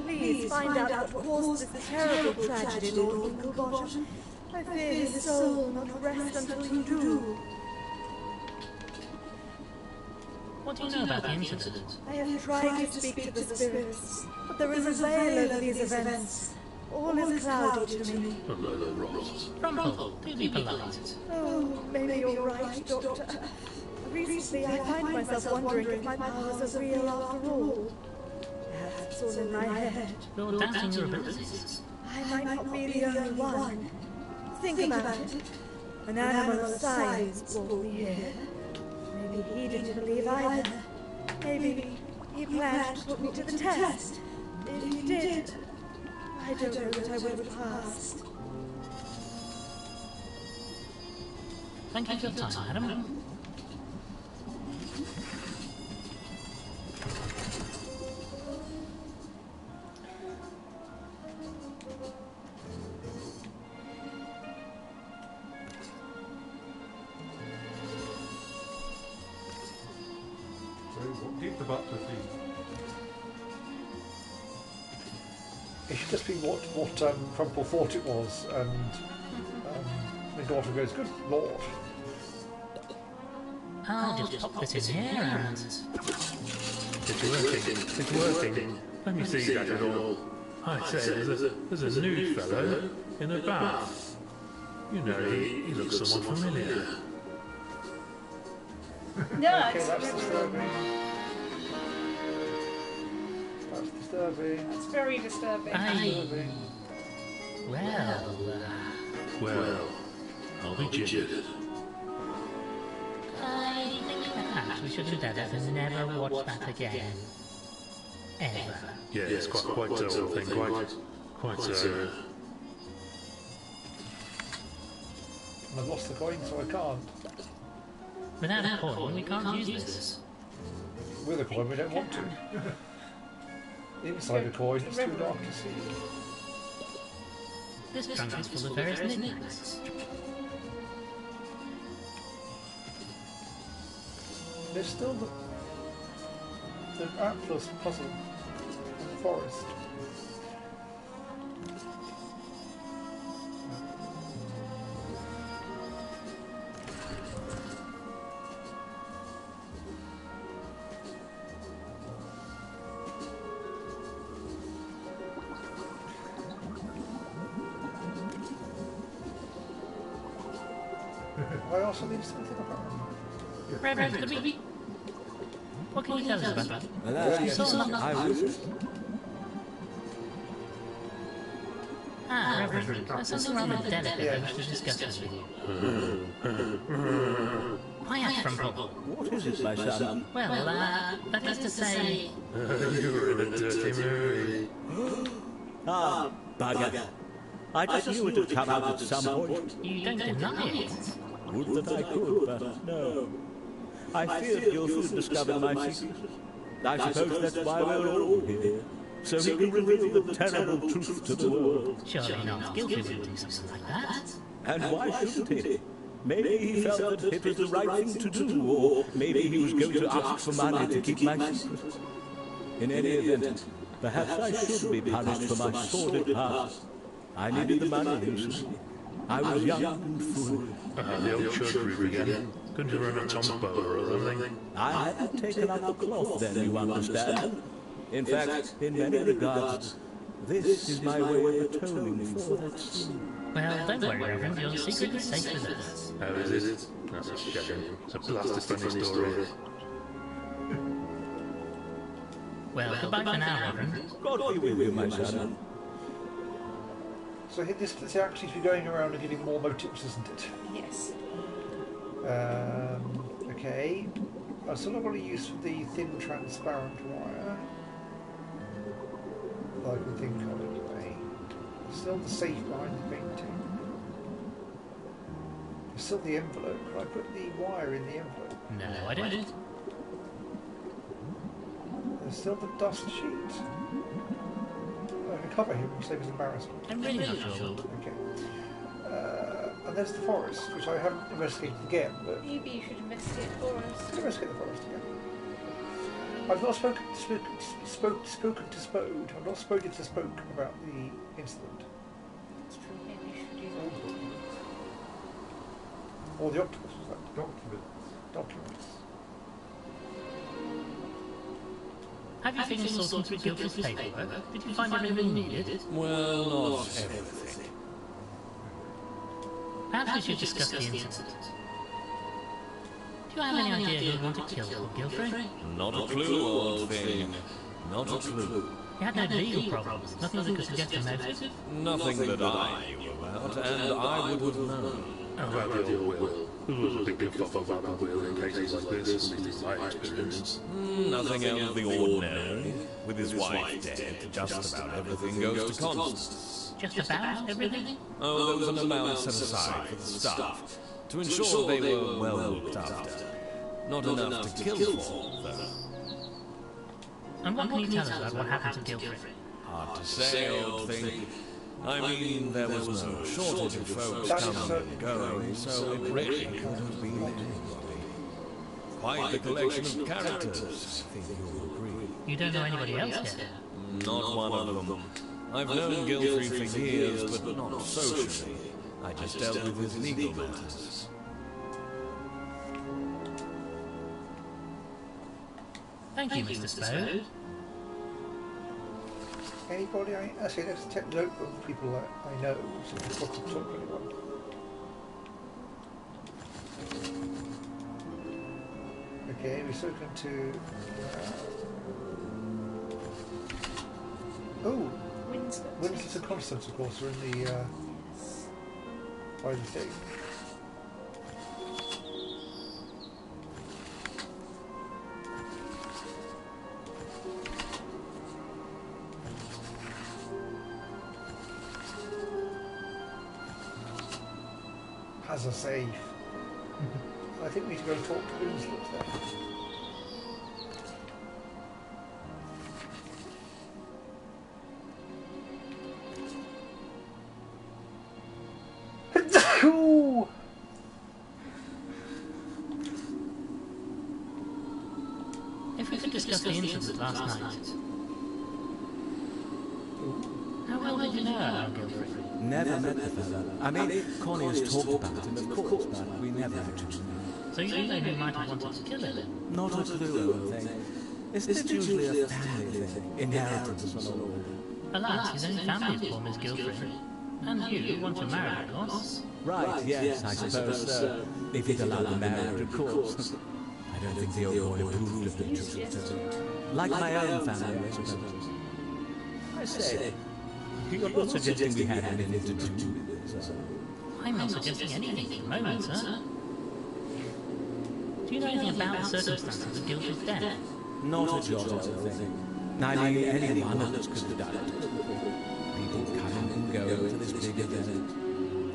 Please find out what caused this terrible tragedy, Lord Winklebottom. I fear his soul will not rest until you do. What do you know about the incident? I have tried to speak to the spirits, but there is a veil over these events. All is cloudy to me. Rumple, do be polite. Oh, maybe you're right, Doctor. Recently, I find myself wondering if my powers are real after all. Perhaps it's all in my head. You're doubting your abilities. I might not be the only one. Think about it. An animal of science brought me here. Maybe he didn't believe either. Maybe he planned to put me to the test. If he did, I don't know that I would have passed. Thank you for your time, madam. What did the butler think? It should just be what Crumple thought it was, and the daughter goes, "Good Lord." I'll just pop this in here and... It's working. Let me see that at all. I say, there's a nude fellow in a bath. You know, he looks somewhat familiar. No, Okay, that's disturbing. That's disturbing. That's very disturbing. Disturbing. Well, I'll be jiggered. I think perhaps we should endeavour to never watch that again. Ever. Yeah, it's quite a whole thing, quite And I've lost the coin, so I can't. Without a coin, we can't use this. With a coin, we don't want to. Inside a coin, it's too dark to see. This trunk is full of various knickknacks. There's still the Atlas puzzle in the forest. I also need something about it. Reverend, could we... What can you tell us about that? Alas, I wish. Ah, Reverend, there's something rather delicate I wish to discuss with you. Quiet, Crumple. What is it, my son? Well, that is to say... You're in a dirty movie. Ah, bugger. I just knew it would come out at some point. You don't deny it. Would that I could, but no. I feared Guilford had discovered my secret. I suppose that's why we're all here. So he can reveal the terrible truth to the world. Surely not. Guilford would do something like that. And why shouldn't he? Maybe he felt that it was the right thing to do, or maybe he was going to ask for money to keep my secret. In any event, perhaps I should be punished for my sordid past. I needed the money, you see. I was young and foolish. The old church roof again. Couldn't you run a Tom's bow or something? I had taken up the cloth then, you understand. In fact, in many regards, this is my way of atoning for that sin. Well, don't worry, Reverend. Your secret is safe with us. How is it? That's a shame. It's a blasted funny story. Well, goodbye for now, Reverend. God be with you, my son. So this actually be going around and giving more motives, isn't it? Yes. Okay. I still not got a use for the thin transparent wire. That I can think of anyway. There's still the safe behind the painting. There's still the envelope. Can I put the wire in the envelope? No, I don't. There's still the dust sheet. I can cover him and save his embarrassment. I'm really not sure. Okay. And there's the forest, which I haven't investigated again, but... Maybe you should investigate the forest. Let's investigate the forest again. I've not spoken to Spode. I've not spoken to Spoke about the incident. That's true. Maybe you should do that. Or the octopus, was that? Documents. Have you finished sorting through Guilford's paperwork? Did you find everything you needed? Well, not everything. Perhaps we should discuss the incident. Do you have any idea who would want to kill poor Guilford? Not a clue, old thing. Not a clue. He had no legal problems. Nothing that could suggest a motive. Nothing that I knew about, and I would have known. How about the old Will? Who was a big fuff about the Will in cases like this, at least in my experience? Nothing out of the ordinary. With his wife dead, just about everything goes to Constance. Just about everything? Oh, there was an amount set aside for the staff, to ensure they were well looked after. Not enough to kill for, though. And what can you tell us about what happened to Guilford? Hard to say, old thing. I mean, there was no shortage of folks coming and going, so it really could have been anybody. Quite the collection of characters, I think you'll agree. You don't know anybody else here? Not one of them. I've known Guilford for years, but not socially. I just dealt with his legal matters. Thank you, Mr. Spode. Anybody? Actually, let's take note of the people that I know, so I can talk to anyone. Okay, we're spoken to... Winslet and Constance, of course, are in the... by the thing. as a save. I think we need to go and talk to Boonslips there. Ooh. If we could discuss the incident last night. How well did you know our Gilfrey? Never met the fellow. I mean, Connie has talked about him, of course, but we never actually met. So you don't know who might have wanted to kill him? Not a clue, I think. It's usually a family thing, inheritance and all. Alas, his own family is poor Miss Gilfrey. And you want to marry, of course. Right, yes, I suppose so. If he'd allowed the marriage, of course. I don't think the old boy approved of the truth. Like my own family, I suppose. I say, you're not suggesting we had anything to do with this, I'm not suggesting anything at the moment, sir. Do you know anything about the circumstances of Gilfrey's death? Not a jot of thing. I mean, anyone else could have done it. People come and go to this big event.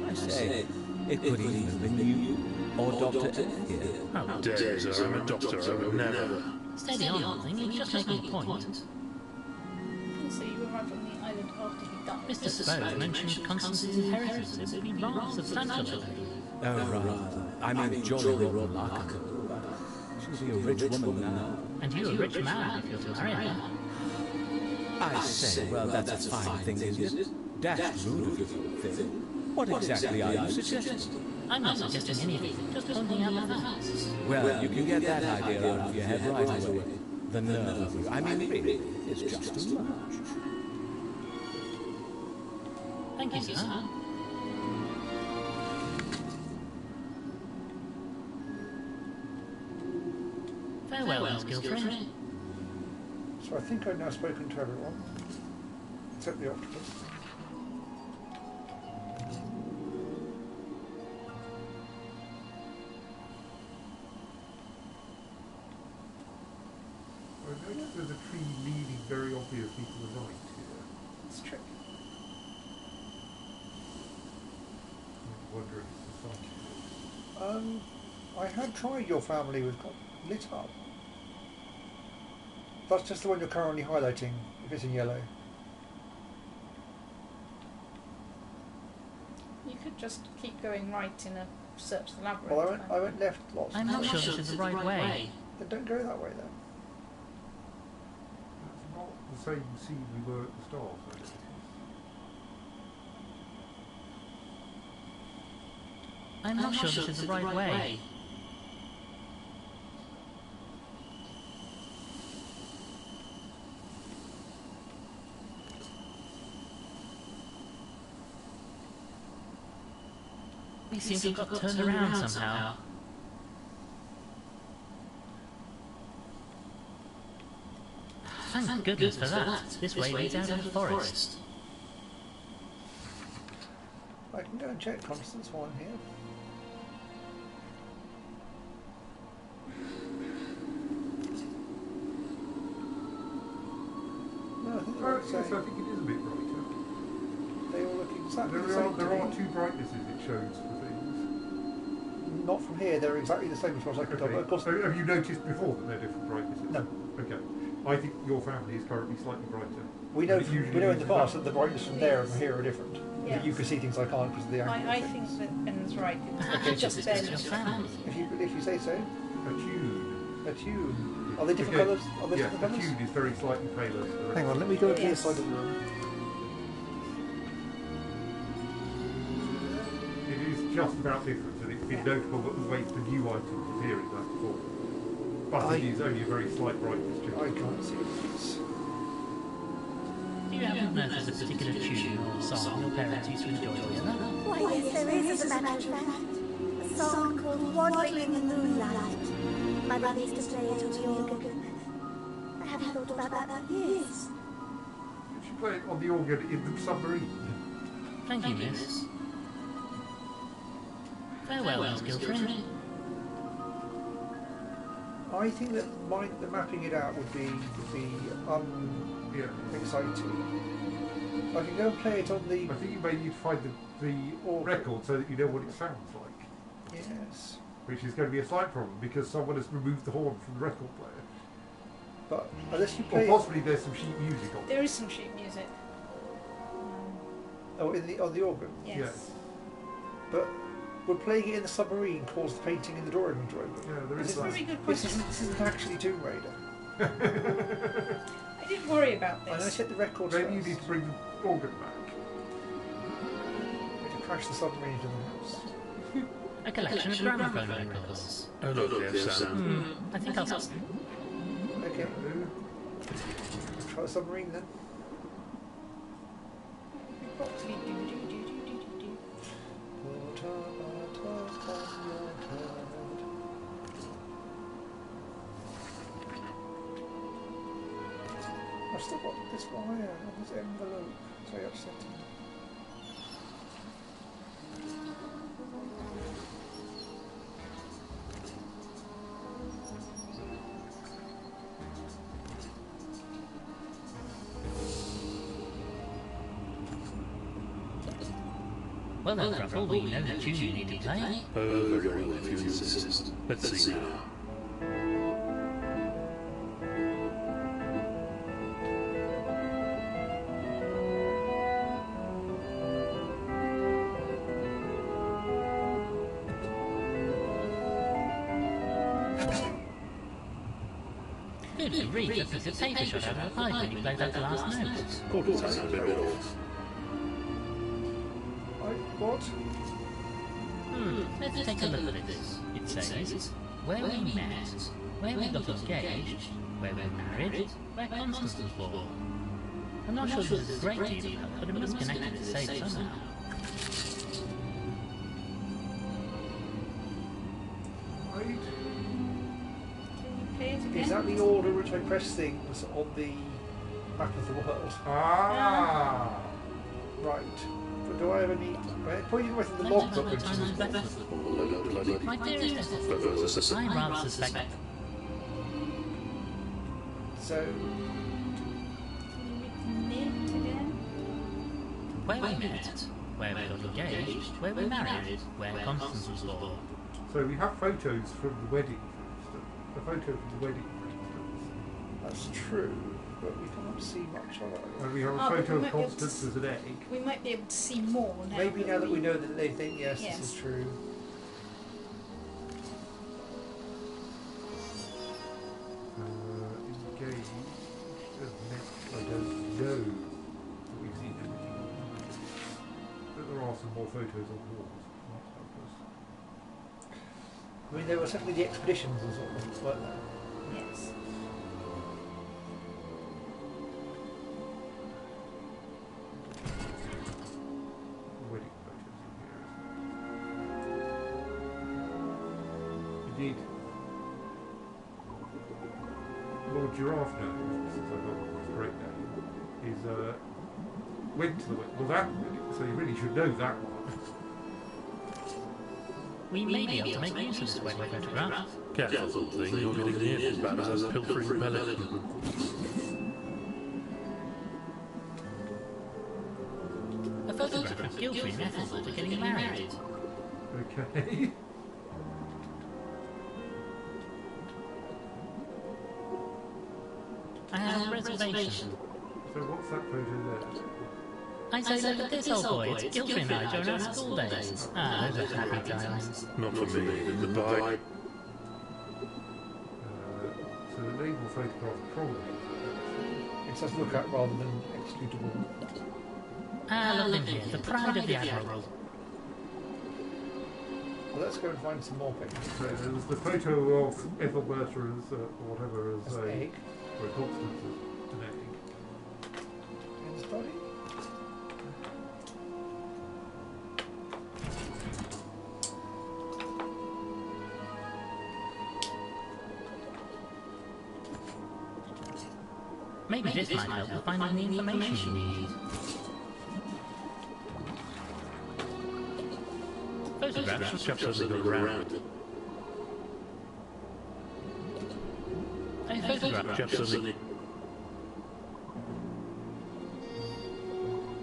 I say, it could even have been you or Dr. F here. How dare you, sir? I'm a doctor. I would never. Steady on, darling. You're just making a point. So you arrived on the island after he died. Mr. Spoke mentioned Constance's inheritance. It would be rather substantial. Oh, rather. I mean, jolly rotten luck. She'll be a rich woman now. And you a rich man if you're to marry her. I say, well, that's a fine thing, isn't it? Dashed rude of you, Phil. What exactly are you suggesting? I'm not suggesting anything, just pointing out the facts. Well, you can get that idea out of your head right away. The nerve of you. I mean, really, it's just too much. Thank you, sir. Farewell, Miss Gilfrey. So I think I've now spoken to everyone, except the octopus. I noticed there's a tree leading very obviously to the right here. It's tricky. I wonder if it's the sun. I had tried your family was got lit up. That's just the one you're currently highlighting, if it's in yellow. You could just keep going right in a search the labyrinth. Well, I went left lots. I'm not sure this is the right way. Then don't go that way then. It's not the same scene we were at the start, I guess. I'm not sure this is the right way. We seem to have got turned around somehow. Thank goodness for that. This way leads out of the forest. I can go and check Constance while I'm here. No, I think they're all the Yes, I same. think it is a bit brighter. They all look exactly the same. There to are me. two brightnesses it shows for things. Not from here, they're exactly the same as far as I can tell. But of course, So have you noticed before that they're different brightnesses? No. Okay. I think your family is currently slightly brighter. we know But it usually in the means past that the brightness from there and from here are different. Yeah. But you can see things I can't because of the angle. I of think things. that Ben's right. Perhaps It's just this barely is your different. family. If you say so. Attune. Attune. Are they different Again, colours? Are they yeah, different colours? attune is very slightly paler. than the rest. Hang on, let me go to Yes. this side of the room. It is just about different, and it's been notable that the way the new items appear in that form. But it is only a very slight brightness change. I can't see it. Do you happen to know if there's a particular tune or song your parents used to enjoy together? Why, yes, there is, as a matter of fact. A song called Wandering in the Moonlight. My mother used to play it on the organ. I haven't thought about that for years. Did she play it on the organ in the submarine? Thank you, miss. Farewell, Miss Gilfrey. I think that the mapping it out would be Yeah. exciting. I can go and play it on the. I think you may need to find the record so that you know what it sounds like. Yes. Which is going to be a slight problem because someone has removed the horn from the record player. But unless you Or play... possibly there's some sheet music on it. There is some sheet music. Oh, on the organ? Yes. Yes. But would playing it in the submarine cause the painting in the door open to open? Yeah, there is It's a that. very good This question. isn't actually Tomb Raider. I did worry about And I this. hit the record Maybe first. you need to bring the organ back. We had to crash the submarine into the house. A collection of gramophone records. Oh look, there's Sam. I think I'll stop. Okay. Try the submarine then. I've still got this wire on this envelope. It's very upsetting. Well then, Truffle, we know the tune you need to play. Oh, very well if you insist. Let's see now. Good grief, a piece of paper shot out of the pipe when you played out the last note. Chords sound a bit off. What? Let's take a look at this. It says, where we met, where we got engaged, where we married, where Constance was born. I'm not sure this is a great deal of help, but it must connect it to save somehow. Is that the order which I press things on the map of the world? Ah! Right. But do I ever need... Pointing with the logs up which is as well. My dearest Esther, I rather suspect... So... Where we met, where we got engaged, where we married, where Constance was born. So we have photos from the wedding, for instance. A photo from the wedding, for instance. That's true, but we can't see much of it. And we have a Ah, but photo we of might be able to Constance as an egg. We might be able to see more now. Maybe now that we know that they think, yes, Yes. this is true. Engaged as next, I don't know that we've seen anything on that. But there are some more photos on walls. Might help us. I mean, there were certainly the expeditions and sort of, weren't there? Yes. Wedding photos in here, isn't there? Indeed. Lord Giraffe now, since I got his great name, is went to the wedding. Well, that wedding, so you really should know that one. We may be able to make use of this wedding photograph. Careful thing, you're getting near as bad as a pilfering pelican. A photograph of Giltree and Ethelbert getting married. Okay. I have a reservation. So what's that photo there? I say, look at this old boy, it's Giltree and I during our school days. Ah, those are happy times. Not for me, goodbye. So the naval photograph probably It says look at rather than executable. Ah, look in here, the pride of the Admiral. Well, let's go and find some more pictures. so there's the photo of Ethelberta as, or whatever, as As an egg. or Constance as an egg. In this body. Maybe this might help with finding the information you need. Photographs. Chaps as they go around. A photograph. Chaps as they...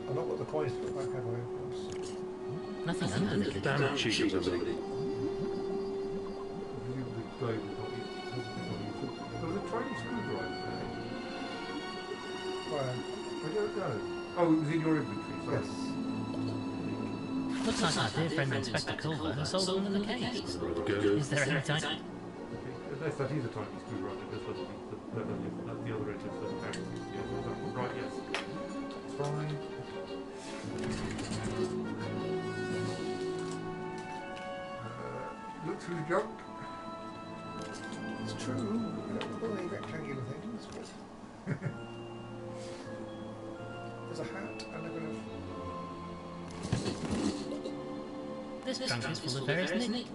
I've not got the coins to put back, have I? Of course. Nothing under the Damn cheeky somebody. where? I don't know. Oh, it was in your inventory, sorry. Yes. Looks like our dear friend Inspector Culver has sold one of the cages. Is there any time? Okay. Unless that is a tiny screwdriver, that's the other end of the pack. Yeah, was that one right? Yes. It's fine. Look through the junk. It's true. We don't pull any rectangular things, but there's a hat and a bit of. This trunk is full of various nick.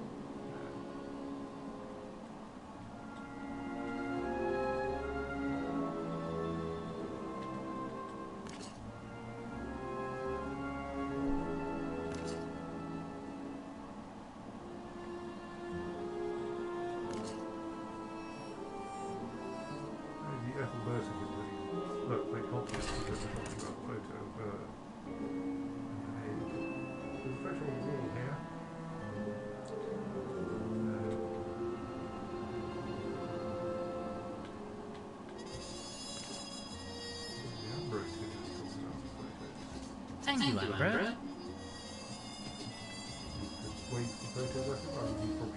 Thank you, Amber.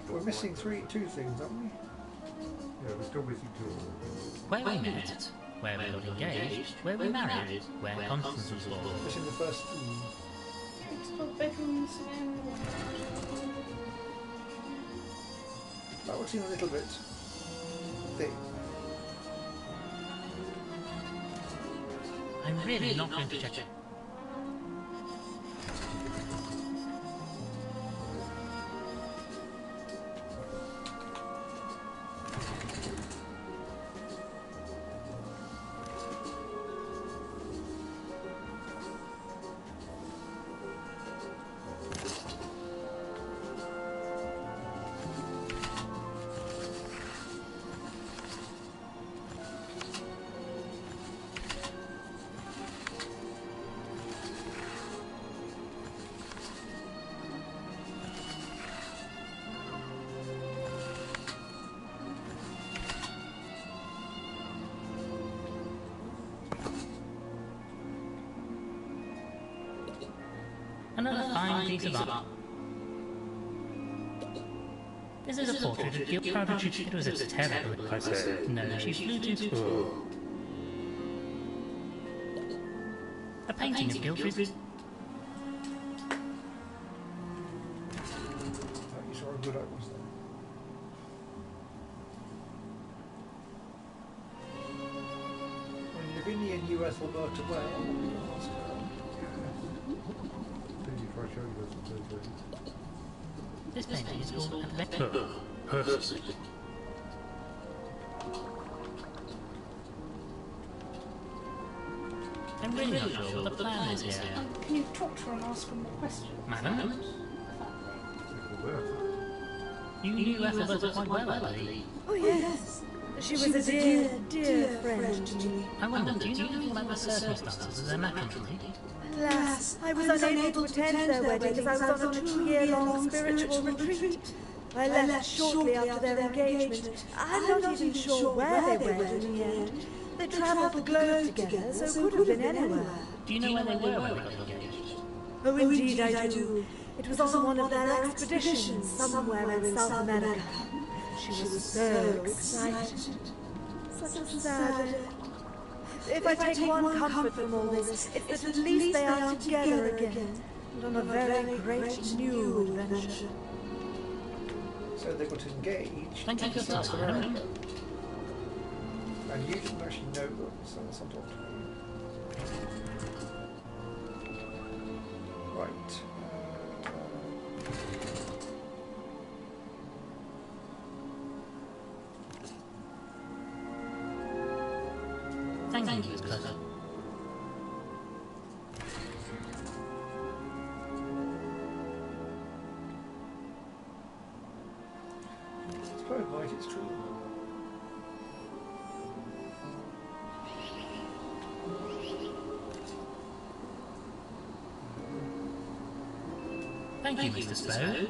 We're missing two things, aren't we? Yeah, we're still missing two. Where we met, where we got engaged, where we married, where Constance was born. Missing the first two. Explore bedrooms and... That would seem a little bit thick. I'm really not going to check it. Another fine piece of art. This is a portrait of Gil Prodigy. It was a terrible... I said. No, she flew too... Oh. A painting of Guildford. You saw how good I was there. When Lavinia knew Ethelberta well, ask her. This painting is called Adventure. Oh, perfect. I'm really not sure what the plan is here. Can you talk to her and ask her more questions? Madam? You knew Ethelberta quite well, I believe. Oh, yes. She was a dear, dear friend to me. I wonder, do you know anything about the circumstances of their matrimony? Alas, I was unable to attend their wedding as I was on a 2-year-long spiritual retreat. I left shortly after their engagement. I'm not even sure where they went in the end. They travelled the globe together, so it could have been anywhere. Do you know where they were when they got engaged? Oh, indeed I do. It was on one of their expeditions somewhere in South America. She was so excited. Such a sad... If I take one comfort from all this, it's that at least they are together again, and on a very great new adventure. So they got engaged Thank you in for your South time. America. And you didn't actually know them, so that's not talk to me. Right. Thank you, Miss Clever. It's quite right, it's true. Thank you, Mr. Spode.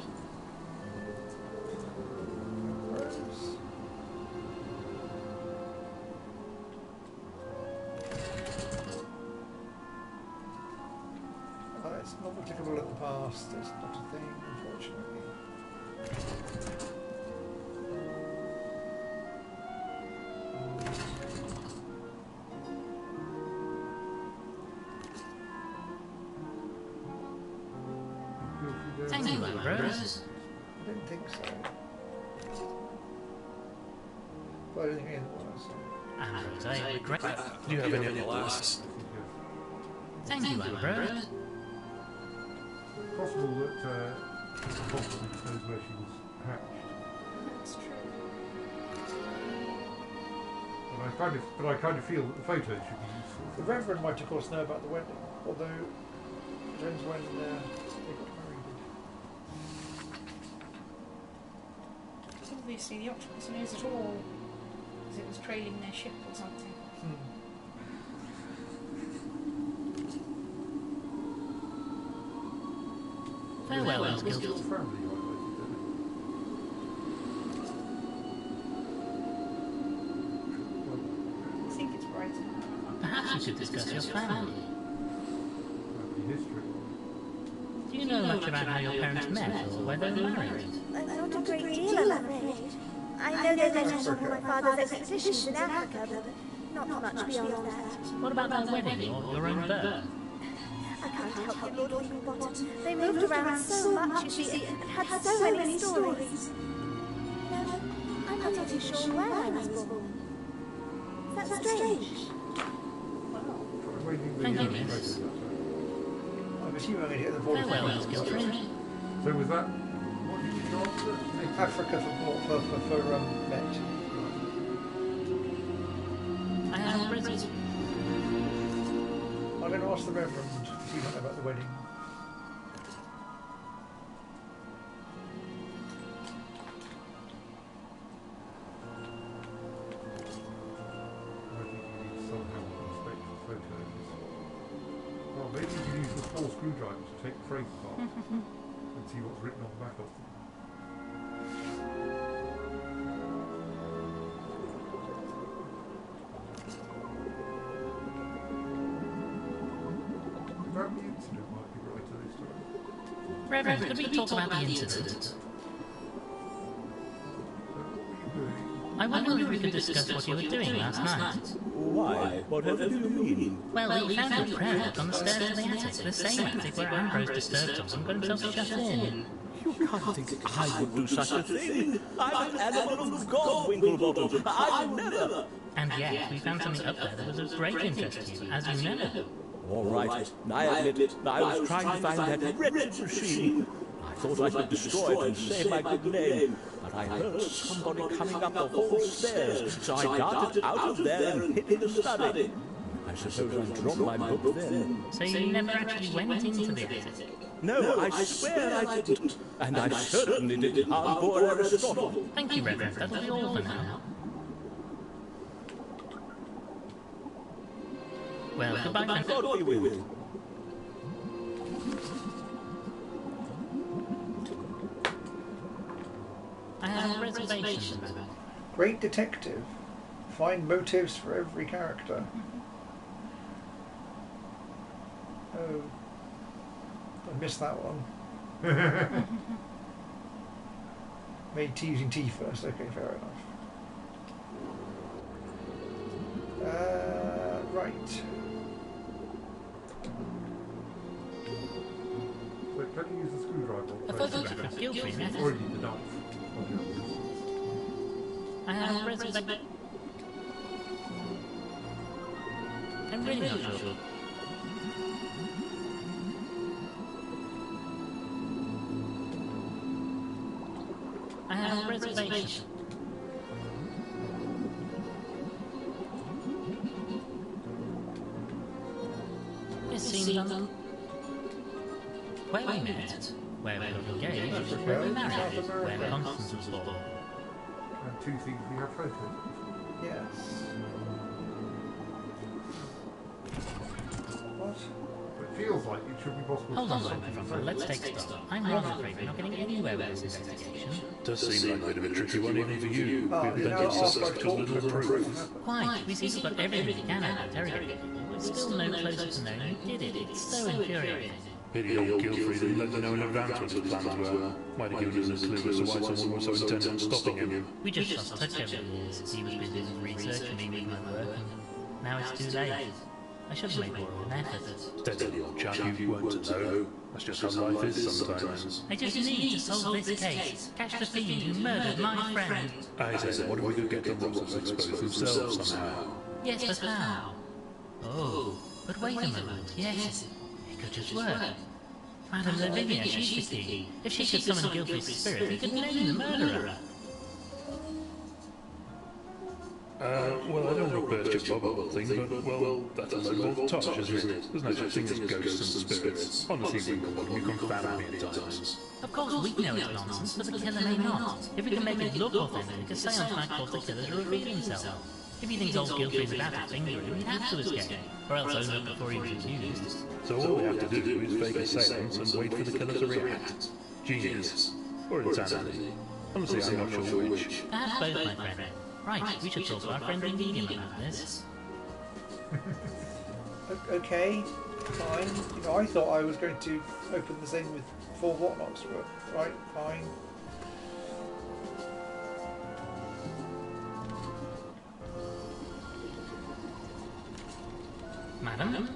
it's not applicable in the past. It's not a thing, unfortunately. Thank you, Ambrose. I didn't think so. But I didn't think anything was. Ambrose, I regret. Do you have any last? Thank you, Ambrose. Possible that possibly knows where she was hatched. That's true. But I kind of feel that the photos should be useful. The Reverend might, of course, know about the wedding, although it depends when they got married. Obviously, the octopus knows it all, because it was trailing their ship or something. Farewell, Elskil. It's family, I think it's right. Perhaps you should discuss your family. history. Do you know much about how your parents met or where they were married? Not a great deal, I'm afraid. I know they met on one of my father's expeditions in Africa, but not much beyond that. What about their wedding or your own birth? I can't help it, Lord Wingbottom. They moved around so much, you see, and had so many stories. No, I'm not even sure where I was born. That's strange. Thank you, miss. I'm assuming I'm going to get the Farewell, Elskil. So was that, what did you go after? Africa for Met. I have presents. I'm going to ask the Reverend if he knows about the wedding. I think you need somehow to inspect the photos. Well, maybe you can use the 4 screwdrivers to take the frames apart and see what's written on the back of them. About the incident might be right at this time. Reverend, could we talk about the incident? So what were you doing? I wondered if we could discuss what you were doing last night. Why? Whatever do you mean? Well, we found your prayer book on the stairs of the attic, the same attic where Ambrose disturbed someone and got himself shut in. You can't think I would do such a thing. I'm an animal of God, Winklebottom. I would never. And yet, we found something up there that was of great interest to you, as you know. All right, I admit, I was trying to find that wretched machine. I thought I could destroy it and save my good name, but I heard somebody coming up the hall stairs, so I darted out of there and hid in the study. I suppose I dropped my book then. So you never actually went into the attic? No, I swear I didn't, and I certainly didn't harm poor Aristotle. Thank you, Reverend. That'll be all for now. Well, goodbye for now. God be with you. I have reservations. Great detective. Find motives for every character. Oh. I missed that one. Made T using T first. Okay, fair enough. Right. So can you use the screwdriver? A photograph of Gilfrey, yes. Or you need the knife. I have reservations. I'm really not sure. I have reservations. This seems where we met, where we got engaged, where we married, where Constance was born. And 2 things we have photos of. Yes. What? It feels like it should be possible Hold to on, do something. Frumple, let's take stock. I'm rather afraid we're not getting anywhere with this investigation. Does seem like a bit of a tricky one even for you. Oh, With you know, plenty of after I've suspects, talked to little them, proof. Quite, we've still got everything we can out of interrogating people. We're still no closer to knowing who did it. It's so infuriating. Pity old Gilfrey didn't let you know in advance what his plans were. Might have given us a clue as to why someone was so intent on stopping him. We just lost touch over the years. He was busy with research and me with my work, and now it's too late. I should have made more of an effort. Steady old chap, you weren't to know. That's just how life is sometimes. I just need to solve this case. Catch the fiend who murdered my friend. I say, what if we could get the Rosses exposed themselves somehow? Yes, but how? Oh, but wait a moment. Yes, it could just work. Madame Lavinia, she's the key. If she could summon Gilfrey's spirit, he could name the murderer. Well, I don't want to burst your bubble thing, but, well, that's a low touch, isn't it? There's no such thing as ghosts and spirits. Honestly, you confound me at times. Of course we know it's nonsense, but the killer may not. If we can make it look authentic, a seance might cause the killer to reveal himself. If he thinks old Gilfrey's about to finger him, he'd have to escape, or else own up before he was accused. So all we have to do is fake a seance and wait for the killer to react. Genius. Or insanity. Honestly, I'm not sure which. Perhaps both, my friend. Right, we should talk to our friend in medium about this. Okay, fine. You know, I thought I was going to open the thing with 4 whatnots, but right, fine. Madam?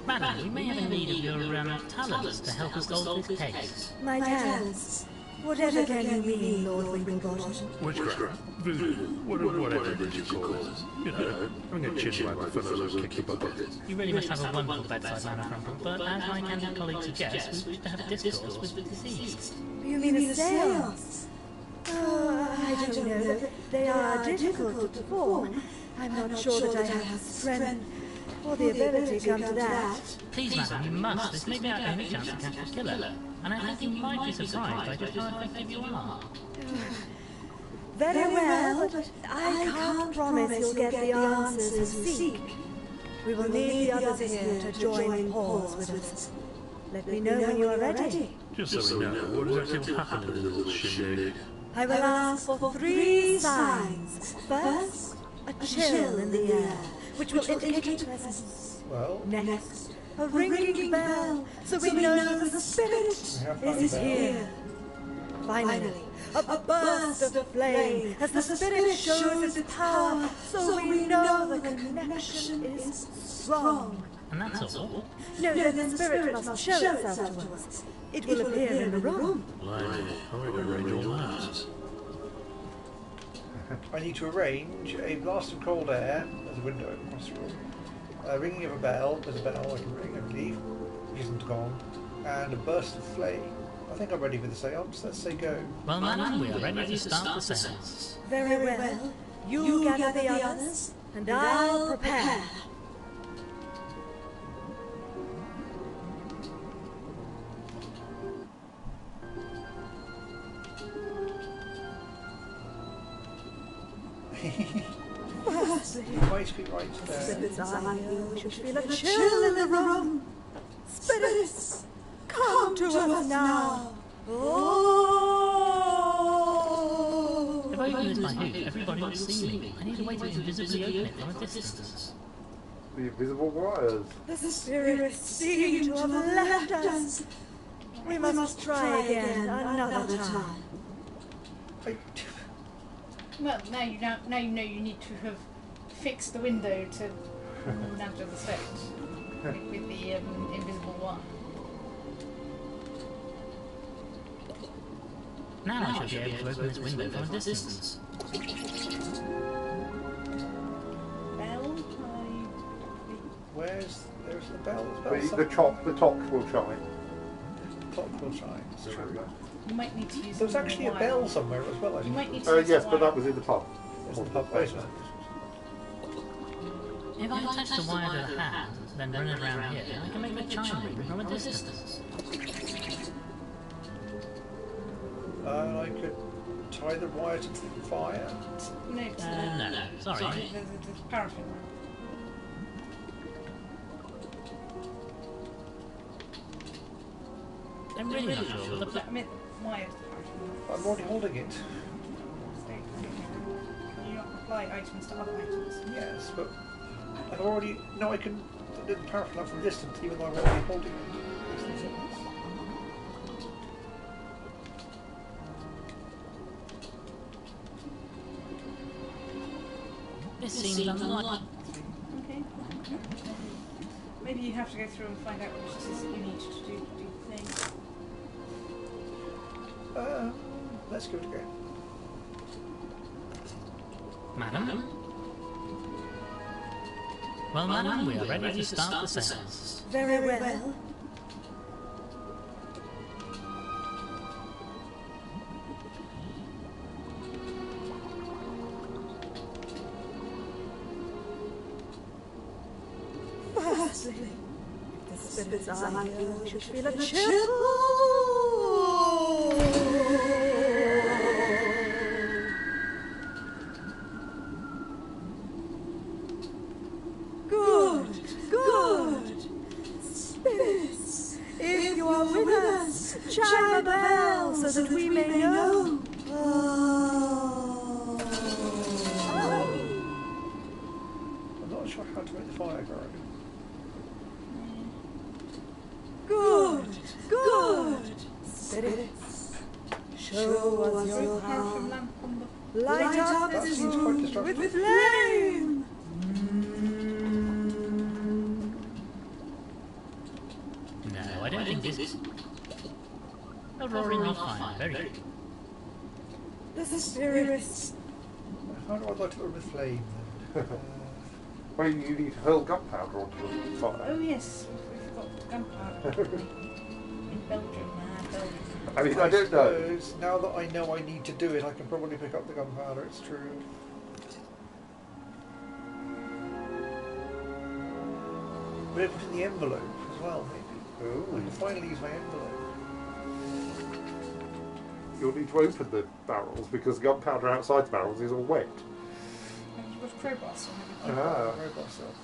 Madam, we may have a need of your talents to help us solve this case. My talents. Whatever can you mean, Lord Winklebottom? Witchcraft, voodoo, whatever did you call it? You know, having a chin like the fellows who kick the bucket. You really must have a wonderful bedside manner, Crumple, but as my candid colleague suggests, we wish to have discourse with the deceased. You mean a seance? Oh, I don't know. They are difficult to perform. I'm not sure that I have the strength or the ability to come to that. Please, madam, you must. This may be our only chance to catch the killer. And I think you might be surprised by just how effective you are. Very well, but I can't promise you'll get the answers you seek. We will need the others here to join paws with us. Let me know when you are ready. Just so we know, what exactly will happen in the little shindig? I will ask for 3 signs. First, a chill in the air, which will indicate presence. Well, Next, a ringing bell, so we know that the spirit is here. Finally, a burst of flame, as the spirit shows its power, so we know the connection is strong. And that's all? No, the spirit must show itself to us. It will appear in the room. Blimey, how are we going to arrange all that? I need to arrange a blast of cold air. There's a window across the room. Ringing of a bell. There's a bell I can ring, I believe, which isn't gone. And a burst of flame. I think I'm ready for the seance. Let's say go. Well, madam, we are ready to start the seance. Very well. You gather the others, and I'll prepare. Right there. Spirits are here. We should feel a chill in the room. Spirits, come to us now. Oh! If I open this by hoop, everybody will see me. I need a way to invisibly open it from a distance. The invisible wires. The spirits seem to have left us. We must try again another time. Well, now you know you need to have fixed the window to nudge the stage with the invisible wire. Now I should be able to open this window from a distance. Bell, Where's there's the bell? The top will chime. Top will chime. It's true. you might need to use. There's actually a bell somewhere as well. I You think. might need to use Yes, the but wire. that was in the pub. There's the pub basement. If I attach the wire to the hand, then run it around here, I can make the chime ring from a distance. And I could tie the wire to the fire. No, No, sorry. There's paraffin. I'm really not sure. I mean, wires to paraffin. I'm already holding it. Can you not apply items to other items? Yes, but I've already. No, I can. do the power plant from a distance, even though I won't be holding it. This seems unlikely. Okay. Maybe you have to go through and find out which it is that you need to do the thing. Let's give it a go. Madam? Well, madam, we are ready to start the sales. Very well. Firstly, the spirit's eye should feel a chill. Good, good. Spirits, if you are with us, chime a bell so that we may know. I'm not sure how to make the fire go. Good, good. Spirits, show us your power. Light up That this seems quite room destructive. with flame. No, I don't think this... A roaring of fire, very good. The spirits. How do I light it up with flame then? Well, you need to hurl gunpowder onto the fire. Oh yes, we've got gunpowder. In Belgium, Belgium. I mean, I don't know. suppose now that I know I need to do it, I can probably pick up the gunpowder, it's true. But it put in the envelope as well, maybe. Ooh. I can finally use my envelope. You'll need to open the barrels because the gunpowder outside the barrels is all wet. Have you got crowbars or have you I've Ah. got a robot cell.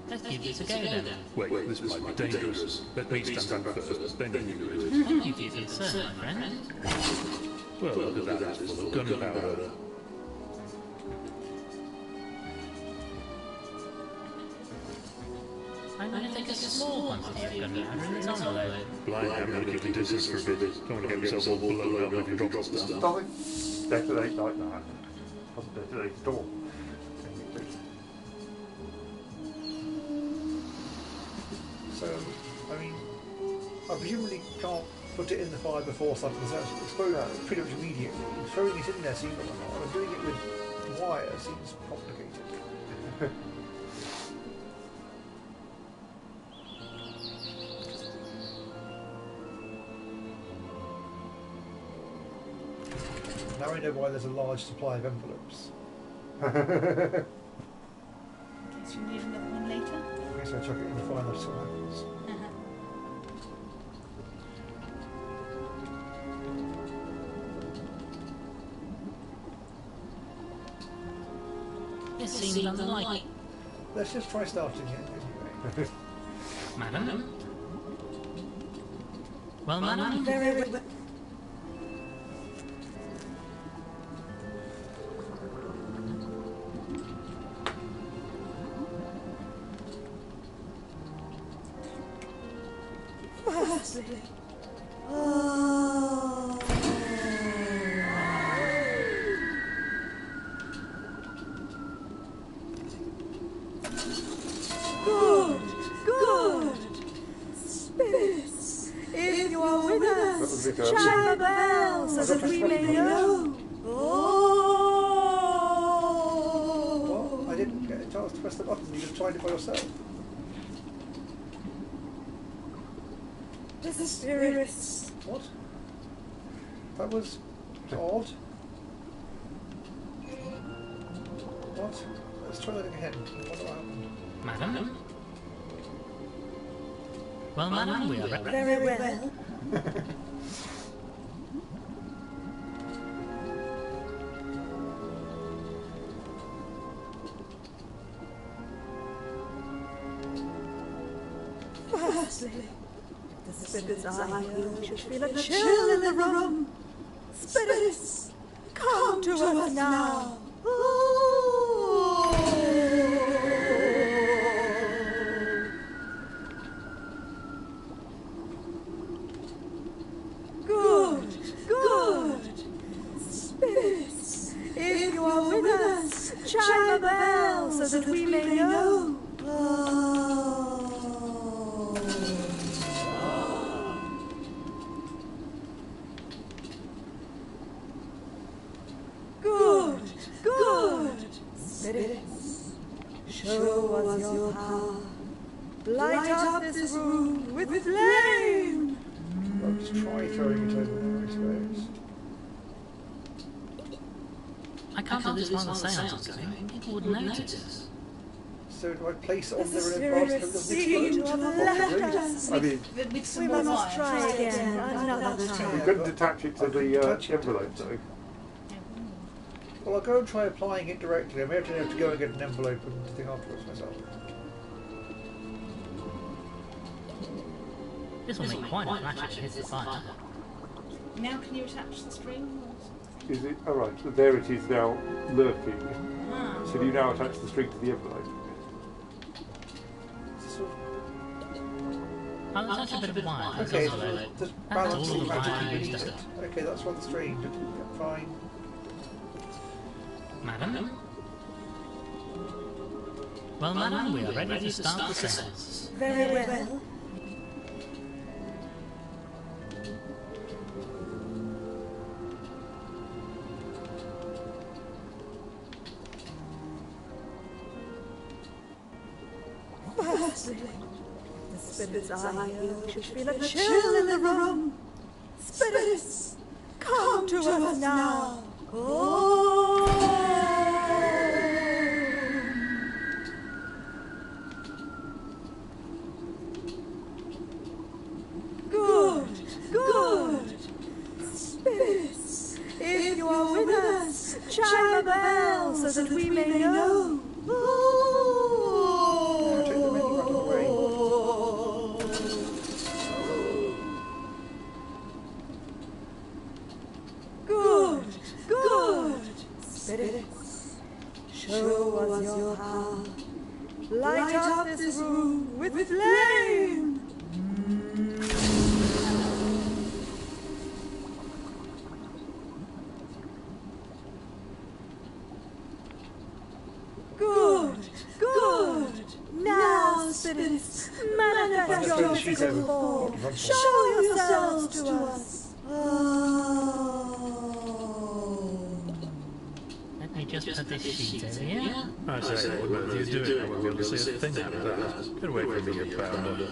Let's give this a go then. Wait, this might be dangerous. Let me stand back first, then you do it. Thank you for your concern, my friend. Well, look at that, it's full of gunpowder. I'm going to take a small quantity of gunpowder in this envelope. Blind hammer, keep the distance for a bit. Don't want to get yourself all blown up if you drop stuff. Doesn't detonate like that. Doesn't detonate at all. So, I mean, I presumably can't put it in the fire before something else explode pretty much immediately. Throwing it in there seems like a lot, and doing it with wire seems complicated. Now I know why there's a large supply of envelopes. In case you need another one later. I guess I'll chuck it in the fire and see what happens. This seems unlikely. Let's just try starting it anyway. Madam? Well, madam? Very well. Firstly, good, good. Spirits, if you are with us, chime a bell so that we may know. What? I didn't get a chance to press the button, you just tried it by yourself. The spirits. What? That was odd. What? Let's try that again. What happened? Madam? Well, madam, we are ready. Very well. Firstly, The spirits are here. We should feel a chill in the room. Spirits, come to us now. Good, good. Spirits, if you are with us, chime the bell so that we may know. Good, good. Spirits, show us your power. Light up this room with flame. Let's try throwing it over there, I suppose. I can't do this while the seance is going. People would notice. So do I place it The on there and spirits then seem to have left us. I mean, With some We more must wire. try again another time. you couldn't attach it to I couldn't the touch it to envelope, it. though. Well, I'll go and try applying it directly. I may have to go and get an envelope and thing afterwards myself. This will make quite a flash if it hits the fire. Now can you attach the string? Or something? Is it? All right. So there it is now, lurking. Ah. So do you now attach the string to the envelope? I'll attach a bit of wire. That's Okay, also low. just That's balance all it the magic wire beneath used it. up. Okay, that's what the string did. Yeah, fine. Madam? Well, madam, we are ready to start the seance. Very well. Firstly, the spirits are here. We should feel a chill in the room. Spirits, come to us now. Good, good. Spirits, if you are with us, chime the bell so that we may know. Take the menu out of the way. Good, good. Spirits, show us your power. Light up this room with flame. Good, good. Now, spirits, manifest your Manifest your physical physical form. form. Show yourselves to us. Let me just put this sheet over here. I say, what whatever you do, I won't be able to see a thing out of that. Get away from me, you bounder.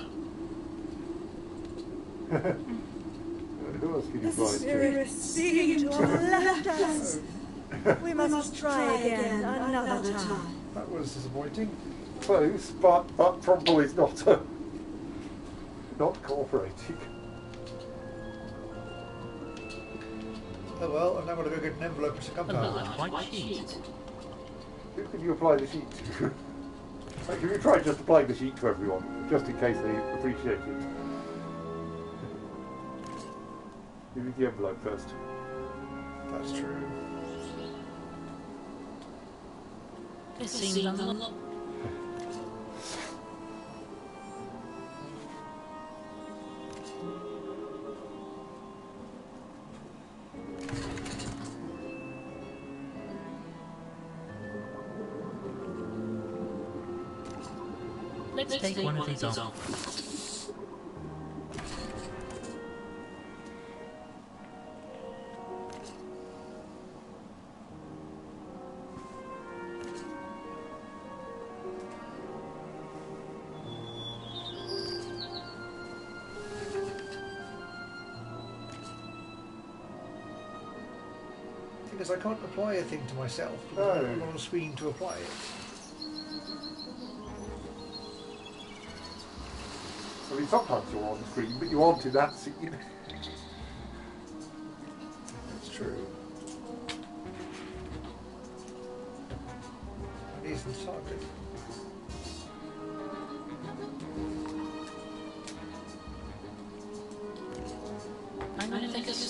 Who else can you The fly to? spirits seem to have left us. We must try again another time. That was disappointing. Close, but probably it's not not cooperating. Oh well, and now I'm going to go get an envelope and some A gunpowder. large white sheet. Who can you apply the sheet to? Like, have you tried just applying the sheet to everyone, just in case they appreciate it? You need the envelope first. That's true. This seems unlocked. Let's take one of these off. Because I can't apply a thing to myself. No. I'm on a screen to apply it. I mean, sometimes you're on the screen, but you aren't in that scene. That's true. Decent target.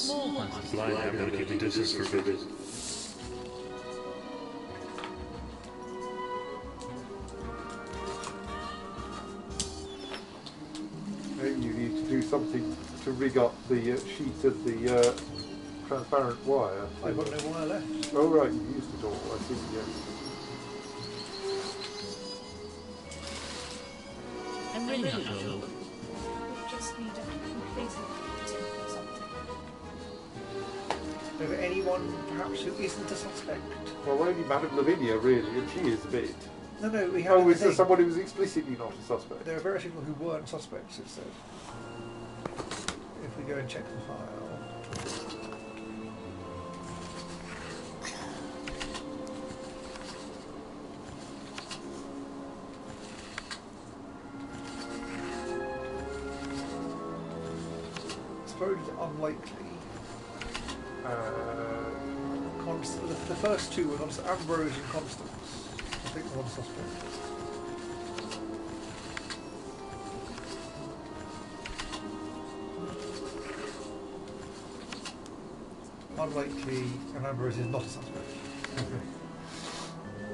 small quantities. Blind, I'm going to keep a distance for a bit. Maybe you need to do something to rig up the sheet of the transparent wire. I've got no wire left. Oh right, you used it all, I see, yeah. I'm really not sure. We just need a completed tip or something. Is there anyone perhaps who isn't a suspect? Well, only Madame Lavinia really, and she is a bit. No, we have. Oh, is there someone who was explicitly not a suspect? There are various people who weren't suspects, it says. If we go and check the file. I suppose it's unlikely. The first two were Ambrose and Constance. I think the one suspect. Unlikely, and Ambrose is not a suspect.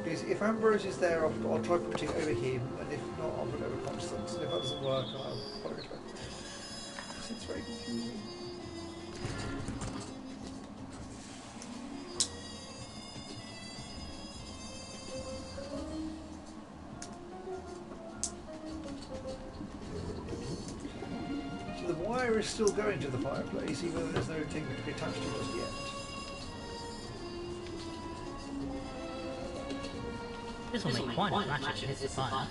Because if Ambrose is there, I'll try putting it over him, and if not, I'll put it over Constance. And if that doesn't work, I'll probably go back. It's very confusing. So the wire is still going to the fireplace, even though there's no thing to be attached to just yet. This will make quite a flash if it hits the fire.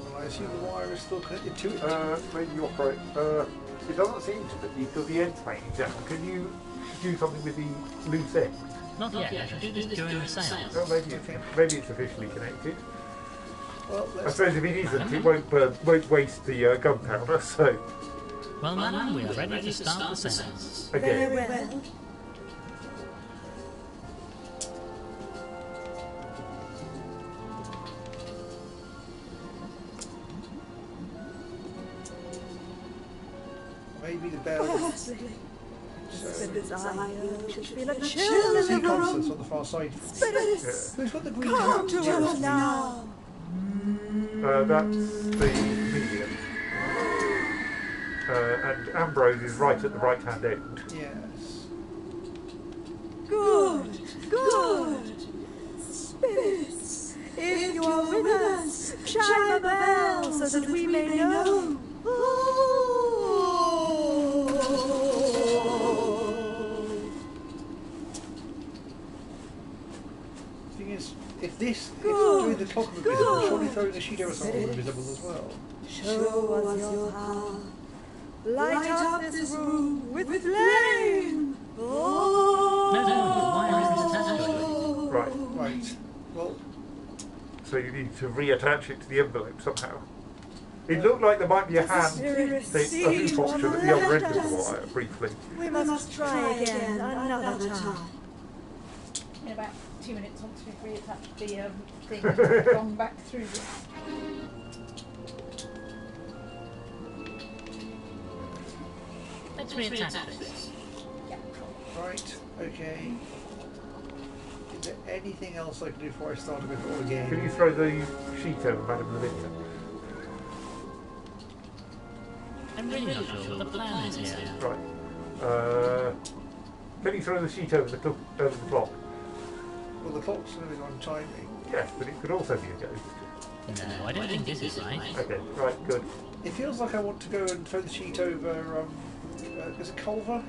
Well, I assume the wire is still connected to it. Maybe you're right. It doesn't seem to be, because the end's hanging down. Can you do something with the loose end? Not yet, I should do this during the seance. Oh, maybe it's officially connected. Well, I suppose if it isn't, it won't waste the gunpowder, so... Well, madam, we are ready to start the seance. Again. Very well. Maybe the bell. Firstly, the desire should feel a chill See in the Constance room. on the far side. Spirits, Who's got the green come hat? to us now. That's the medium. And Ambrose is right at the right-hand end. Yes. Good, good. Spirits, if you are with us, chime a bell so that we may know. Thing is, if doing the clock was visible, surely throwing the sheet over something would be visible as well. Show us your power. Light up this room with flame. Right. Right. Well, So you need to reattach it to the envelope somehow. It looked like there might be a hand, a hook option at the other end of the wire, briefly. We must try again another time. In about 2 minutes, once we've reattached the thing, and gone back through this. Let's reattach this. Yeah. right. Okay. Is there anything else I can do before I start with it all again? Can you throw the sheet over Madame Lavinia? I'm really not sure what the plan is here. Right. Can you throw the sheet over the clock? Well, the clock's moving on timing. Yes, but it could also be a ghost. No, I don't think this is right. Okay, right, good. It feels like I want to go and throw the sheet over. Is it Culver?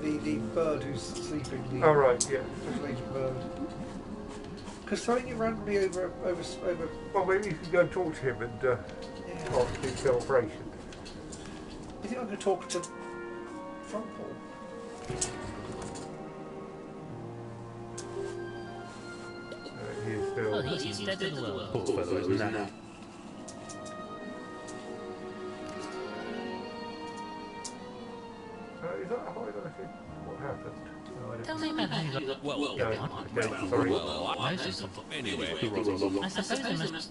The bird who's sleeping. The Oh right, yeah. special agent bird. Because throwing it randomly over. Well, maybe you can go and talk to him and Yeah. ask him to operation. You think I'm going to talk to Front Paul? He is still. Oh, he's dead to the world. Poor fellow, isn't that? Is that a hide on thing? What happened? No, I don't Tell me about how you got... Well, Go know. on. Okay, sorry. Anyway, I suppose I must...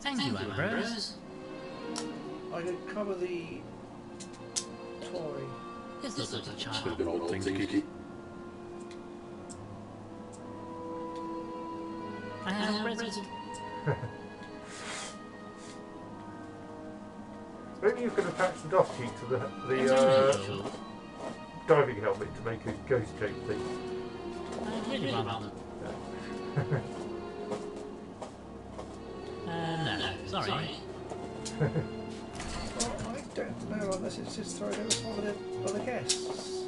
Thank you, Ambrose. I could cover the toy. This looks like a It's child. an old thing to keep. I have present. Maybe you can attach the dust sheet to the diving helmet to make a ghost shape thing. I really rather. No, sorry. Well, I don't know unless it's just thrown over some of the other guests.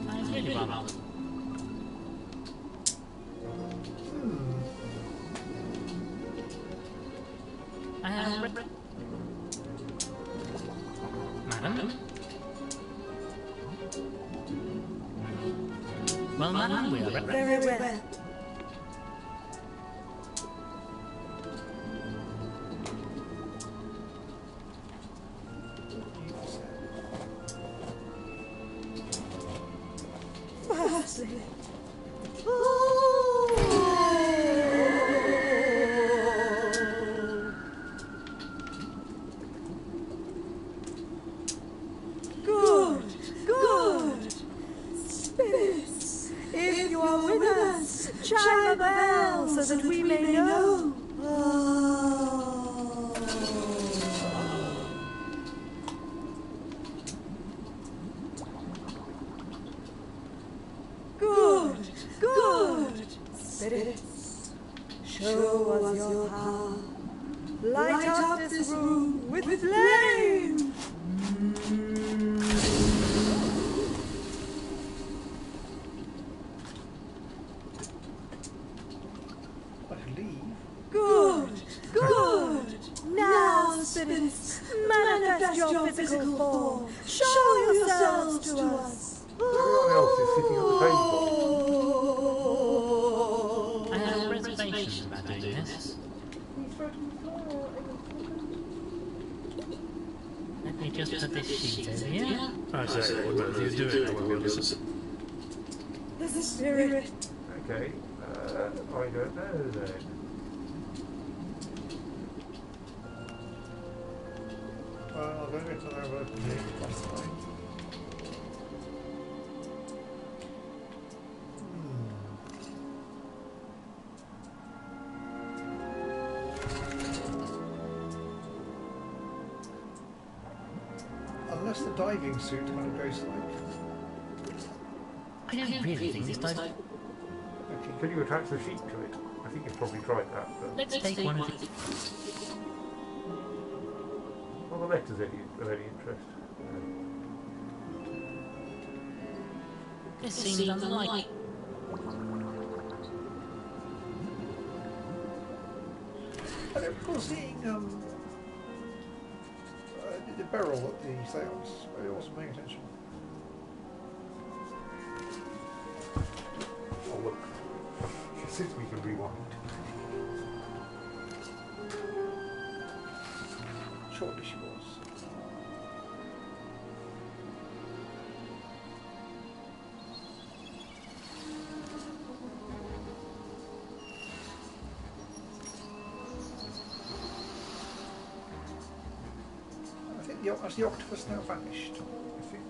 I really rather. I have Madam? Well, madam, we are ready. Very well. Mercy. Good, good. Spirits, if you are with us, chime a bell so that we may know. Good, good. Spirits, show us your power. Light up this room with flame. I could leave. Good, good. Now, spirits, manifest your physical form. Show yourselves to us. Everyone else is sitting at the table. I have reservations about doing this. Let me just put this sheet over here. I say, whatever you do it, I will listen. The spirit. Okay, I don't know then. Well, I'm going to go to another that's fine. Unless the diving suit kind of goes like. I don't really think this time. Okay. Can you attach the sheet to it? I think you've probably tried that. But Let's take one of these. are the letters of any interest? This seems unlikely. I don't recall seeing the barrel at the seance. I wasn't paying attention. Oh look, since we can rewind. Shortly she was. I think has the octopus now vanished? I think.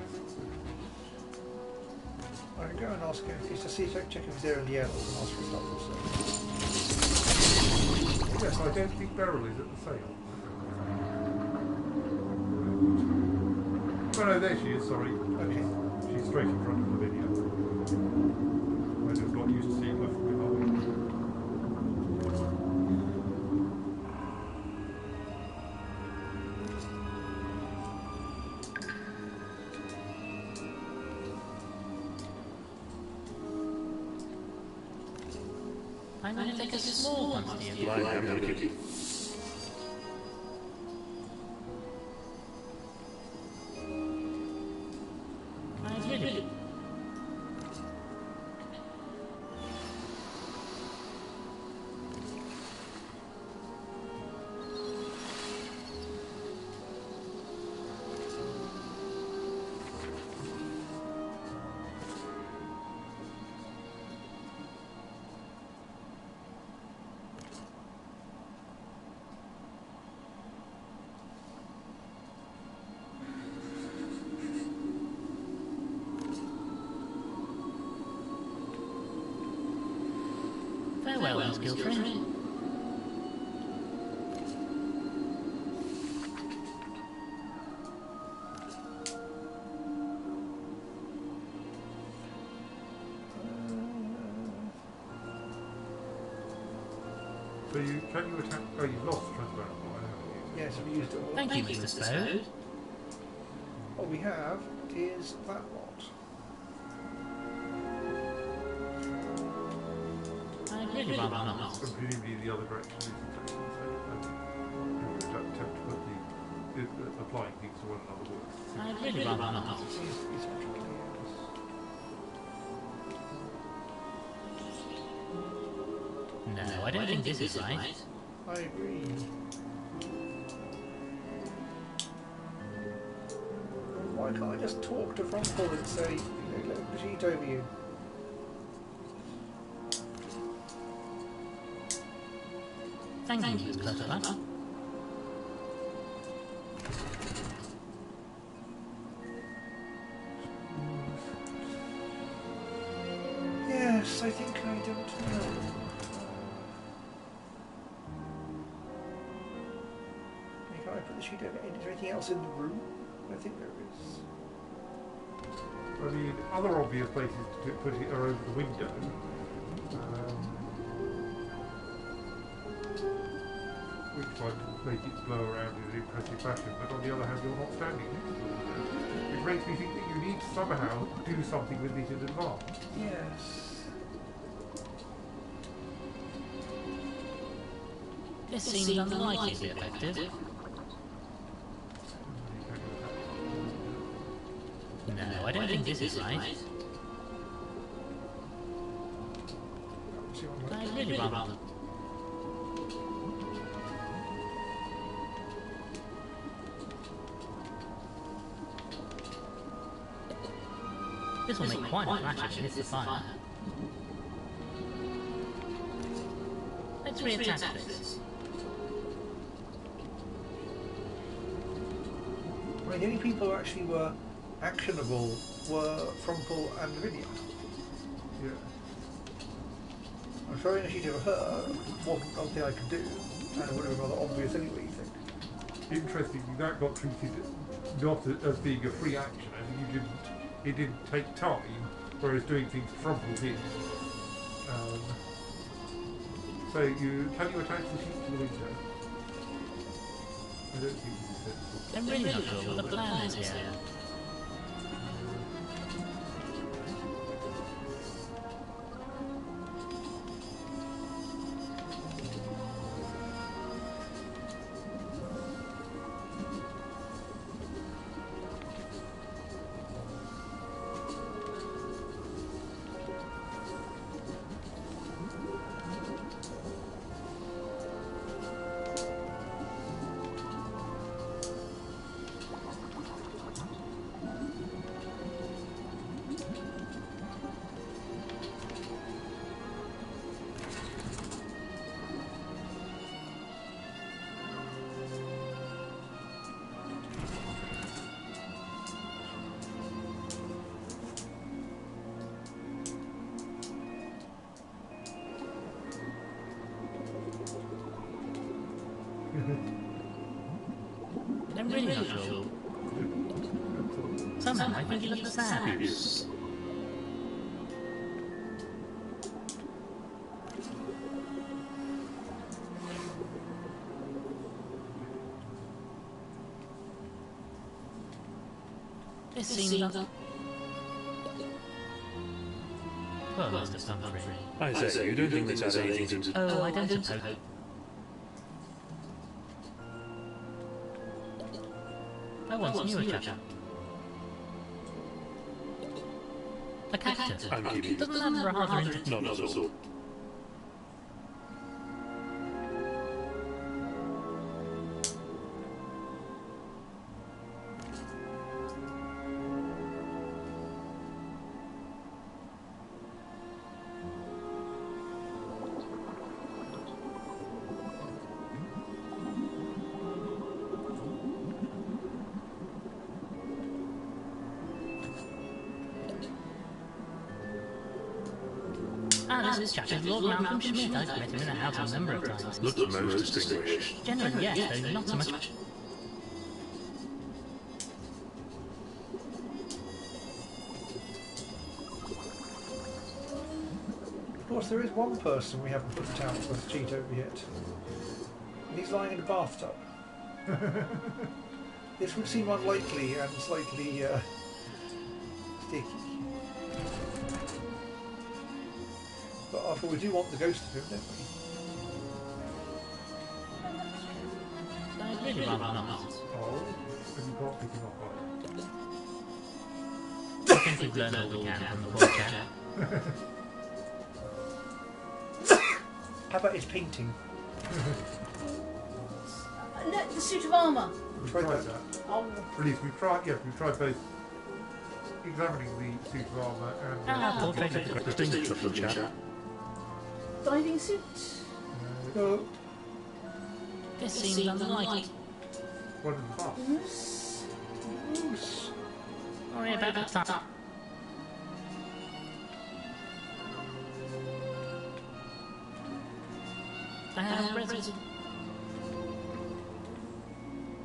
I can go and ask him if he's to see, check if he's there in the air and ask for his help. Yes, I don't think Beryl is at the sale. Oh no, there she is, sorry. Okay. She's straight in front of the video. I just got used to seeing her from behind. I'm going to take a small quantity of Blind hammocky. I really. welding skill training. So can you attack? Oh, you've lost transparent fire, haven't you? Yes, we used it all. Thank you, Mr. Spode. What we have is that lot. I'd really rather not. So presumably the other direction is exactly the same. I think attempt to put the applying things to one another works. I'd really rather not. No, I don't think this is right. I agree. Why can't I just talk to Frontpole and say, you know, let the sheet over you? Thank you, Miss Clutterbutt. Yes, I think I don't know. Can I put the sheet over? Is there anything else in the room? I think there is. I mean, other obvious places to put it are over the window. Which might make it blow around in an impressive fashion, but on the other hand, you're not standing next to the window. Which makes me think that you need to somehow do something with it in advance. Yes. This seems unlikely to be effective. No, I don't think this is right. I'd really rather. This will make quite a flash if it hits the fire. Let's reattach this. I mean, the only people who actually were actionable were Frontpole and Vivian. Yeah. I'm throwing a sheet over her wasn't something I could do, and it would have been rather obvious anyway, you think. Interestingly, that got treated not as being a free action, and it didn't take time, whereas doing things Frontpole did. So can you attach the sheet to the window? I don't think you said. I'm really not sure what the plan is here. I'm really not sure. Somehow I think he looks sad. This seems well, Mr. Pumphrey. I say, you don't think this has anything to do... Oh, I don't suppose. I want some newer chapter. A cactus. I'm keeping... Doesn't that rather interesting? Not at all. Ah, this chap is Lord Malcolm Schmidt. I've met him in a house a number of times. Looks most distinguished. Generally, yes, though not so much. Of course, there is one person we haven't put out with cheat over yet. And he's lying in a bathtub. This would seem unlikely and slightly sticky. But after we do want the ghost of him, don't we? I'd really rather not. Oh, have you got picking up on I think we've learned all we can from the poor chap. How about his painting? No, the suit of armour. We've tried that. Oh. At least we've tried both examining the suit of armour and... Portrait of the Distinguished looking chap. Diving suit. No. This seems unlike. One of the bus. Moose. Sorry about that. Resident.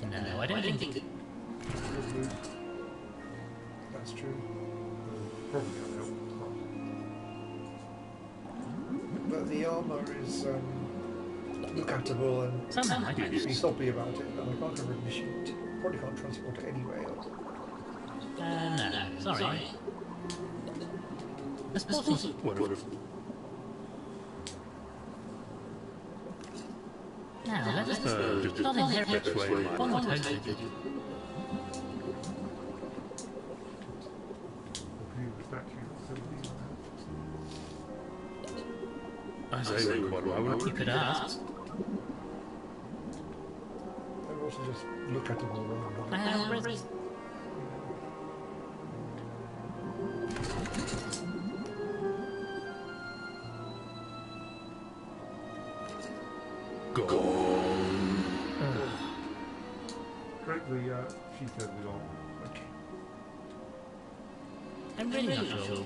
No, I don't think it. That's true. Probably going to help. But the armour is look-atable and Somehow I do. be sloppy about it, and I can't cover the sheet. Probably can't transport it anyway. No, sorry. A sporting. What if... Now, let us just not inherit this way. one would hope it. I say quite well. You could ask. They also just look at it all I around. have resident. Gone. Correct the sheet over it on. Okay. I'm really not sure.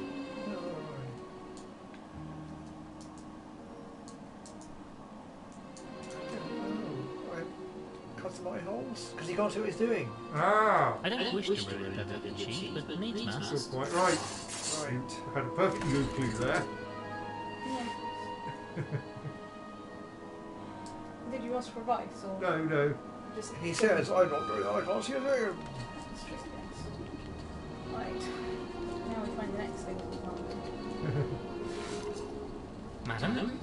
Customize holes? Because he can't see what he's doing. Ah! I don't wish to ruin a perfect sheet, but needs You're must. quite right. Right. Had a perfectly good clue there. Yeah. Did you ask for advice or No. just? He says, I'm not doing that, I can't see a thing. Right. Now we find the next thing that we can't do. Madam?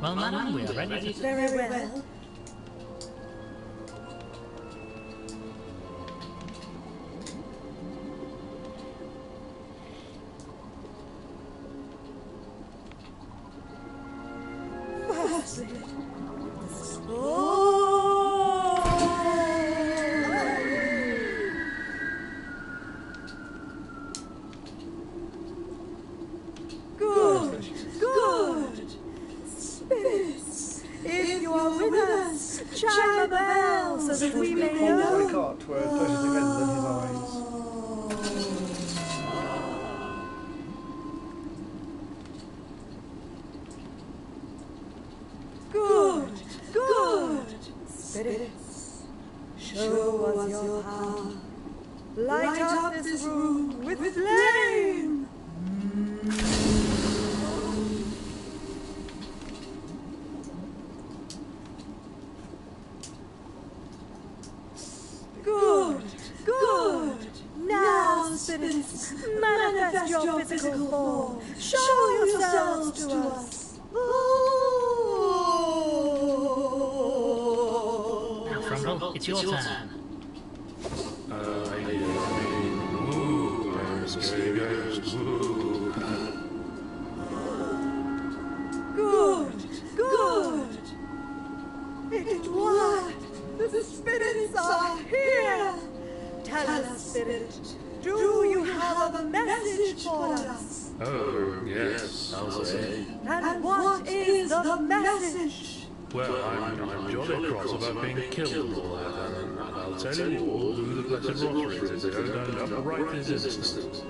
Well, madam, we are ready to... Very well. Good, good. Spirits, if you are with us, chime a bell so that we may Hold my know. cart where it closes together than his eyes. Good, good. Spirits, show us your power. Light up this room with flame. Good, good. Now, spirits, manifest your physical form. Show yourselves to us. Now, Frumble, it's your turn. Ooh, I'm a scary ghost. Ooh. Good, good. It's what? The spirits are here. Tell us, spirit, do you have a message for us? Oh, yes, I'll say. And what is the message? Well, I'm jolly cross about being killed and all that, and I'll tell you all who the Blessed Rosary is. They don't up right this instant.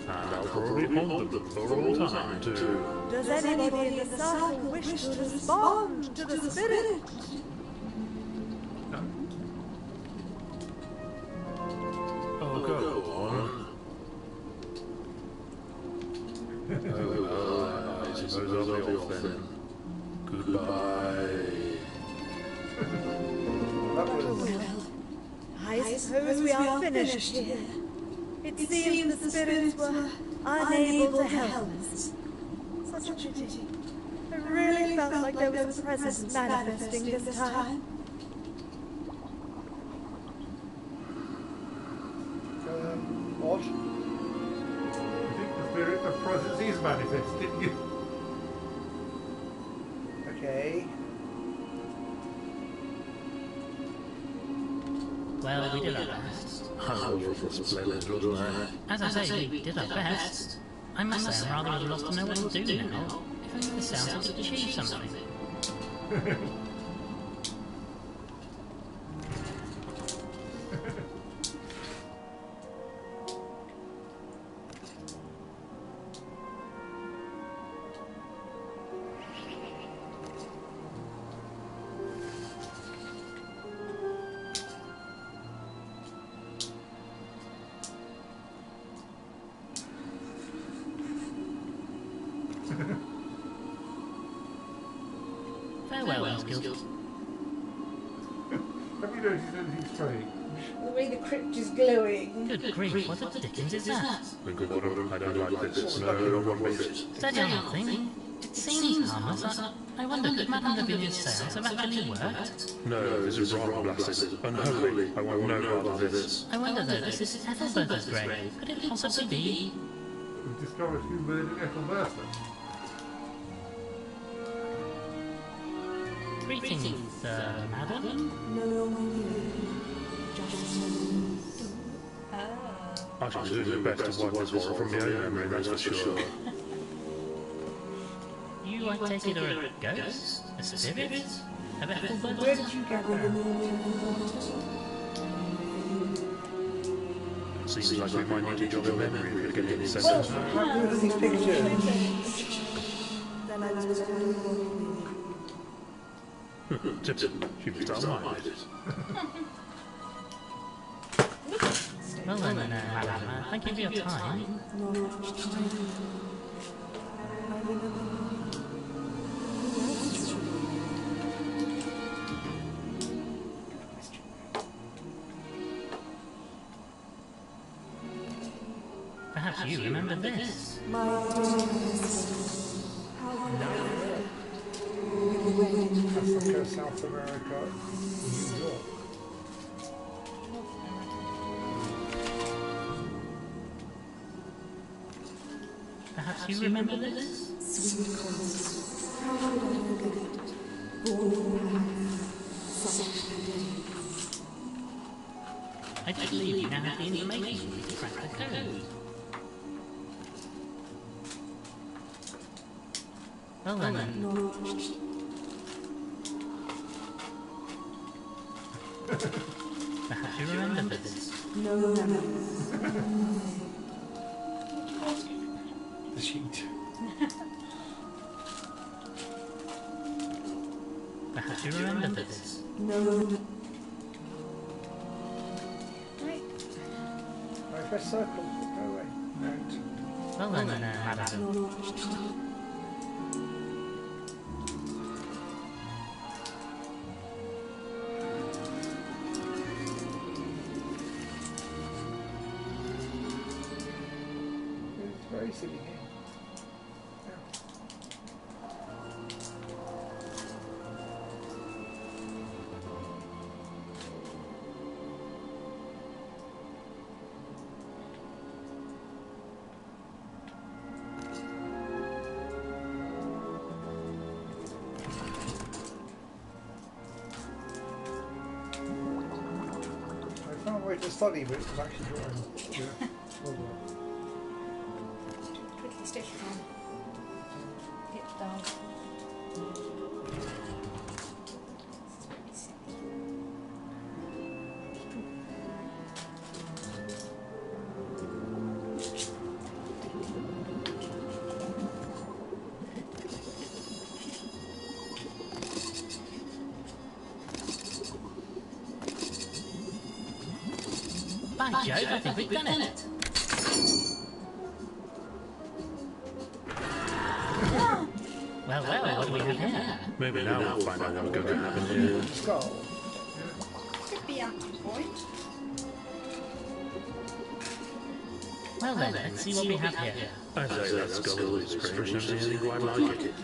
And I'll probably haunt them for all time, too. Does anybody in the circle wish to respond to the spirit? Oh, go on. Oh, well, I suppose I'll be off then. Goodbye. Well, I suppose we are finished here. It seems the spirits were unable to help us. Such a pity. I really felt like there was a presence manifesting this time. What? I think the spirit of presence is manifest, didn't you? Okay. Well, we did our best. I was splendid, wasn't I? As I say, we did our best. I must say, I'm rather at a loss to know what to do now. If only the sounds had achieved something. Farewell, Skills. Have you noticed anything strange? The way the crypt is glowing. Good grief, what the dickens is that? Winklewater, I don't like this. No, not one bit. Steady on that thing. It seems harmless. I wonder, could Madame Lavinia's sales have actually worked? No, this is rather blasted. Unholy. I want no part of this. I wonder though, this is Ethelberta's grave. Could it possibly be? We've discovered who murdered Ethelberta. Greetings, madam. I should do the best of what was from my own memory, that's for sure. You, I take it, are a ghost? A spirit? Of Ethelberta? Where did you get that? Seems like we might need to jog a memory if we're getting sent out. Have you these pictures? She was done-minded. Well then, madam, thank you for your time. Perhaps you remember this. Africa, South America, New York. Perhaps you remember this? I do believe you now have the information to crack the code. Well then. Perhaps you remember this. The sheet. Perhaps you remember this. Right. I press circle. Go away. Out. Well then, madam. It's very silly game. I found a way to study, but it was actually drawing. Yeah. Well done. Quickly stick it on. Hit down. By Jove, I think we've done it. Well, what do we have here? Maybe now we'll find out what's going to happen here. Skull. Could be at a point. Well then, let's see what we have here. I say that skull is strange, never seen anything quite like it.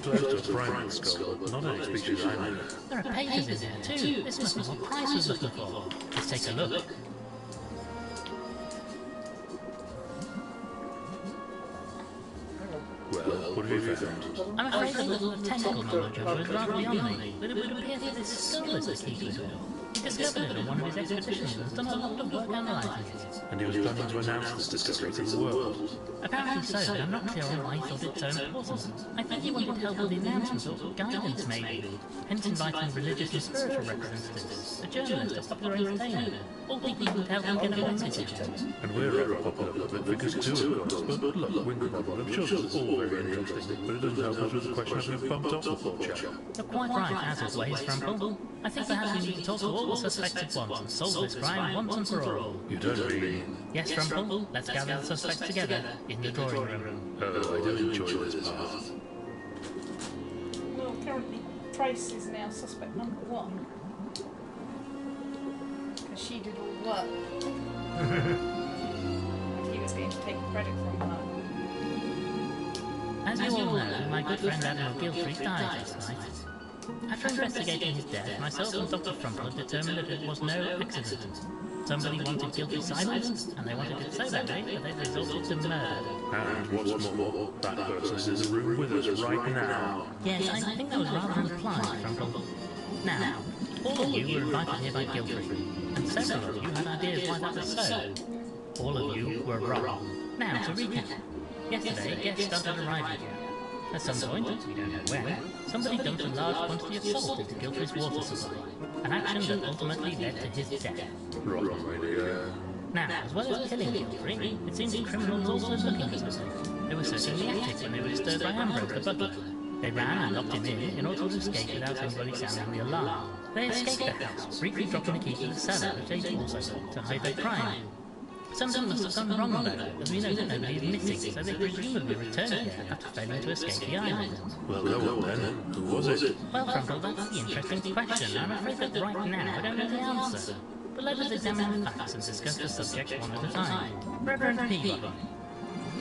Close to a primate skull, but not any species I know. There are pages in there too. This must be what Price was looking for. Let's take a look. Well, what have you found? I'm afraid a little technical knowledge of it is rather beyond me, but it would appear that this skull is the key to it all. He discovered it on one of his expeditions and has done a lot of work analysing it. And he was planning to announce this discovery to the world. Apparently so, but I'm not clear on why he thought it so important. I think he wanted help with the announcement or guidance maybe, hence inviting religious and spiritual representatives, a journalist, a popular entertainer, all people who could help him get a message out. And we're rather popular with it because two of us, but look, Winklebottom, I'm sure it's all very interesting, but it doesn't help us with the question of being bumped off the poor chap. You're quite right, as always, Frumple. I think perhaps we need to talk to all the suspects at once and solve this crime once and for all. You don't mean... Yes, Frumple, let's gather the suspects together in the drawing room. Oh, I do enjoy this path. Well, currently Price is now suspect number 1. Because she did all the work. And he was going to take credit from her. As you all know, my good friend Admiral Gilfrey died last night. After investigating his death, myself and Dr. Frumple determined that it was no accident. Somebody wanted Gilfrey silenced, and they wanted it so badly that they resorted to murder. And what's more, that person is in the room with us right now. Yes, I think that was rather implied, Frumple. Now, all of you were invited here by Gilfrey, and several of you had ideas why that was so. All of you were wrong. Now, to recap. Yesterday, guests started arriving here. At some point, we don't know where, somebody dumped a large quantity of salt into Gilfrey's water supply, an action that ultimately led to his death. Wrong idea. Now, as well as killing Gilfrey, it seems the criminals also looking for something. They were searching the attic when they were disturbed by Ambrose, the butler. They ran and locked him in order to escape without anybody sounding the alarm. They escaped the house, briefly dropping the key to the cellar, which they also bought to hide their crime. Something must have gone wrong though, as we know that nobody is missing, so they presumably returned here after failing to escape the island. Well, go on then. Who was it? Well, Frumple, that's the interesting question. I'm afraid that right now I don't know the answer. But let us examine the facts and discuss the subject one at a time. Reverend Peabody.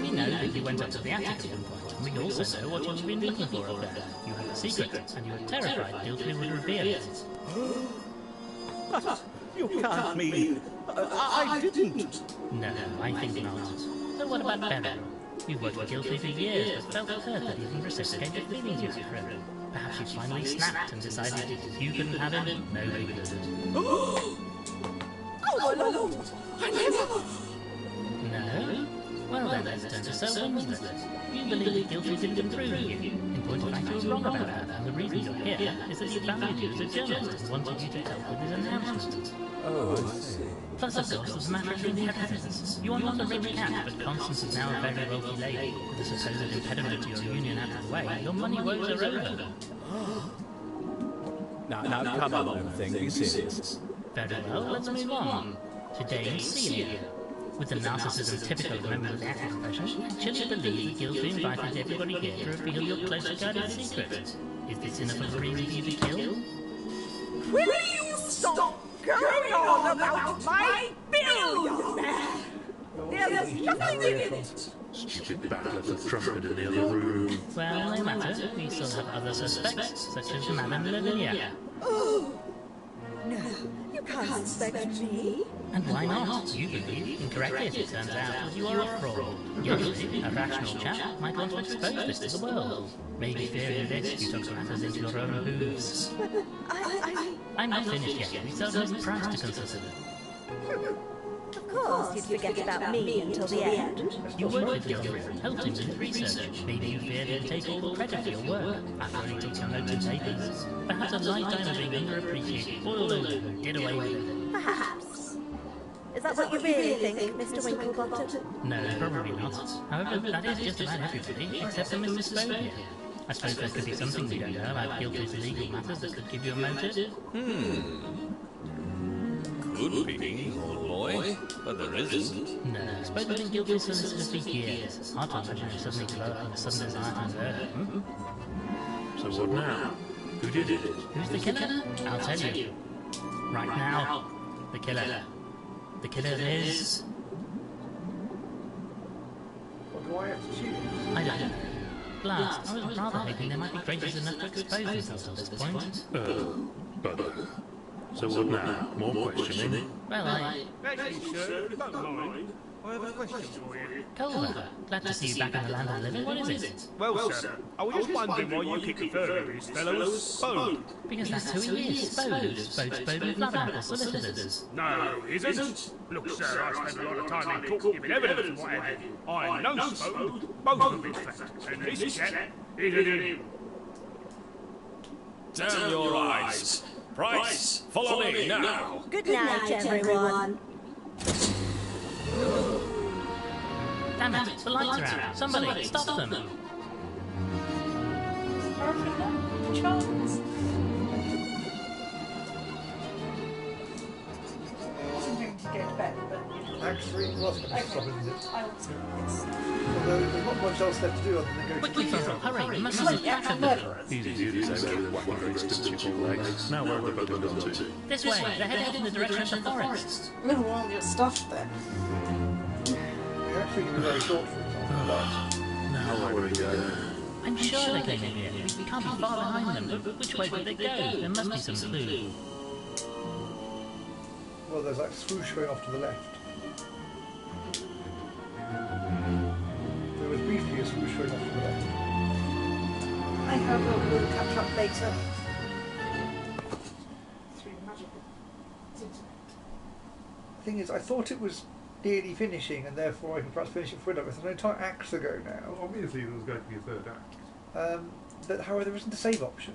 We know that you went up to the attic at one point, and we also know what you've been looking for up there. You had a secret, and you were terrified Gilfrey would reveal it. You can't mean... I didn't. No, I think not. So what about Beryl? You've worked with Gilfrey for years, but felt hurt that he didn't reciprocate the feelings you had for him. Perhaps you finally snapped and decided if you couldn't have him, nobody could. Oh, my lord! I never... No? Well then, let's turn to Sir Winslet. You believe that Gilfrey didn't improve you. In point of fact, you were wrong about that, and the reason you're here is that he valued you as a journalist and wanted you to help with his announcement. Oh, I see. Plus, of course, there's a matter of inheritance. You are not a rich cat, but Constance is now a very wealthy lady. With a supposed impediment to your union out of the way, your money woes are over. Now, come on, old thing, be serious. Very well, let's move on. To Dame Celia. With the narcissism typical of members of the acting profession, I actually believe that Gilfrey invited everybody here to reveal your closely guarded secret. Is this enough of a reason for you to kill? Will you stop going on about my bill, young man? There's nothing in it. Stupid battle of the trumpet in the other room. Well, no matter. We still have other suspects, such as Madame Lavinia. Oh, no, you can't suspect me. And why not? You believe, incorrectly as it turns out, that you are a fraud. Gilfrey, a rational chap, might want to expose this to the world. Maybe fearing this, you took matters into your own hooves. I'm not finished yet. We still have Miss Price to consider. Of course, you'd forget about me until the end. You worked with Gilfrey, helped him with research. Maybe you feared he'd take all the credit for your work, after he took your notes and papers. Perhaps a lifetime of being underappreciated, boiled over, and did away with it. Perhaps. Is that what you really think, Mr. Winklebottom? No, probably not. However, that is just about everybody, except for Mr. Spoke here. I suppose there could be something we don't know about Gilfrey's legal matters that could give you a motive. could be, old boy, but there isn't. No, suppose they've been guilty of solicitors for years. Hard to imagine if suddenly blow up on a sudden desire to murder. So what now? Who did it? Who's the killer? I'll tell you. Right now, the killer. The killer is... What do I have to choose? I don't know. Last, I was rather hoping they might be gracious enough to expose themselves at this point. Bugger. So what now? More questioning? Well, Actually, sir, don't mind. I have a question for you. Culver, glad to see you back in the land of the living. What is it? Well, sir, I was just wondering why you keep referring to this fellow as Spode. Because that's who he is, Spode, Spode and Bloodapple Solicitors. No, he isn't. Look, sir, I spent a lot of time in court giving evidence and what have you. I know Spode, both of them in fact, and this chap isn't him. Damn your eyes. Price, follow me now. Good night, everyone. Damn it, the lights are out. Somebody, stop them. Charles. I'm going to go to bed, but you know. Actually, it was going to Okay. stop, isn't it? I will see. Yes. Although there's not much else left to do other than go Quickly, to the Phil, hurry, we must Like use the actual backup. murderer. Easy to say with whacking for instance with your legs. Now where have they both gone to? This way, they're headed in the direction of the forest. Oh, well, you're stuffed then. You're actually going to be very thoughtful. Now where do we go? I'm sure they came in here. We can't be far behind them, but which way did they go? There must be some clue. Well, there's that swoosh going off to the left. There was briefly a swoosh going off to the left. I hope we'll catch up later. Through magic. The thing is, I thought it was nearly finishing, and therefore I could perhaps finish it for another. There's an entire act to go now. Well, obviously there was going to be a third act. But however, there isn't a save option,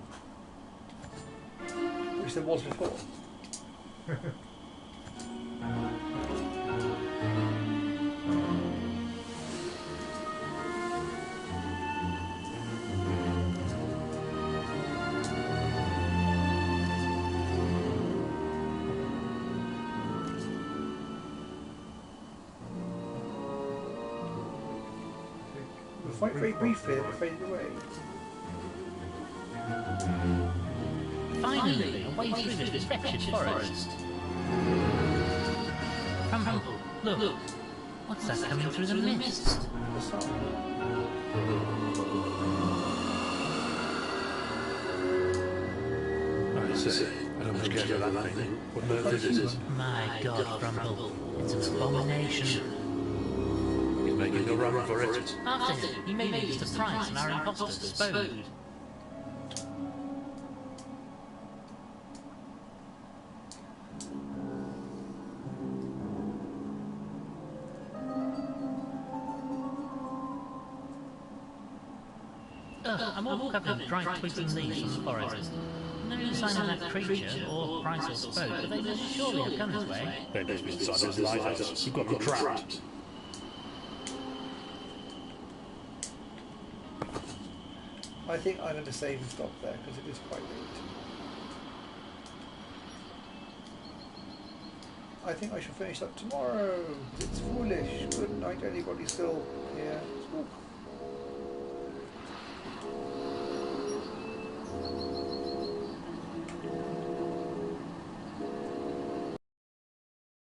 which there was before. The fight very briefly, then it faded away. Finally, a way through this wretched forest. Crumple, look. What's that coming through the mist? The sun. I say, I don't much care for that thing. What on earth is it? My God, Crumple, it's an abomination. He's making a run for it. After him, he may lead us to Price and our imposter, Spode. I'm all covered in dried twigs and leaves from the forest. No sign of that creature, or Price or Spode, but they must surely have come this way. They must be inside his lighthouse. You've got them trapped. I think I'm going to save and stop there because it is quite late. I think I shall finish up tomorrow. It's foolish. Good night, anybody still here? Squawk.